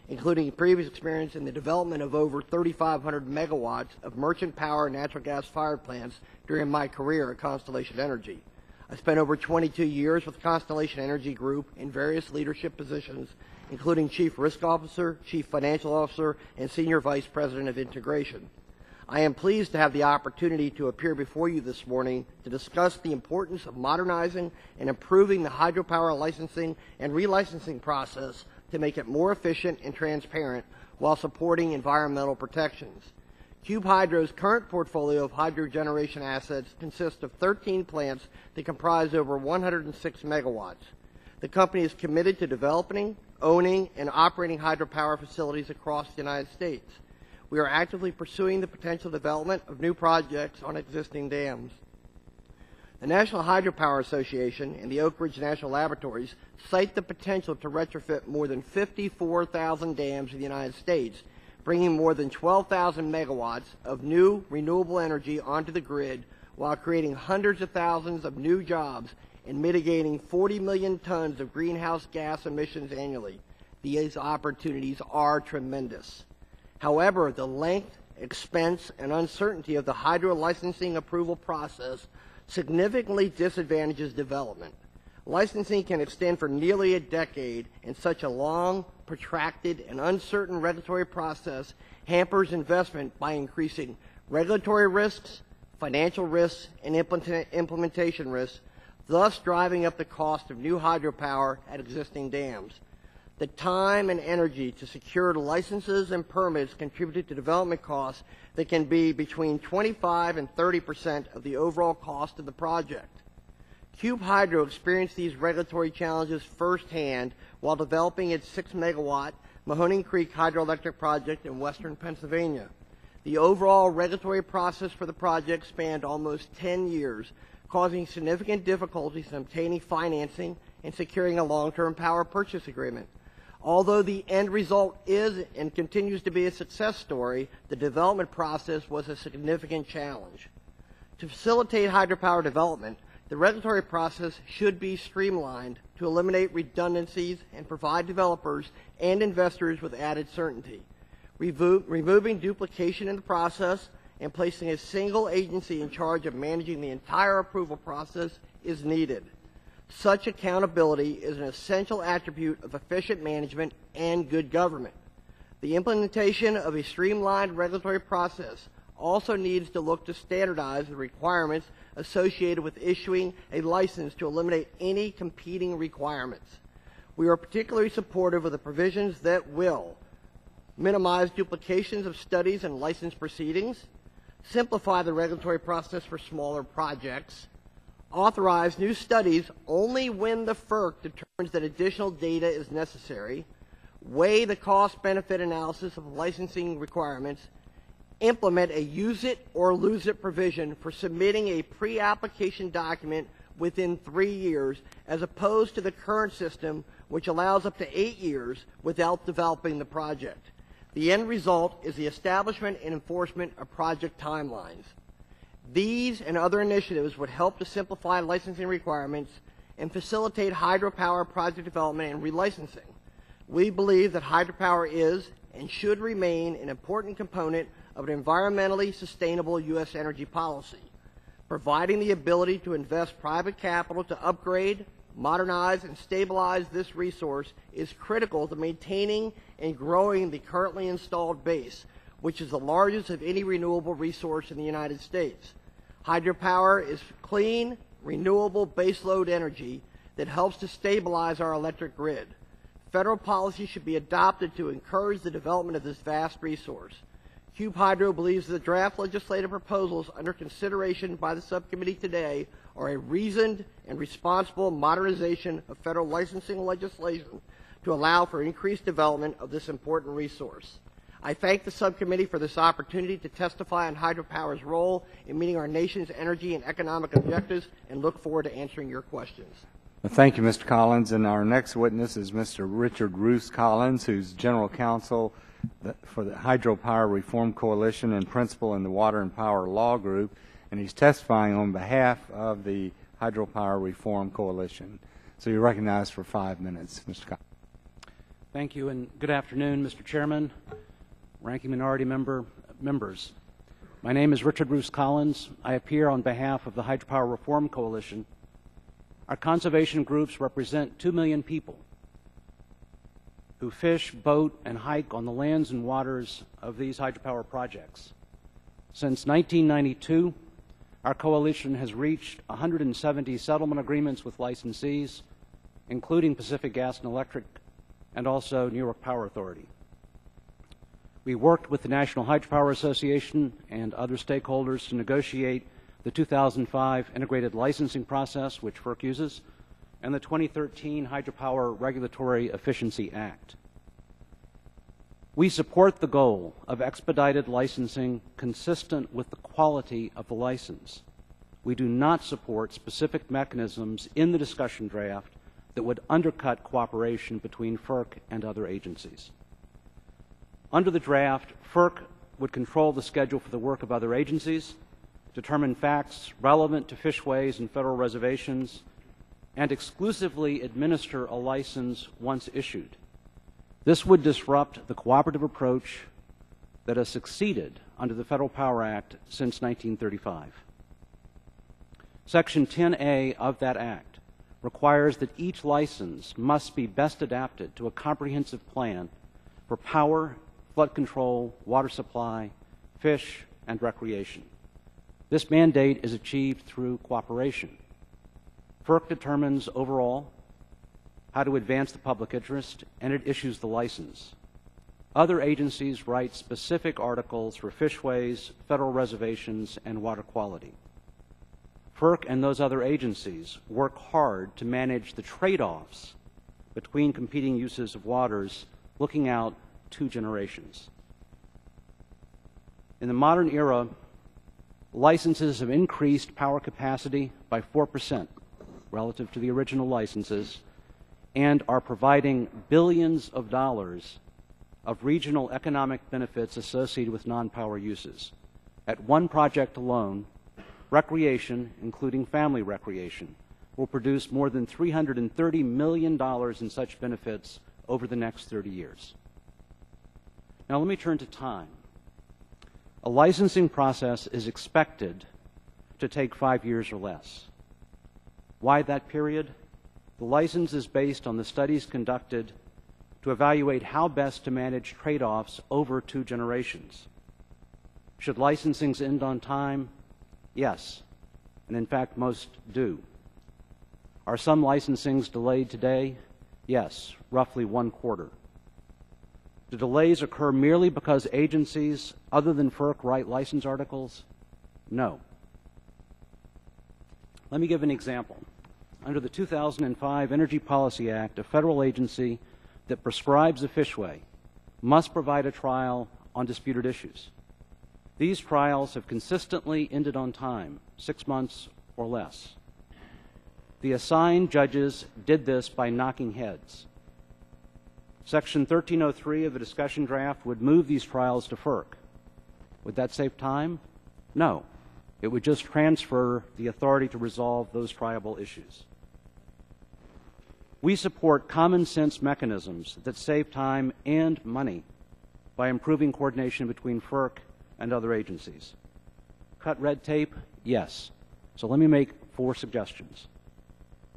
including previous experience in the development of over 3,500 megawatts of merchant power natural gas fired plants during my career at Constellation Energy. I spent over 22 years with Constellation Energy Group in various leadership positions, including Chief Risk Officer, Chief Financial Officer, and Senior Vice President of Integration. I am pleased to have the opportunity to appear before you this morning to discuss the importance of modernizing and improving the hydropower licensing and relicensing process to make it more efficient and transparent while supporting environmental protections. Cube Hydro's current portfolio of hydro generation assets consists of 13 plants that comprise over 106 megawatts. The company is committed to developing, owning, and operating hydropower facilities across the United States. We are actively pursuing the potential development of new projects on existing dams. The National Hydropower Association and the Oak Ridge National Laboratories cite the potential to retrofit more than 54,000 dams in the United States, bringing more than 12,000 megawatts of new renewable energy onto the grid while creating hundreds of thousands of new jobs and mitigating 40 million tons of greenhouse gas emissions annually. These opportunities are tremendous. However, the length, expense, and uncertainty of the hydro licensing approval process significantly disadvantages development. Licensing can extend for nearly a decade, and such a long, protracted, and uncertain regulatory process hampers investment by increasing regulatory risks, financial risks, and implementation risks, thus driving up the cost of new hydropower at existing dams. The time and energy to secure licenses and permits contributed to development costs that can be between 25 and 30% of the overall cost of the project. Cube Hydro experienced these regulatory challenges firsthand while developing its 6-megawatt Mahoning Creek hydroelectric project in western Pennsylvania. The overall regulatory process for the project spanned almost 10 years, causing significant difficulties in obtaining financing and securing a long-term power purchase agreement. Although the end result is and continues to be a success story, the development process was a significant challenge. To facilitate hydropower development, the regulatory process should be streamlined to eliminate redundancies and provide developers and investors with added certainty. Removing duplication in the process and placing a single agency in charge of managing the entire approval process is needed. Such accountability is an essential attribute of efficient management and good government. The implementation of a streamlined regulatory process also needs to look to standardize the requirements associated with issuing a license to eliminate any competing requirements. We are particularly supportive of the provisions that will minimize duplications of studies and license proceedings, simplify the regulatory process for smaller projects, authorize new studies only when the FERC determines that additional data is necessary, weigh the cost-benefit analysis of licensing requirements, implement a use-it-or-lose-it provision for submitting a pre-application document within 3 years, as opposed to the current system, which allows up to 8 years without developing the project. The end result is the establishment and enforcement of project timelines. These and other initiatives would help to simplify licensing requirements and facilitate hydropower project development and relicensing. We believe that hydropower is and should remain an important component of an environmentally sustainable U.S. energy policy. Providing the ability to invest private capital to upgrade, modernize, and stabilize this resource is critical to maintaining and growing the currently installed base, which is the largest of any renewable resource in the United States. Hydropower is clean, renewable baseload energy that helps to stabilize our electric grid. Federal policy should be adopted to encourage the development of this vast resource. Cube Hydro believes the draft legislative proposals under consideration by the subcommittee today are a reasoned and responsible modernization of federal licensing legislation to allow for increased development of this important resource. I thank the subcommittee for this opportunity to testify on hydropower's role in meeting our nation's energy and economic objectives and look forward to answering your questions. Thank you, Mr. Collins. And our next witness is Mr. Richard Roos Collins, who's General Counsel for the Hydropower Reform Coalition and Principal in the Water and Power Law Group, and he's testifying on behalf of the Hydropower Reform Coalition. So you're recognized for 5 minutes, Mr. Collins. Thank you, and good afternoon, Mr. Chairman, Ranking Minority members. My name is Richard Roos Collins. I appear on behalf of the Hydropower Reform Coalition Our conservation groups represent 2 million people who fish, boat, and hike on the lands and waters of these hydropower projects. Since 1992, our coalition has reached 170 settlement agreements with licensees, including Pacific Gas and Electric and also New York Power Authority. We worked with the National Hydropower Association and other stakeholders to negotiate the 2005 integrated licensing process, which FERC uses, and the 2013 Hydropower Regulatory Efficiency Act. We support the goal of expedited licensing consistent with the quality of the license. We do not support specific mechanisms in the discussion draft that would undercut cooperation between FERC and other agencies. Under the draft, FERC would control the schedule for the work of other agencies, determine facts relevant to fishways and federal reservations, and exclusively administer a license once issued. This would disrupt the cooperative approach that has succeeded under the Federal Power Act since 1935. Section 10A of that act requires that each license must be best adapted to a comprehensive plan for power, flood control, water supply, fish, and recreation. This mandate is achieved through cooperation. FERC determines overall how to advance the public interest, and it issues the license. Other agencies write specific articles for fishways, federal reservations, and water quality. FERC and those other agencies work hard to manage the trade-offs between competing uses of waters, looking out 2 generations. In the modern era, licenses have increased power capacity by 4% relative to the original licenses and are providing billions of dollars of regional economic benefits associated with non-power uses. At one project alone, recreation, including family recreation, will produce more than $330 million in such benefits over the next 30 years. Now let me turn to time. A licensing process is expected to take 5 years or less. Why that period? The license is based on the studies conducted to evaluate how best to manage trade-offs over 2 generations. Should licensings end on time? Yes, and in fact most do. Are some licensings delayed today? Yes, roughly 1/4. Do delays occur merely because agencies other than FERC write license articles? No. Let me give an example. Under the 2005 Energy Policy Act, a federal agency that prescribes a fishway must provide a trial on disputed issues. These trials have consistently ended on time, 6 months or less. The assigned judges did this by knocking heads. Section 1303 of the discussion draft would move these trials to FERC. Would that save time? No. It would just transfer the authority to resolve those triable issues. We support common sense mechanisms that save time and money by improving coordination between FERC and other agencies. Cut red tape? Yes. So let me make 4 suggestions.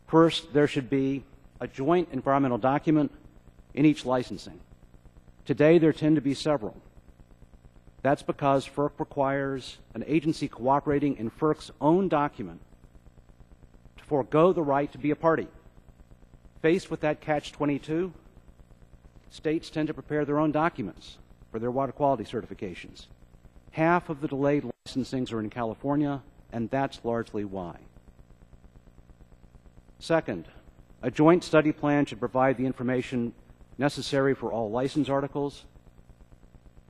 First, there should be a joint environmental document in each licensing. Today, there tend to be several. That's because FERC requires an agency cooperating in FERC's own document to forego the right to be a party. Faced with that catch-22, states tend to prepare their own documents for their water quality certifications. Half of the delayed licensings are in California, and that's largely why. Second, a joint study plan should provide the information necessary for all license articles.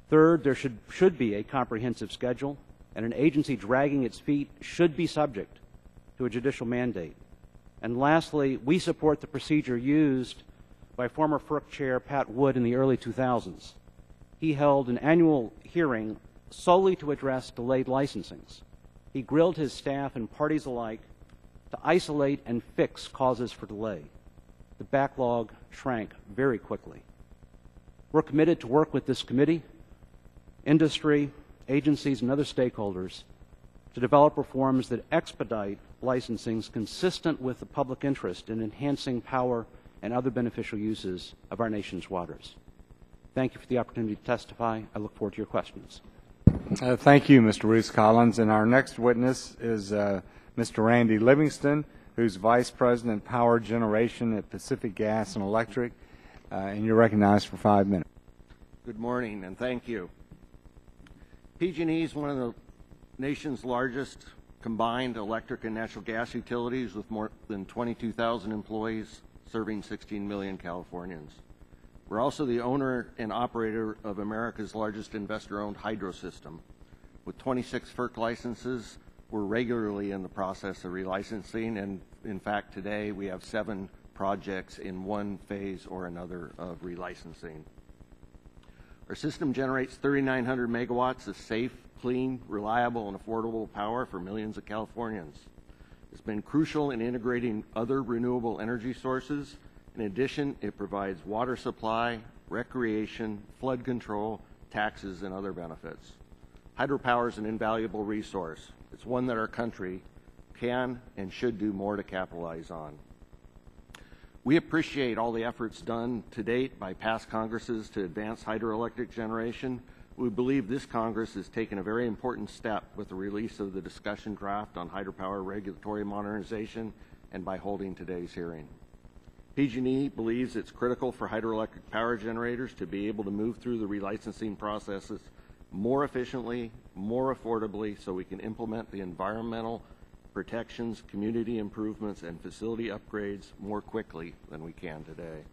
Third, there should be a comprehensive schedule, and an agency dragging its feet should be subject to a judicial mandate. And lastly, we support the procedure used by former FERC Chair Pat Wood in the early 2000s. He held an annual hearing solely to address delayed licensings. He grilled his staff and parties alike to isolate and fix causes for delay. The backlog shrank very quickly. We're committed to work with this committee, industry, agencies, and other stakeholders to develop reforms that expedite licensings consistent with the public interest in enhancing power and other beneficial uses of our nation's waters. Thank you for the opportunity to testify. I look forward to your questions. Thank you, Mr. Reese Collins. And our next witness is Mr. Randy Livingston, who's Vice President, Power Generation at Pacific Gas and Electric. And you're recognized for 5 minutes. Good morning, and thank you. PG&E is one of the nation's largest combined electric and natural gas utilities with more than 22,000 employees serving 16 million Californians. We're also the owner and operator of America's largest investor-owned hydro system. With 26 FERC licenses, we're regularly in the process of relicensing, and in fact today we have 7 projects in one phase or another of relicensing. Our system generates 3,900 megawatts of safe, clean, reliable, and affordable power for millions of Californians. It's been crucial in integrating other renewable energy sources. In addition, it provides water supply, recreation, flood control, taxes, and other benefits. Hydropower is an invaluable resource. It's one that our country can and should do more to capitalize on. We appreciate all the efforts done to date by past Congresses to advance hydroelectric generation. We believe this Congress has taken a very important step with the release of the discussion draft on hydropower regulatory modernization and by holding today's hearing. PG&E believes it's critical for hydroelectric power generators to be able to move through the relicensing processes more efficiently, more affordably, so we can implement the environmental protections, community improvements, and facility upgrades more quickly than we can today.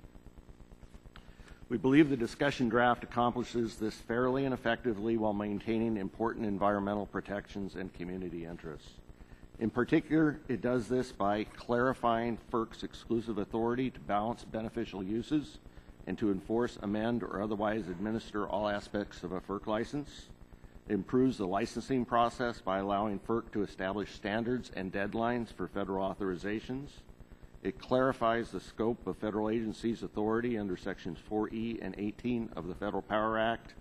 We believe the discussion draft accomplishes this fairly and effectively while maintaining important environmental protections and community interests. In particular, it does this by clarifying FERC's exclusive authority to balance beneficial uses and to enforce, amend, or otherwise administer all aspects of a FERC license. It improves the licensing process by allowing FERC to establish standards and deadlines for federal authorizations. It clarifies the scope of federal agencies' authority under Sections 4E and 18 of the Federal Power Act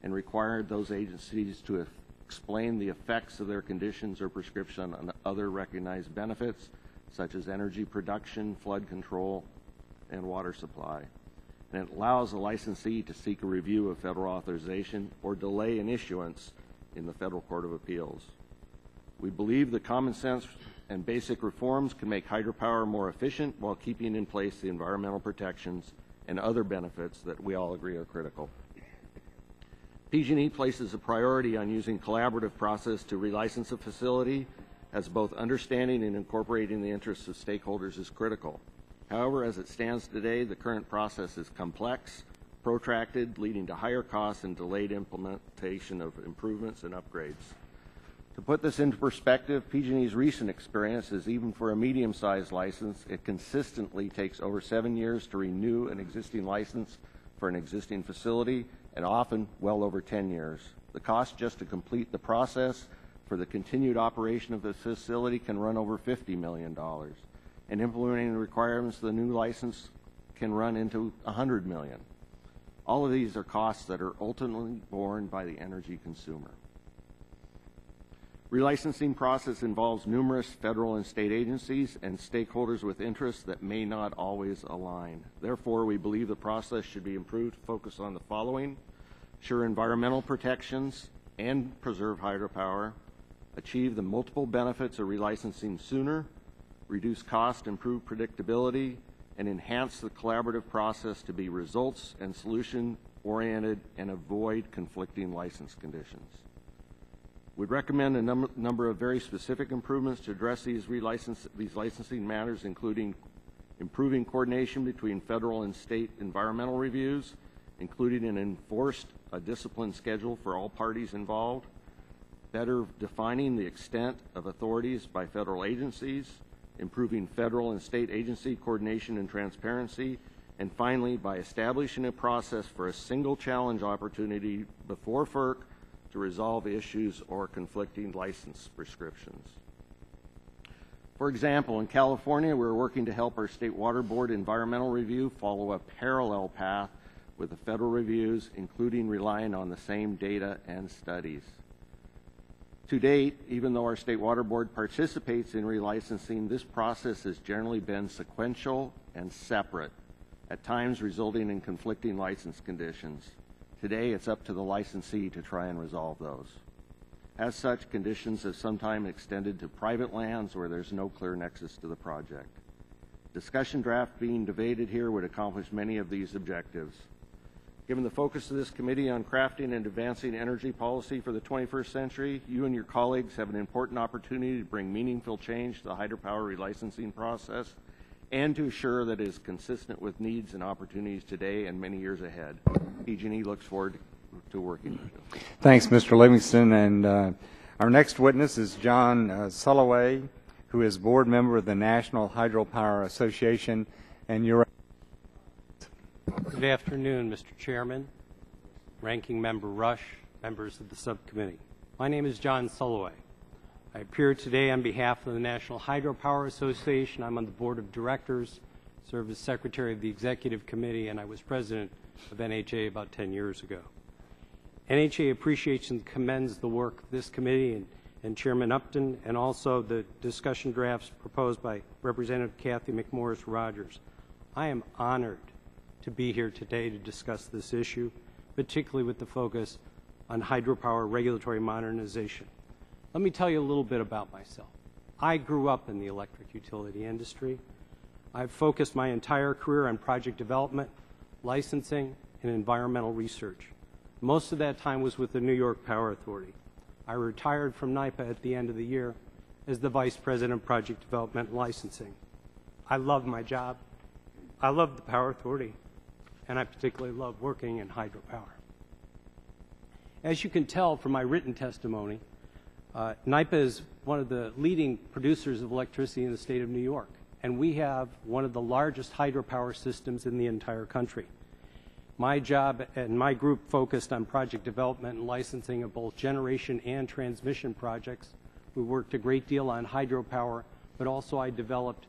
and required those agencies to explain the effects of their conditions or prescription on other recognized benefits, such as energy production, flood control, and water supply. And it allows a licensee to seek a review of federal authorization or delay an issuance in the Federal Court of Appeals. We believe the common sense and basic reforms can make hydropower more efficient while keeping in place the environmental protections and other benefits that we all agree are critical. PG&E places a priority on using collaborative process to relicense a facility, as both understanding and incorporating the interests of stakeholders is critical. However, as it stands today, the current process is complex, protracted, leading to higher costs and delayed implementation of improvements and upgrades. To put this into perspective, PG&E's recent experience is even for a medium-sized license, it consistently takes over 7 years to renew an existing license for an existing facility, and often well over 10 years. The cost just to complete the process for the continued operation of the facility can run over $50 million. And implementing the requirements of the new license can run into $100 million. All of these are costs that are ultimately borne by the energy consumer. Relicensing process involves numerous federal and state agencies and stakeholders with interests that may not always align. Therefore, we believe the process should be improved to focus on the following: ensure environmental protections and preserve hydropower, achieve the multiple benefits of relicensing sooner, reduce cost, improve predictability, and enhance the collaborative process to be results and solution-oriented and avoid conflicting license conditions. We'd recommend a number of very specific improvements to address these licensing matters, including improving coordination between federal and state environmental reviews, including an enforced discipline schedule for all parties involved, better defining the extent of authorities by federal agencies, improving federal and state agency coordination and transparency, and finally, by establishing a process for a single challenge opportunity before FERC to resolve issues or conflicting license prescriptions. For example, in California, we're working to help our State Water Board environmental review follow a parallel path with the federal reviews, including relying on the same data and studies. To date, even though our State Water Board participates in relicensing, this process has generally been sequential and separate, at times resulting in conflicting license conditions. Today, it's up to the licensee to try and resolve those. As such, conditions have sometimes extended to private lands where there's no clear nexus to the project. Discussion draft being debated here would accomplish many of these objectives. Given the focus of this committee on crafting and advancing energy policy for the 21st century, you and your colleagues have an important opportunity to bring meaningful change to the hydropower relicensing process and to assure that it is consistent with needs and opportunities today and many years ahead. PG&E looks forward to working with you. Thanks, Mr. Livingston. And our next witness is John Sulloway, who is board member of the National Hydropower Association. And you're Good afternoon, Mr. Chairman, Ranking Member Rush, members of the subcommittee. My name is John Sulloway. I appear today on behalf of the National Hydropower Association. I'm on the board of directors, served as secretary of the executive committee, and I was president of NHA about 10 years ago. NHA appreciates and commends the work of this committee and Chairman Upton, and also the discussion drafts proposed by Representative Kathy McMorris-Rogers. I am honored to be here today to discuss this issue, particularly with the focus on hydropower regulatory modernization. Let me tell you a little bit about myself. I grew up in the electric utility industry. I've focused my entire career on project development, licensing, and environmental research. Most of that time was with the New York Power Authority. I retired from NYPA at the end of the year as the Vice President of Project Development and Licensing. I love my job. I love the Power Authority, and I particularly love working in hydropower. As you can tell from my written testimony, NYPA is one of the leading producers of electricity in the state of New York, and we have one of the largest hydropower systems in the entire country. My job and my group focused on project development and licensing of both generation and transmission projects. We worked a great deal on hydropower, but also I developed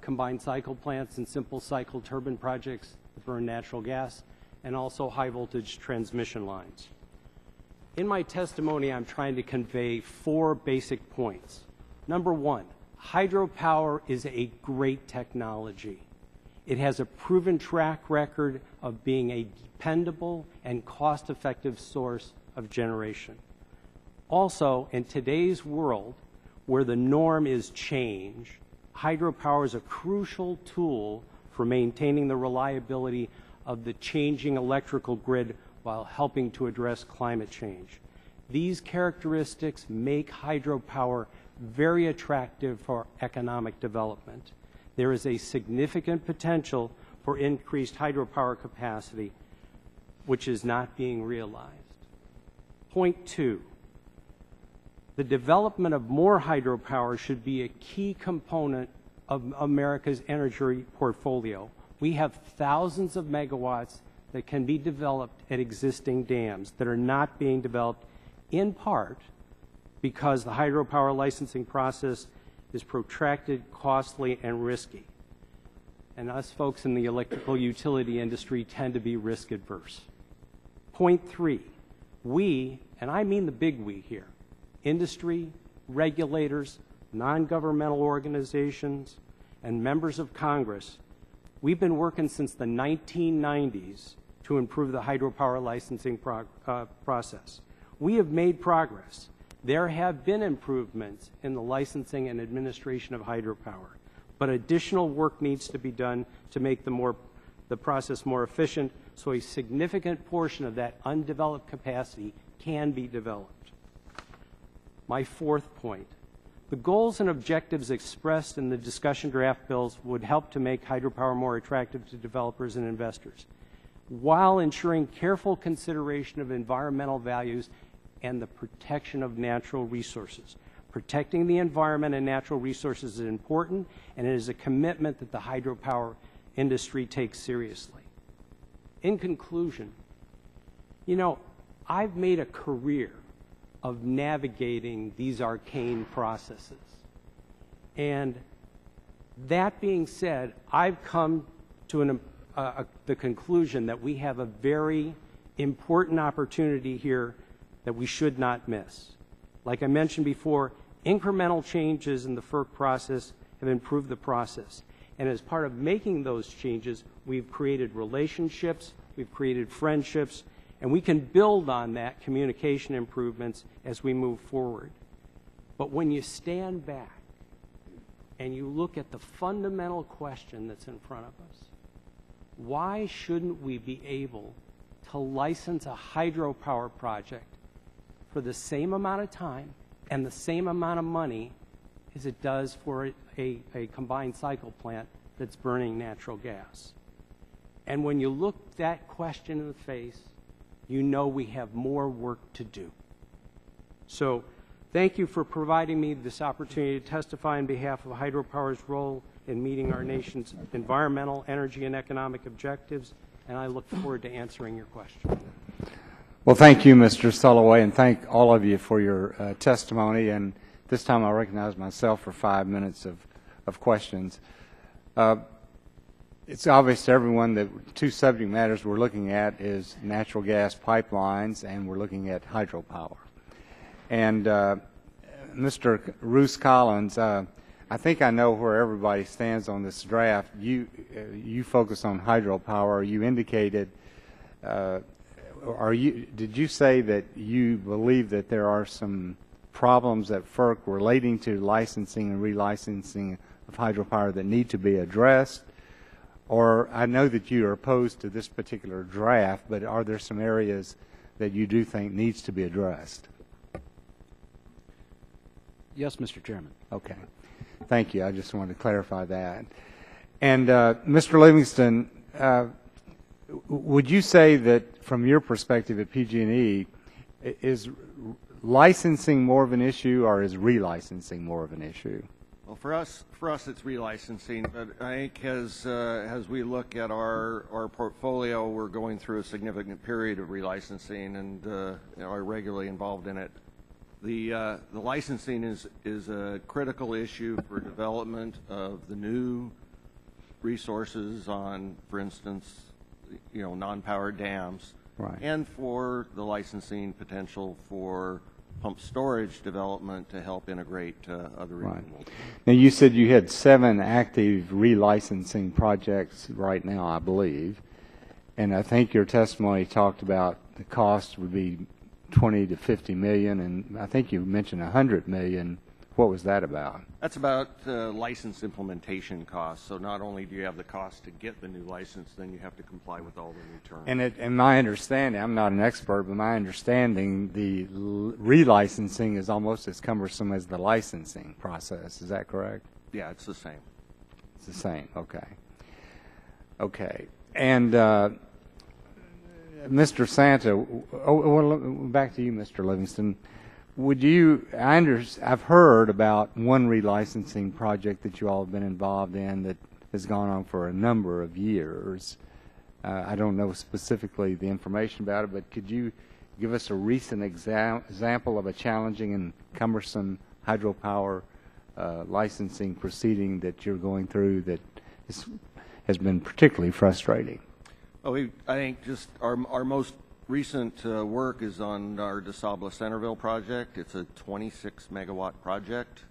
combined cycle plants and simple cycle turbine projects that burn natural gas, and also high voltage transmission lines. In my testimony, I'm trying to convey 4 basic points. Number 1, hydropower is a great technology. It has a proven track record of being a dependable and cost-effective source of generation. Also, in today's world, where the norm is change, hydropower is a crucial tool for maintaining the reliability of the changing electrical grid while helping to address climate change. These characteristics make hydropower very attractive for economic development. There is a significant potential for increased hydropower capacity, which is not being realized. Point 2, the development of more hydropower should be a key component of America's energy portfolio. We have thousands of megawatts that can be developed at existing dams that are not being developed, in part because the hydropower licensing process is protracted, costly, and risky. And us folks in the electrical utility industry tend to be risk adverse. Point 3, we, and I mean the big we here, industry, regulators, non-governmental organizations, and members of Congress, we've been working since the 1990s to improve the hydropower licensing process. We have made progress. There have been improvements in the licensing and administration of hydropower, but additional work needs to be done to make the process more efficient so a significant portion of that undeveloped capacity can be developed. My 4th point, the goals and objectives expressed in the discussion draft bills would help to make hydropower more attractive to developers and investors, while ensuring careful consideration of environmental values and the protection of natural resources. Protecting the environment and natural resources is important, and it is a commitment that the hydropower industry takes seriously. In conclusion, you know, I've made a career of navigating these arcane processes. And that being said, I've come to the conclusion that we have a very important opportunity here that we should not miss. Like I mentioned before, incremental changes in the FERC process have improved the process. And as part of making those changes, we've created relationships, we've created friendships, and we can build on that communication improvements as we move forward. But when you stand back and you look at the fundamental question that's in front of us, why shouldn't we be able to license a hydropower project for the same amount of time and the same amount of money as it does for a combined cycle plant that's burning natural gas? And when you look that question in the face, you know we have more work to do. So thank you for providing me this opportunity to testify on behalf of Hydropower's role in meeting our nation's environmental, energy, and economic objectives, and I look forward to answering your question. Well, thank you, Mr. Sulloway, and thank all of you for your testimony. And this time I recognize myself for 5 minutes of questions. It's obvious to everyone that two subject matters we're looking at is natural gas pipelines, and we're looking at hydropower. And Mr. Roos Collins, I think I know where everybody stands on this draft. You focus on hydropower. You indicated, did you say that you believe that there are some problems at FERC relating to licensing and relicensing of hydropower that need to be addressed? Or I know that you are opposed to this particular draft, but are there some areas that you do think needs to be addressed? Yes, Mr. Chairman. Okay. Thank you. I just wanted to clarify that. And Mr. Livingston, would you say that from your perspective at PG&E, is licensing more of an issue or is relicensing more of an issue? Well, for us, it's relicensing. But I think as we look at our portfolio, we're going through a significant period of relicensing and are regularly involved in it. The licensing is a critical issue for development of the new resources on, for instance, non-powered dams, right, and for the licensing potential for pump storage development to help integrate other renewables. Right. Now, you said you had 7 active relicensing projects right now, I believe, and I think your testimony talked about the cost would be 20 to 50 million, and I think you mentioned 100 million. What was that about? That's about license implementation costs. So not only do you have the cost to get the new license, then you have to comply with all the new terms. And my understanding, I'm not an expert, but my understanding, the relicensing is almost as cumbersome as the licensing process. Is that correct? Yeah, it's the same. It's the same. Okay. Okay. And Mr. Santa, well, back to you, Mr. Livingston. Would you, I've heard about one relicensing project that you all have been involved in that has gone on for a number of years. I don't know specifically the information about it, but could you give us a recent example of a challenging and cumbersome hydropower licensing proceeding that you're going through that has been particularly frustrating? Well, I think just our most recent work is on our DeSabla Centerville project. It's a 26-megawatt project.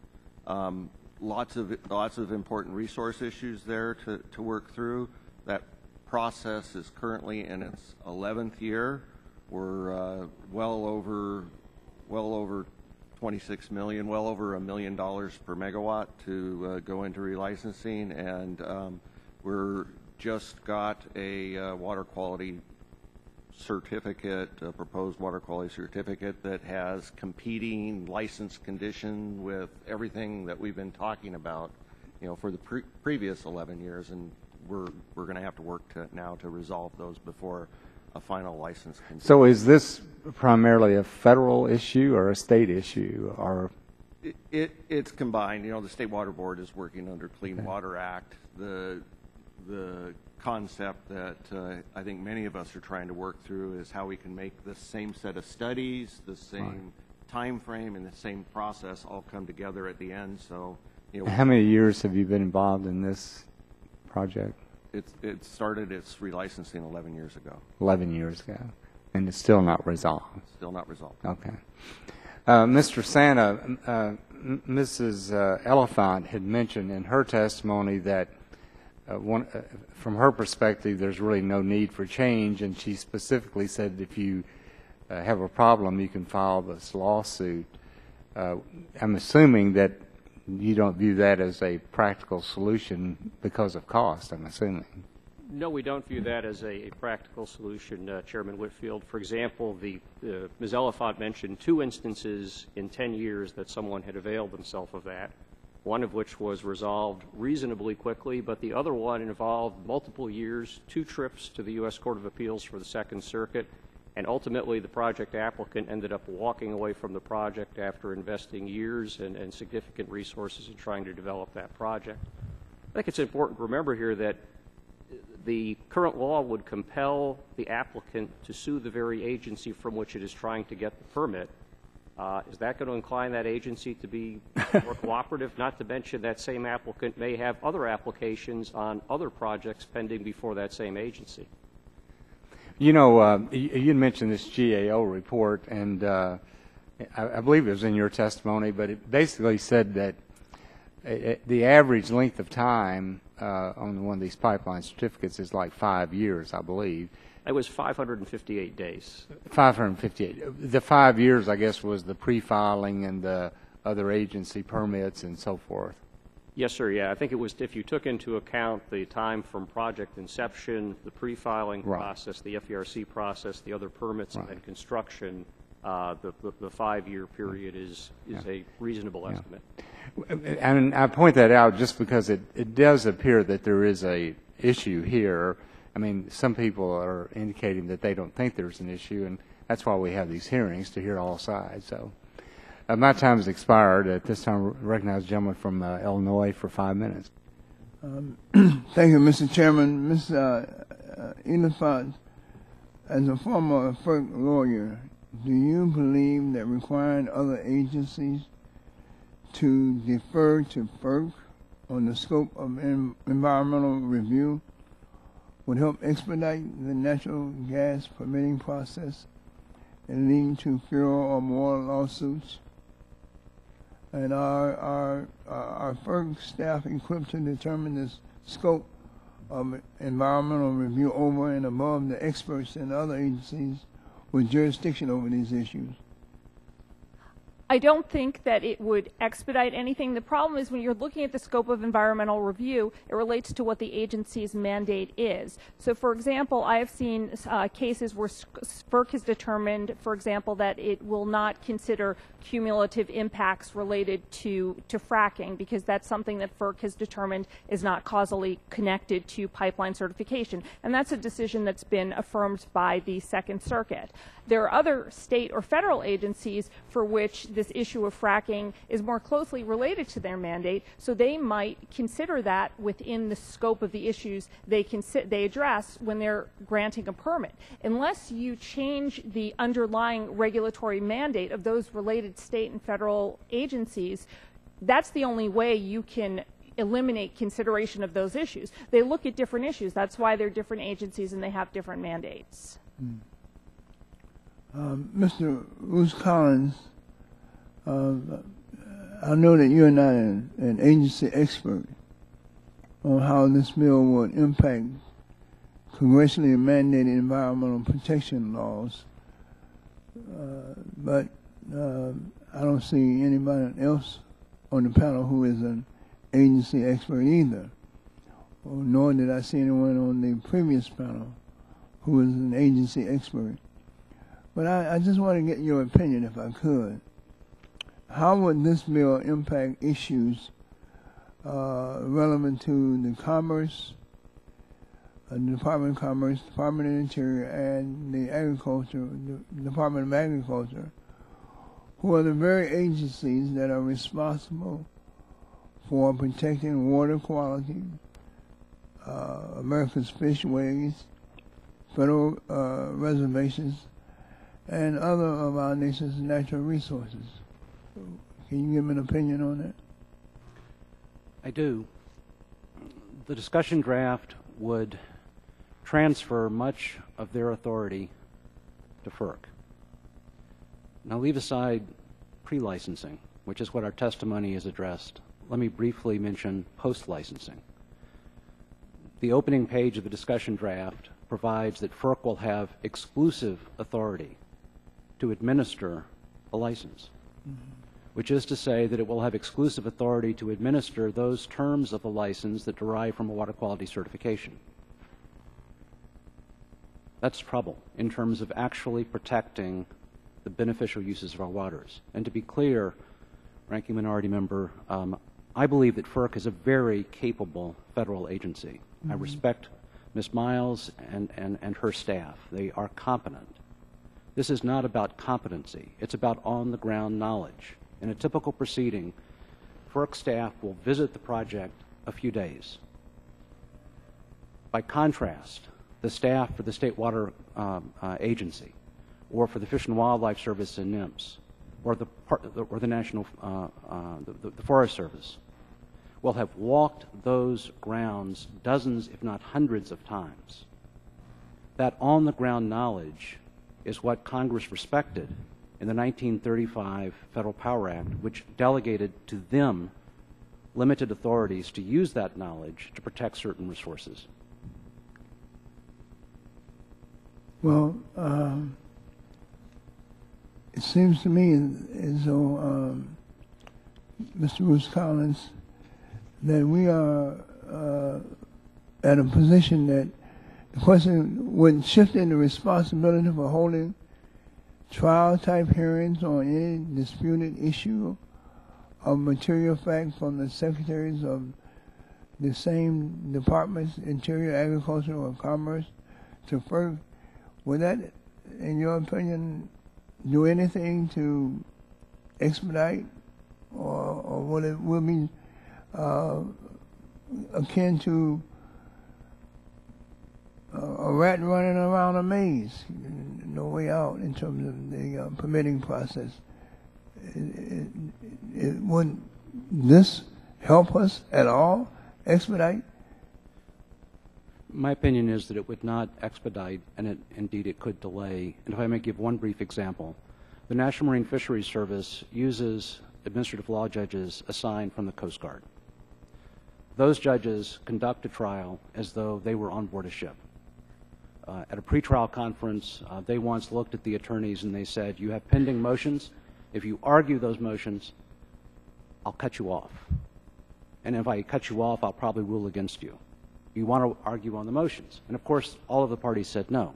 Lots of important resource issues there to work through. That process is currently in its 11th year. We're well over 26 million, well over $1 million per megawatt to go into relicensing, and we're just got a water quality certificate, a proposed water quality certificate that has competing license condition with everything that we've been talking about, for the previous 11 years, and we're going to have to work now to resolve those before a final license can. So is this primarily a federal issue or a state issue, or? It's combined. The State Water Board is working under Clean Water Act. The concept that I think many of us are trying to work through is how we can make the same set of studies, the same time frame, and the same process all come together at the end. So, how many years have you been involved in this project? It started its relicensing 11 years ago. 11 years ago, and it's still not resolved. Still not resolved. Okay. Mr. Santa, Mrs. Elephant had mentioned in her testimony that from her perspective, there's really no need for change, and she specifically said if you have a problem, you can file this lawsuit. I'm assuming that you don't view that as a practical solution because of cost, I'm assuming. No, we don't view that as a practical solution, Chairman Whitfield. For example, Ms. Elephant mentioned 2 instances in 10 years that someone had availed themselves of that, one of which was resolved reasonably quickly, but the other one involved multiple years, 2 trips to the U.S. Court of Appeals for the Second Circuit, and ultimately the project applicant ended up walking away from the project after investing years and significant resources in trying to develop that project. I think it's important to remember here that the current law would compel the applicant to sue the very agency from which it is trying to get the permit. Is that going to incline that agency to be more cooperative? Not to mention that same applicant may have other applications on other projects pending before that same agency. You know, you mentioned this GAO report, and I believe it was in your testimony, but it basically said that the average length of time on one of these pipeline certificates is like 5 years, I believe. It was 558 days. 558. The 5 years, I guess, was the pre-filing and the other agency permits and so forth. Yes, sir. Yeah, I think it was if you took into account the time from project inception, the pre-filing process, the FERC process, the other permits, and construction, the 5-year period is a reasonable estimate. And I point that out just because it does appear that there is a issue here. I mean, some people are indicating that they don't think there's an issue, and that's why we have these hearings, to hear all sides. So my time has expired. At this time, I recognize the gentleman from Illinois for 5 minutes. Thank you, Mr. Chairman. Ms. Elephant, as a former FERC lawyer, do you believe that requiring other agencies to defer to FERC on the scope of environmental review would help expedite the natural gas permitting process and lead to fewer or more lawsuits? And are FERC staff equipped to determine the scope of environmental review over and above the experts in other agencies with jurisdiction over these issues? I don't think that it would expedite anything. The problem is when you're looking at the scope of environmental review, it relates to what the agency's mandate is. So, for example, I have seen cases where FERC has determined, for example, that it will not consider cumulative impacts related to fracking because that's something that FERC has determined is not causally connected to pipeline certification. And that's a decision that's been affirmed by the Second Circuit. There are other state or federal agencies for which this issue of fracking is more closely related to their mandate, so they might consider that within the scope of the issues they address when they're granting a permit. Unless you change the underlying regulatory mandate of those related state and federal agencies, that's the only way you can eliminate consideration of those issues. They look at different issues. That's why they're different agencies and they have different mandates. Mr. Bruce Collins, I know that you're not an agency expert on how this bill would impact congressionally mandated environmental protection laws, but I don't see anybody else on the panel who is an agency expert either, nor did I see anyone on the previous panel who is an agency expert. But I just want to get your opinion, if I could. How would this bill impact issues relevant to the Commerce, the Department of Commerce, Department of Interior, and the Department of Agriculture, who are the very agencies that are responsible for protecting water quality, America's fishways, federal reservations, and other of our nation's natural resources? Can you give me an opinion on that? I do. The discussion draft would transfer much of their authority to FERC. Now leave aside pre-licensing, which is what our testimony is addressed, let me briefly mention post-licensing. The opening page of the discussion draft provides that FERC will have exclusive authority to administer a license, which is to say that it will have exclusive authority to administer those terms of the license that derive from a water quality certification. That's trouble in terms of actually protecting the beneficial uses of our waters. And to be clear, Ranking Minority Member, I believe that FERC is a very capable federal agency. I respect Ms. Miles and her staff. They are competent. This is not about competency. It's about on-the-ground knowledge. In a typical proceeding, FERC staff will visit the project a few days. By contrast, the staff for the State Water Agency or for the Fish and Wildlife Service in NIMS or the National the Forest Service will have walked those grounds dozens, if not hundreds of times. That on-the-ground knowledge is what Congress respected in the 1935 Federal Power Act, which delegated to them limited authorities to use that knowledge to protect certain resources. Well, it seems to me as though, Mr. Bruce Collins, that we are at a position that the question would shift in the responsibility for holding trial-type hearings on any disputed issue of material fact from the secretaries of the same departments, Interior, Agriculture, or Commerce, to FERC. Would that, in your opinion, do anything to expedite, or would it be akin to a rat running around a maze, no way out in terms of the permitting process? Wouldn't this help us at all, expedite? My opinion is that it would not expedite, and indeed it could delay. And if I may give one brief example, the National Marine Fisheries Service uses administrative law judges assigned from the Coast Guard. Those judges conduct a trial as though they were on board a ship. At a pretrial conference, they once looked at the attorneys and they said, "You have pending motions. If you argue those motions, I'll cut you off. And if I cut you off, I'll probably rule against you. You want to argue on the motions?" And of course, all of the parties said no.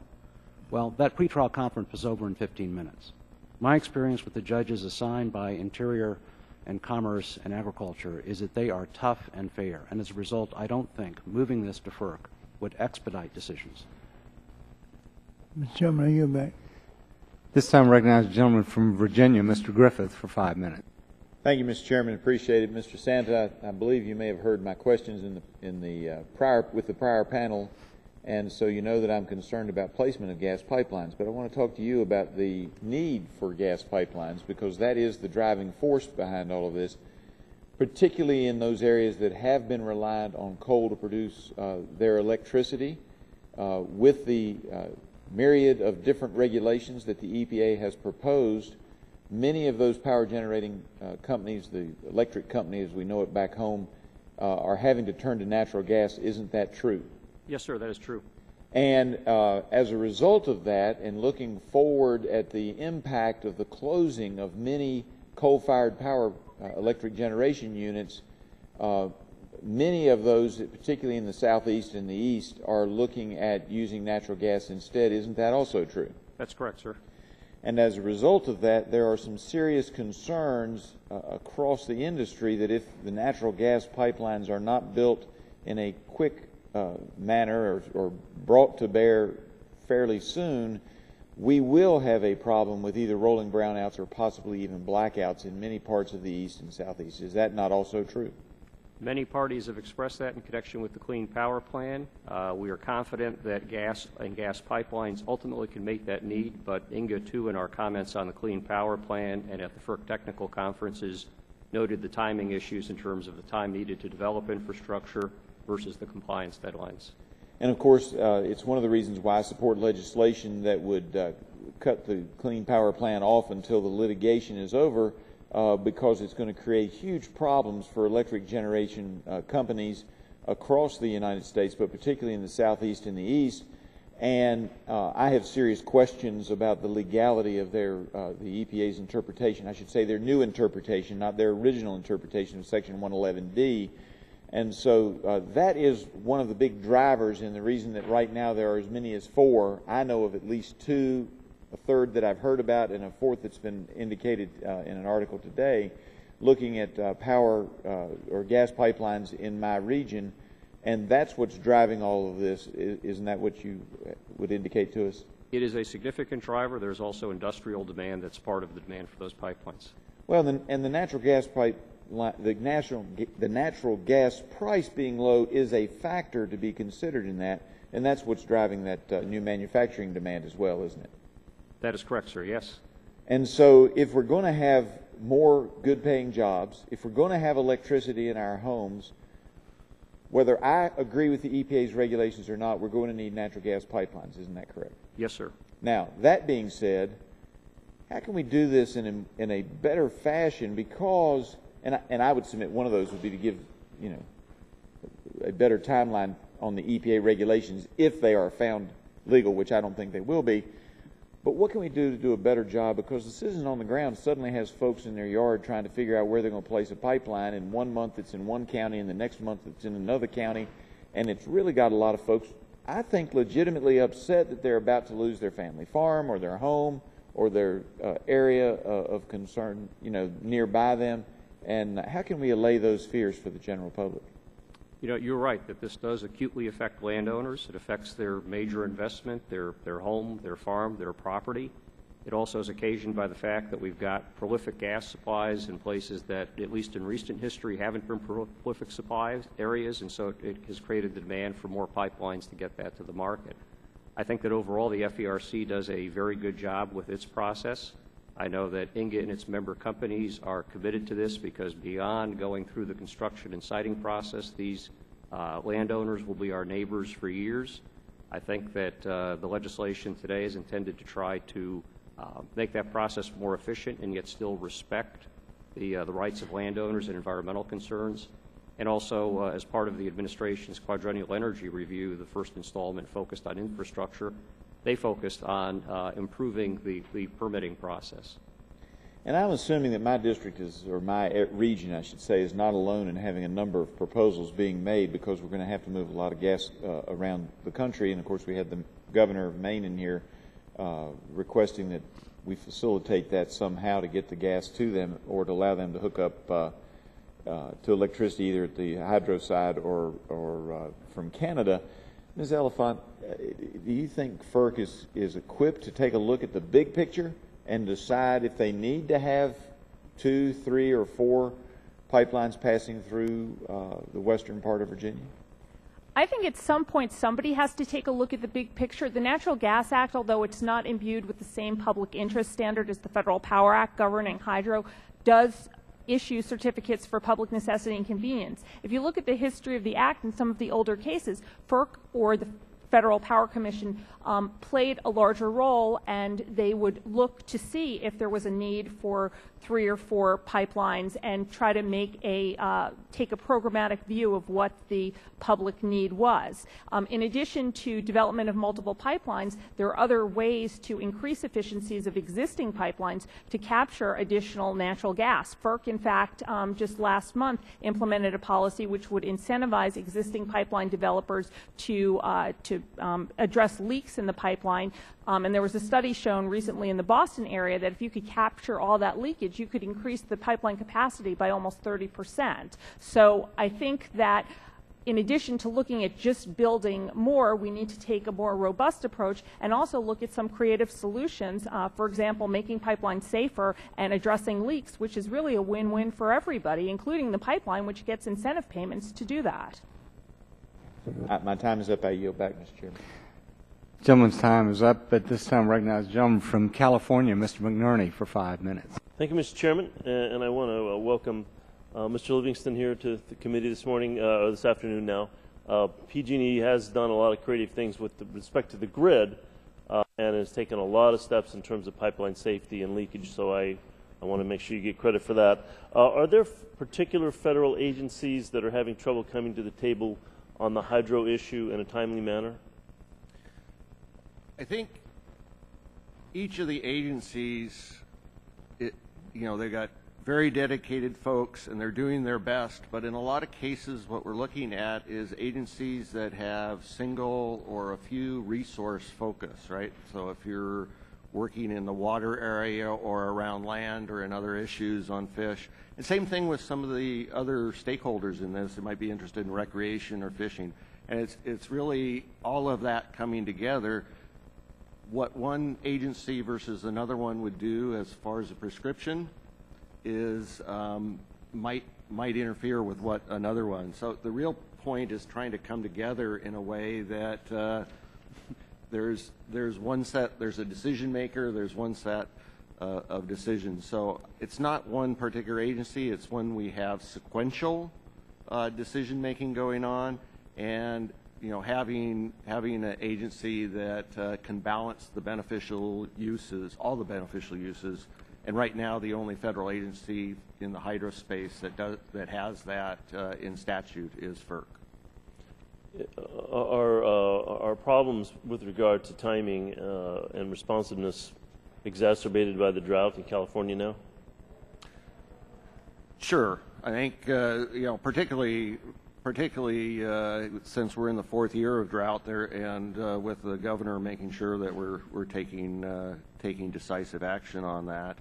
Well, that pretrial conference was over in 15 minutes. My experience with the judges assigned by Interior and Commerce and Agriculture is that they are tough and fair. And as a result, I don't think moving this to FERC would expedite decisions. Mr. Chairman, I yield back. This time I recognize the gentleman from Virginia, Mr. Griffith, for 5 minutes. Thank you, Mr. Chairman. Appreciate it. Mr. Santa, I believe you may have heard my questions with the prior panel, and so you know that I'm concerned about placement of gas pipelines. But I want to talk to you about the need for gas pipelines, because that is the driving force behind all of this, particularly in those areas that have been reliant on coal to produce their electricity. With the myriad of different regulations that the EPA has proposed, many of those power generating companies, the electric company as we know it back home, are having to turn to natural gas. Isn't that true? Yes, sir, that is true. And as a result of that, and looking forward at the impact of the closing of many coal-fired power electric generation units, many of those, particularly in the southeast and the east, are looking at using natural gas instead. Isn't that also true? That's correct, sir. And as a result of that, there are some serious concerns across the industry that if the natural gas pipelines are not built in a quick manner or brought to bear fairly soon, we will have a problem with either rolling brownouts or possibly even blackouts in many parts of the east and southeast. Is that not also true? Many parties have expressed that in connection with the Clean Power Plan. We are confident that gas and gas pipelines ultimately can meet that need, but Inga, too, in our comments on the Clean Power Plan and at the FERC technical conferences, noted the timing issues in terms of the time needed to develop infrastructure versus the compliance deadlines. And of course, it's one of the reasons why I support legislation that would cut the Clean Power Plan off until the litigation is over, because it's going to create huge problems for electric generation companies across the United States, but particularly in the Southeast and the East. And I have serious questions about the legality of the EPA's interpretation. I should say their new interpretation, not their original interpretation of Section 111D. And so that is one of the big drivers in the reason that right now there are as many as 4. I know of at least 2, a third that I've heard about, and a 4th that's been indicated in an article today, looking at power or gas pipelines in my region. And that's what's driving all of this. Isn't that what you would indicate to us? It is a significant driver. There's also industrial demand that's part of the demand for those pipelines. Well, and the natural gas the natural gas price being low is a factor to be considered in that, and that's what's driving that new manufacturing demand as well, isn't it? That is correct, sir. Yes. And so, if we're going to have more good-paying jobs, if we're going to have electricity in our homes, whether I agree with the EPA's regulations or not, we're going to need natural gas pipelines. Isn't that correct? Yes, sir. Now, that being said, how can we do this in a better fashion? Because, and I would submit one of those would be to give, a better timeline on the EPA regulations if they are found legal, which I don't think they will be. But what can we do to do a better job? Because the citizen on the ground suddenly has folks in their yard trying to figure out where they're going to place a pipeline. And 1 month it's in one county, and the next month it's in another county. And it's really got a lot of folks, I think, legitimately upset that they're about to lose their family farm or their home or their area of concern, nearby them. And how can we allay those fears for the general public? You're right that this does acutely affect landowners. It affects their major investment, their home, their farm, their property. It also is occasioned by the fact that we've got prolific gas supplies in places that, at least in recent history, haven't been prolific supply areas, and so it has created the demand for more pipelines to get that to the market. I think that overall the FERC does a very good job with its process. I know that INGA and its member companies are committed to this because beyond going through the construction and siting process, these landowners will be our neighbors for years. I think that the legislation today is intended to try to make that process more efficient and yet still respect the rights of landowners and environmental concerns. And also, as part of the administration's quadrennial energy review, the first installment focused on infrastructure. They focused on improving the permitting process. And I'm assuming that my district or my region, I should say, is not alone in having a number of proposals being made because we're going to have to move a lot of gas around the country. And, of course, we had the governor of Maine in here requesting that we facilitate that somehow to get the gas to them or to allow them to hook up to electricity either at the hydro side or from Canada. Ms. Elephant, do you think FERC is equipped to take a look at the big picture and decide if they need to have 2, 3, or 4 pipelines passing through the western part of Virginia? I think at some point somebody has to take a look at the big picture. The Natural Gas Act, although it's not imbued with the same public interest standard as the Federal Power Act governing hydro, does issue certificates for public necessity and convenience. If you look at the history of the Act in some of the older cases, FERC or the Federal Power Commission played a larger role, and they would look to see if there was a need for 3 or 4 pipelines and try to make take a programmatic view of what the public need was. In addition to development of multiple pipelines, there are other ways to increase efficiencies of existing pipelines to capture additional natural gas. FERC, in fact, just last month implemented a policy which would incentivize existing pipeline developers to address leaks in the pipeline. And there was a study shown recently in the Boston area that if you could capture all that leakage, you could increase the pipeline capacity by almost 30%. So I think that in addition to looking at just building more, we need to take a more robust approach and also look at some creative solutions, for example, making pipelines safer and addressing leaks, which is really a win-win for everybody, including the pipeline, which gets incentive payments to do that. My time is up. I yield back, Mr. Chairman. Gentleman's time is up. At this time, recognize the gentleman from California, Mr. McNerney, for 5 minutes. Thank you, Mr. Chairman, and I want to welcome Mr. Livingston here to the committee this morning, or this afternoon now. PG&E has done a lot of creative things with respect to the grid and has taken a lot of steps in terms of pipeline safety and leakage, so I I want to make sure you get credit for that. Are there particular federal agencies that are having trouble coming to the table on the hydro issue in a timely manner? I think each of the agencies, they've got very dedicated folks and they're doing their best, but in a lot of cases what we're looking at is agencies that have single or a few resource focus, right? So if you're working in the water area or around land or in other issues on fish, and same thing with some of the other stakeholders in this that might be interested in recreation or fishing, and it's really all of that coming together. What one agency versus another one would do as far as a prescription is might interfere with what another one. So the real point is trying to come together in a way that there's a decision maker, there's one set of decisions. So it's not one particular agency, it's when we have sequential decision making going on, and having an agency that can balance the beneficial uses, all the beneficial uses. And right now, the only federal agency in the hydro space that has that in statute is FERC. Are problems with regard to timing and responsiveness exacerbated by the drought in California now? Sure. I think particularly since we're in the fourth year of drought there, and with the governor making sure that we're taking decisive action on that,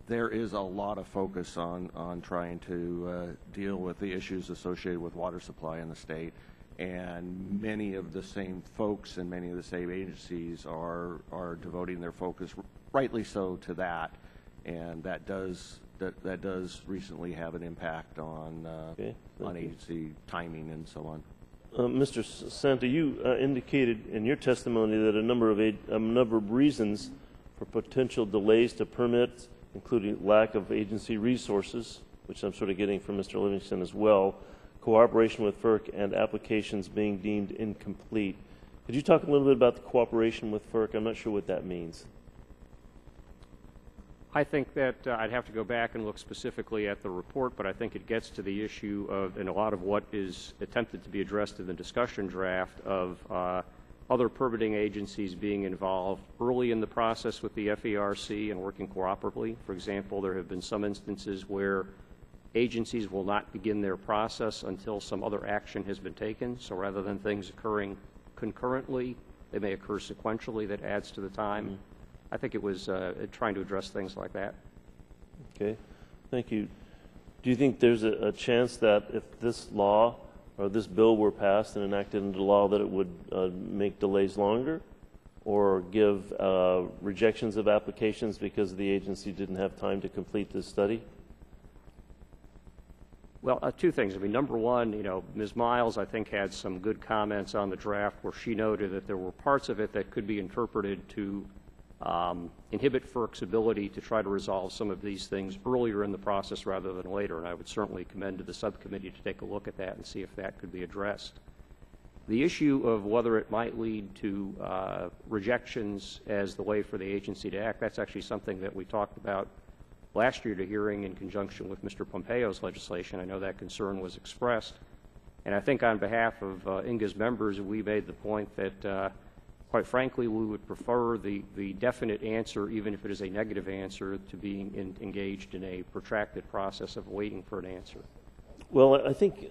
there is a lot of focus on trying to deal with the issues associated with water supply in the state, and many of the same folks and many of the same agencies are devoting their focus, rightly so, to that, and that does recently have an impact on agency timing and so on. Mr. Santa, you indicated in your testimony that a number of reasons for potential delays to permits, including lack of agency resources, which I'm sort of getting from Mr. Livingston as well, cooperation with FERC, and applications being deemed incomplete. Could you talk a little bit about the cooperation with FERC? I'm not sure what that means. I think that I'd have to go back and look specifically at the report, but I think it gets to the issue of, and a lot of what is attempted to be addressed in the discussion draft, of other permitting agencies being involved early in the process with the FERC and working cooperatively. For example, there have been some instances where agencies will not begin their process until some other action has been taken. So rather than things occurring concurrently, they may occur sequentially. That adds to the time. Mm-hmm. I think it was trying to address things like that. Okay, thank you. Do you think there's a chance that if this law or this bill were passed and enacted into law, that it would make delays longer, or give rejections of applications because the agency didn't have time to complete this study? Well, two things. I mean, number one, Ms. Miles, I think, had some good comments on the draft where she noted that there were parts of it that could be interpreted to inhibit FERC's ability to try to resolve some of these things earlier in the process rather than later, and I would certainly commend to the subcommittee to take a look at that and see if that could be addressed. The issue of whether it might lead to rejections as the way for the agency to act, that's actually something that we talked about last year at a hearing in conjunction with Mr. Pompeo's legislation. I know that concern was expressed, and I think on behalf of INGA's members, we made the point that quite frankly, we would prefer the definite answer, even if it is a negative answer, to being engaged in a protracted process of waiting for an answer. Well, I think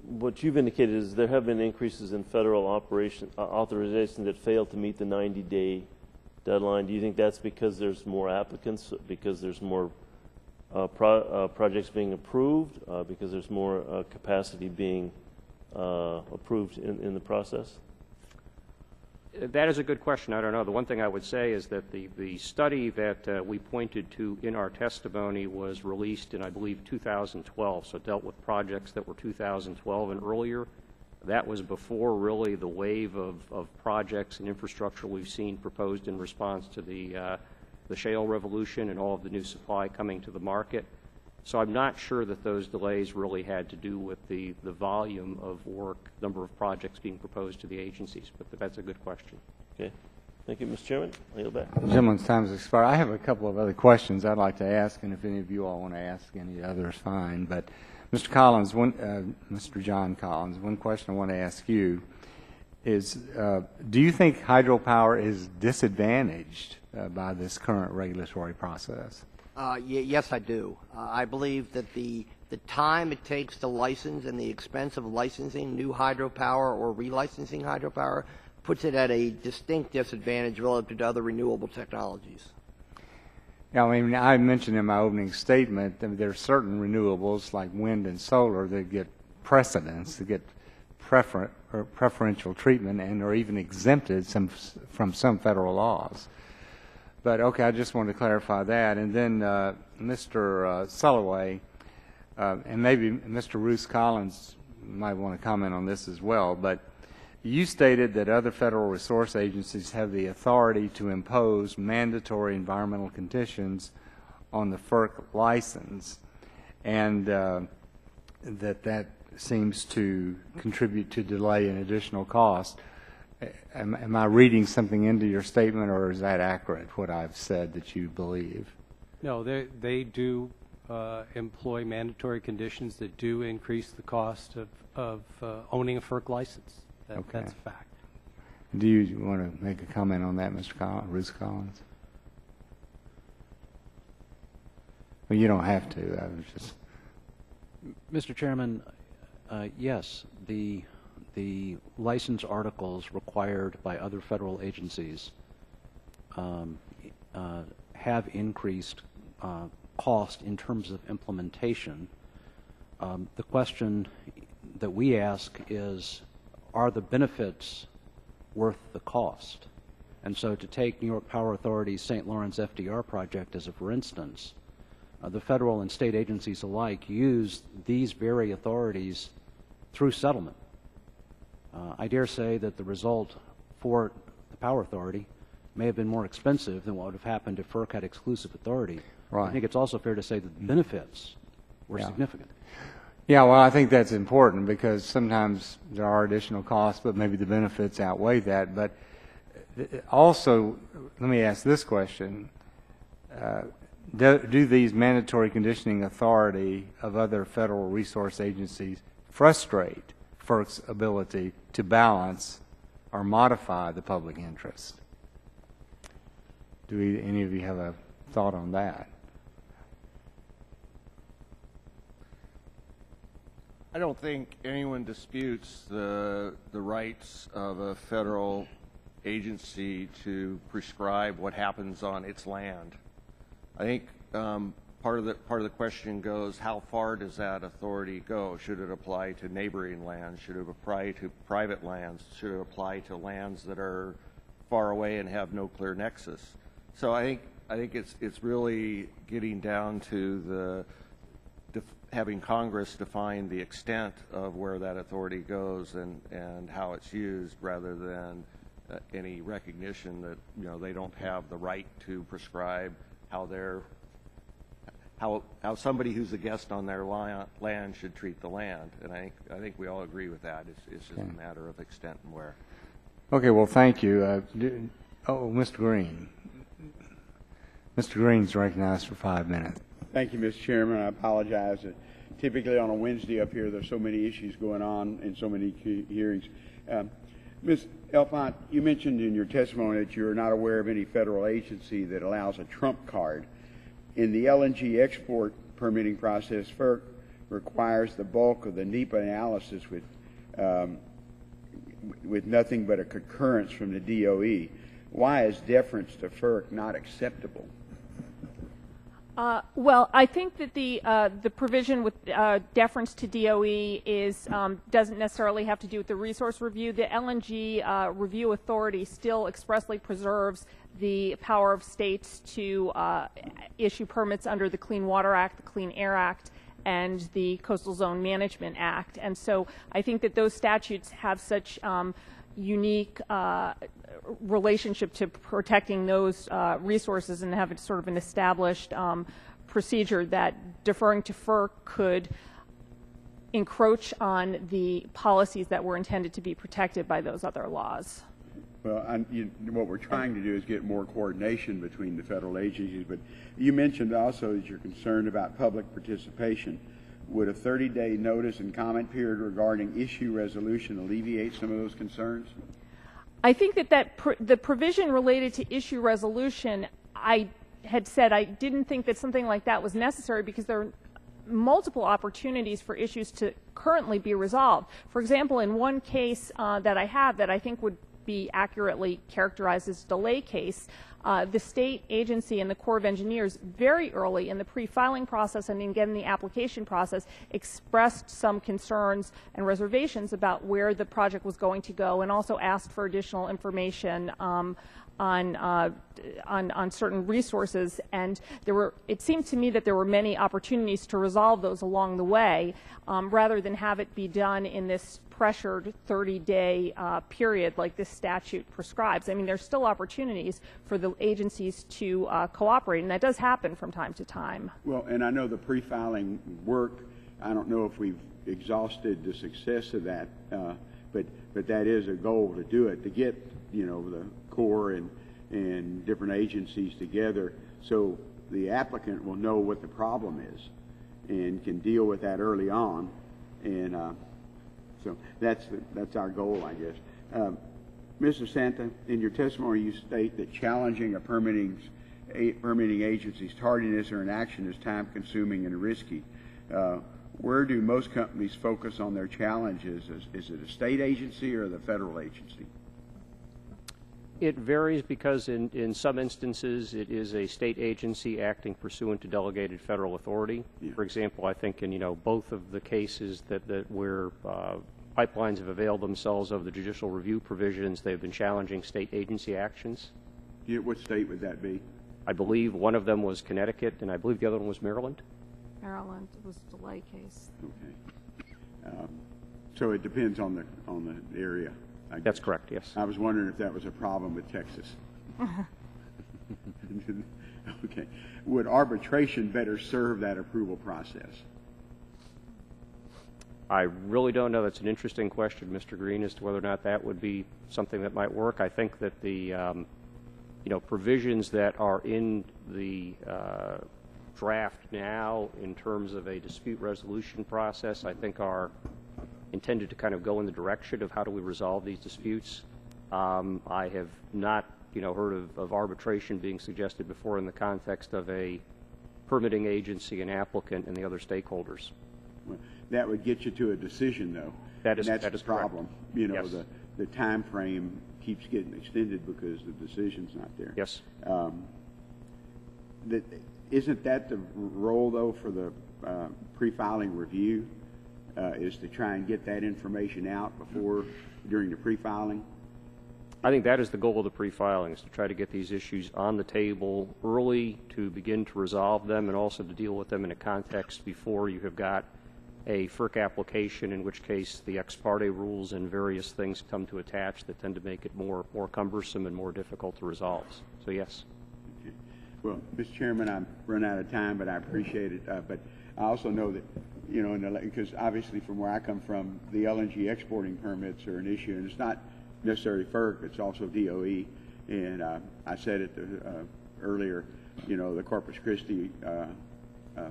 what you've indicated is there have been increases in federal authorization that failed to meet the 90-day deadline. Do you think that's because there's more applicants, because there's more projects being approved, because there's more capacity being approved in the process? That is a good question. I don't know. The one thing I would say is that the study that we pointed to in our testimony was released in, I believe, 2012, so it dealt with projects that were 2012 and earlier. That was before really the wave of projects and infrastructure we've seen proposed in response to the shale revolution and all of the new supply coming to the market. So I'm not sure that those delays really had to do with the volume of work, number of projects being proposed to the agencies, but that's a good question. Okay. Thank you, Mr. Chairman. I yield back. Gentleman's time has expired. I have a couple of other questions I'd like to ask, and if any of you all want to ask any others, fine. But Mr. Collins, Mr. John Collins, one question I want to ask you is, do you think hydropower is disadvantaged by this current regulatory process? Yes, I do. I believe that the time it takes to license and the expense of licensing new hydropower or relicensing hydropower puts it at a distinct disadvantage relative to other renewable technologies. Yeah, I mean, I mentioned in my opening statement that there are certain renewables like wind and solar that get precedence, that get preferential treatment and are even exempted from some federal laws. But okay, I just wanted to clarify that. And then Mr. Sulloway, and maybe Mr. Roos Collins might want to comment on this as well, but you stated that other federal resource agencies have the authority to impose mandatory environmental conditions on the FERC license, and that seems to contribute to delay and additional cost. Am I reading something into your statement, or is that accurate, what I've said that you believe? No, they do employ mandatory conditions that do increase the cost of owning a FERC license. Okay. That's a fact. Do you want to make a comment on that, Mr. Roos Collins? Well, you don't have to. I was just... Mr. Chairman, yes, the license articles required by other federal agencies have increased cost in terms of implementation. The question that we ask is, are the benefits worth the cost? And so to take New York Power Authority's St. Lawrence FDR project as a for instance, the federal and state agencies alike use these very authorities through settlement. I dare say that the result for the Power Authority may have been more expensive than what would have happened if FERC had exclusive authority. Right. I think it's also fair to say that the benefits were significant. Yeah, well, I think that's important because sometimes there are additional costs, but maybe the benefits outweigh that. But also, let me ask this question. Do these mandatory conditioning authority of other federal resource agencies frustrate FERC's ability to balance or modify the public interest? Do any of you have a thought on that? I don't think anyone disputes the rights of a federal agency to prescribe what happens on its land. I think part of the question goes, how far does that authority go? Should it apply to neighboring lands? Should it apply to private lands? Should it apply to lands that are far away and have no clear nexus? So I think it's really getting down to having Congress define the extent of where that authority goes and how it's used, rather than any recognition that they don't have the right to prescribe how somebody who's a guest on their land should treat the land. And I think we all agree with that. It's just a matter of extent and where. Okay, well, thank you. Mr. Green. Mr. Green's recognized for 5 minutes. Thank you, Mr. Chairman. I apologize. Typically on a Wednesday up here, there's so many issues going on and so many hearings. Ms. Elfont, you mentioned in your testimony that you're not aware of any federal agency that allows a trump card. In the LNG export permitting process, FERC requires the bulk of the NEPA analysis with nothing but a concurrence from the DOE. Why is deference to FERC not acceptable? Well, I think that the provision with deference to DOE doesn't necessarily have to do with the resource review. The LNG Review Authority still expressly preserves the power of states to issue permits under the Clean Water Act, the Clean Air Act, and the Coastal Zone Management Act. And so I think that those statutes have such unique relationship to protecting those resources and have sort of an established procedure that deferring to FERC could encroach on the policies that were intended to be protected by those other laws. Well, what we're trying to do is get more coordination between the federal agencies, but you mentioned also that you're concerned about public participation. Would a 30-day notice and comment period regarding issue resolution alleviate some of those concerns? I think that the provision related to issue resolution, I had said I didn't think that something like that was necessary because there are multiple opportunities for issues to currently be resolved. For example, in one case that I have that I think would be accurately characterized as delay case, the state agency and the Corps of Engineers very early in the pre-filing process and again in the application process expressed some concerns and reservations about where the project was going to go and also asked for additional information on certain resources, and it seemed to me that there were many opportunities to resolve those along the way rather than have it be done in this pressured 30-day period like this statute prescribes. I mean, there's still opportunities for the agencies to cooperate, and that does happen from time to time. Well, and I know the pre-filing work, I don't know if we've exhausted the success of that, but that is a goal to do it, to get, the Corps and different agencies together so the applicant will know what the problem is and can deal with that early on. And so that's our goal, I guess. Mr. Santa, in your testimony you state that challenging a permitting agency's tardiness or inaction is time-consuming and risky. Where do most companies focus on their challenges? Is it a state agency or the federal agency? It varies because in some instances it is a state agency acting pursuant to delegated federal authority. Yeah. For example, I think in both of the cases that where pipelines have availed themselves of the judicial review provisions, they've been challenging state agency actions. Yeah, what state would that be? I believe one of them was Connecticut, and I believe the other one was Maryland. Maryland was a delay case. Okay. So it depends on the area. That's correct, yes. I was wondering if that was a problem with Texas. Okay. Would arbitration better serve that approval process? I really don't know. That's an interesting question, Mr. Green, as to whether or not that would be something that might work. I think that the provisions that are in the draft now in terms of a dispute resolution process, I think are intended to kind of go in the direction of how do we resolve these disputes. I have not, heard of arbitration being suggested before in the context of a permitting agency, an applicant, and the other stakeholders. Well, that would get you to a decision, though. That is the problem. Yes. The time frame keeps getting extended because the decision's not there. Yes. Isn't that the role, though, for the pre-filing review? Is to try and get that information out during the pre-filing? I think that is the goal of the pre-filing, is to try to get these issues on the table early to begin to resolve them and also to deal with them in a context before you have got a FERC application, in which case the ex parte rules and various things come to attach that tend to make it more cumbersome and more difficult to resolve. So, yes. Okay. Well, Mr. Chairman, I've run out of time, but I appreciate it. But I also know that because obviously from where I come from, the LNG exporting permits are an issue, and it's not necessarily FERC, it's also DOE. And I said it earlier, the Corpus Christi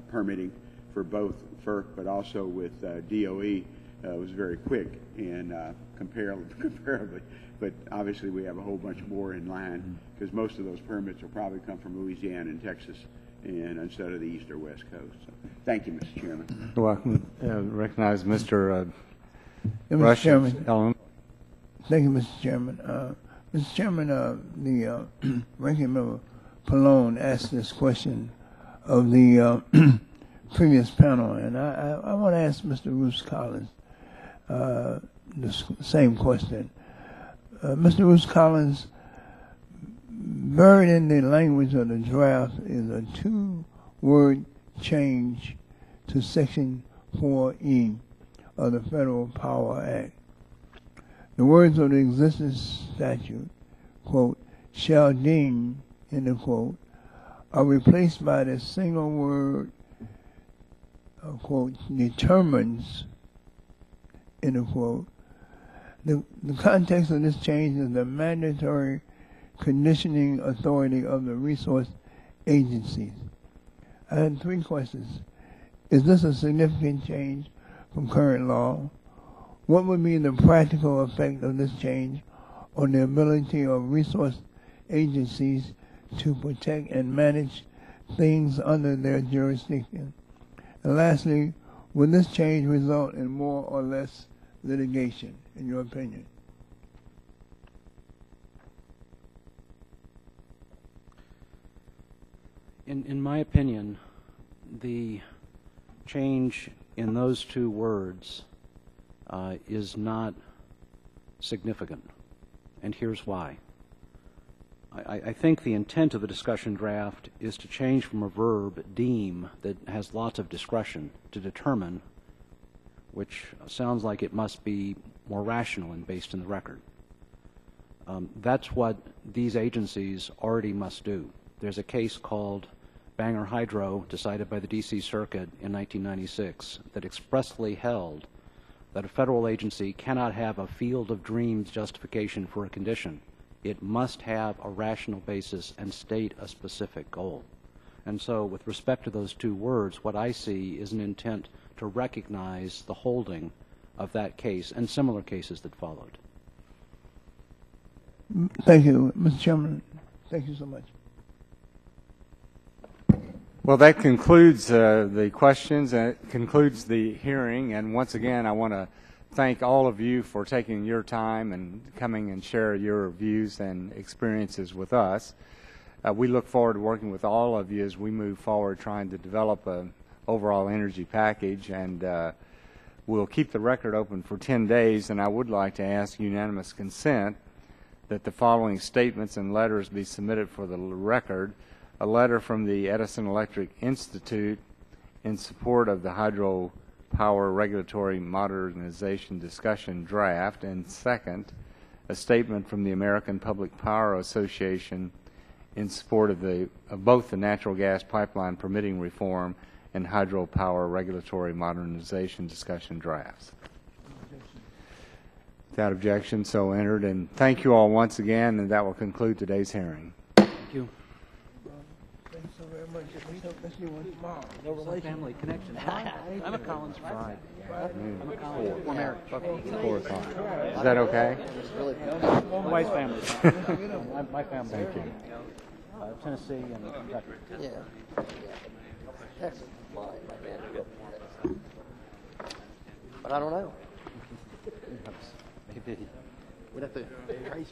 permitting for both FERC but also with DOE was very quick and comparably. But obviously we have a whole bunch more in line because most of those permits will probably come from Louisiana and Texas, and instead of the east or west coast. So, thank you, Mr. Chairman. You're welcome. Recognize Mr. Mr. Chairman. Ellen. Thank you, Mr. Chairman. Mr. Chairman, the ranking member Pallone asked this question of the previous panel, and I want to ask Mr. Roos Collins the same question. Mr. Roos Collins, buried in the language of the draft is a two-word change to Section 4E of the Federal Power Act. The words of the existing statute, quote, shall deem, end of quote, are replaced by the single word, quote, determines, end of quote. The context of this change is the mandatory conditioning authority of the resource agencies. I had 3 questions. Is this a significant change from current law? What would be the practical effect of this change on the ability of resource agencies to protect and manage things under their jurisdiction? And lastly, will this change result in more or less litigation, in your opinion? In my opinion, the change in those 2 words is not significant, and here's why. I think the intent of the discussion draft is to change from a verb, deem, that has lots of discretion, to determine, which sounds like it must be more rational and based in the record. That's what these agencies already must do. There's a case called Bangor Hydro, decided by the D.C. Circuit in 1996, that expressly held that a federal agency cannot have a field of dreams justification for a condition. It must have a rational basis and state a specific goal. And so with respect to those 2 words, what I see is an intent to recognize the holding of that case and similar cases that followed. Thank you, Mr. Chairman. Thank you so much. Well, that concludes the questions and it concludes the hearing. And once again, I want to thank all of you for taking your time and coming and share your views and experiences with us. We look forward to working with all of you as we move forward trying to develop an overall energy package. And we'll keep the record open for 10 days. And I would like to ask unanimous consent that the following statements and letters be submitted for the record. A letter from the Edison Electric Institute in support of the Hydropower Regulatory Modernization Discussion Draft, and second, a statement from the American Public Power Association in support of both the natural gas pipeline permitting reform and hydropower regulatory modernization discussion drafts. Without objection, so entered. And thank you all once again, and that will conclude today's hearing. Thank you. Thanks so very much. Let's see one tomorrow. No relation. Family connection. I'm a Collins Friday. I'm a Collins. One Eric. 4 o'clock. Is that okay? My wife's family. My family. Thank you. Tennessee and Kentucky. Yeah. Texas. But I don't know. Maybe. We'd have to trace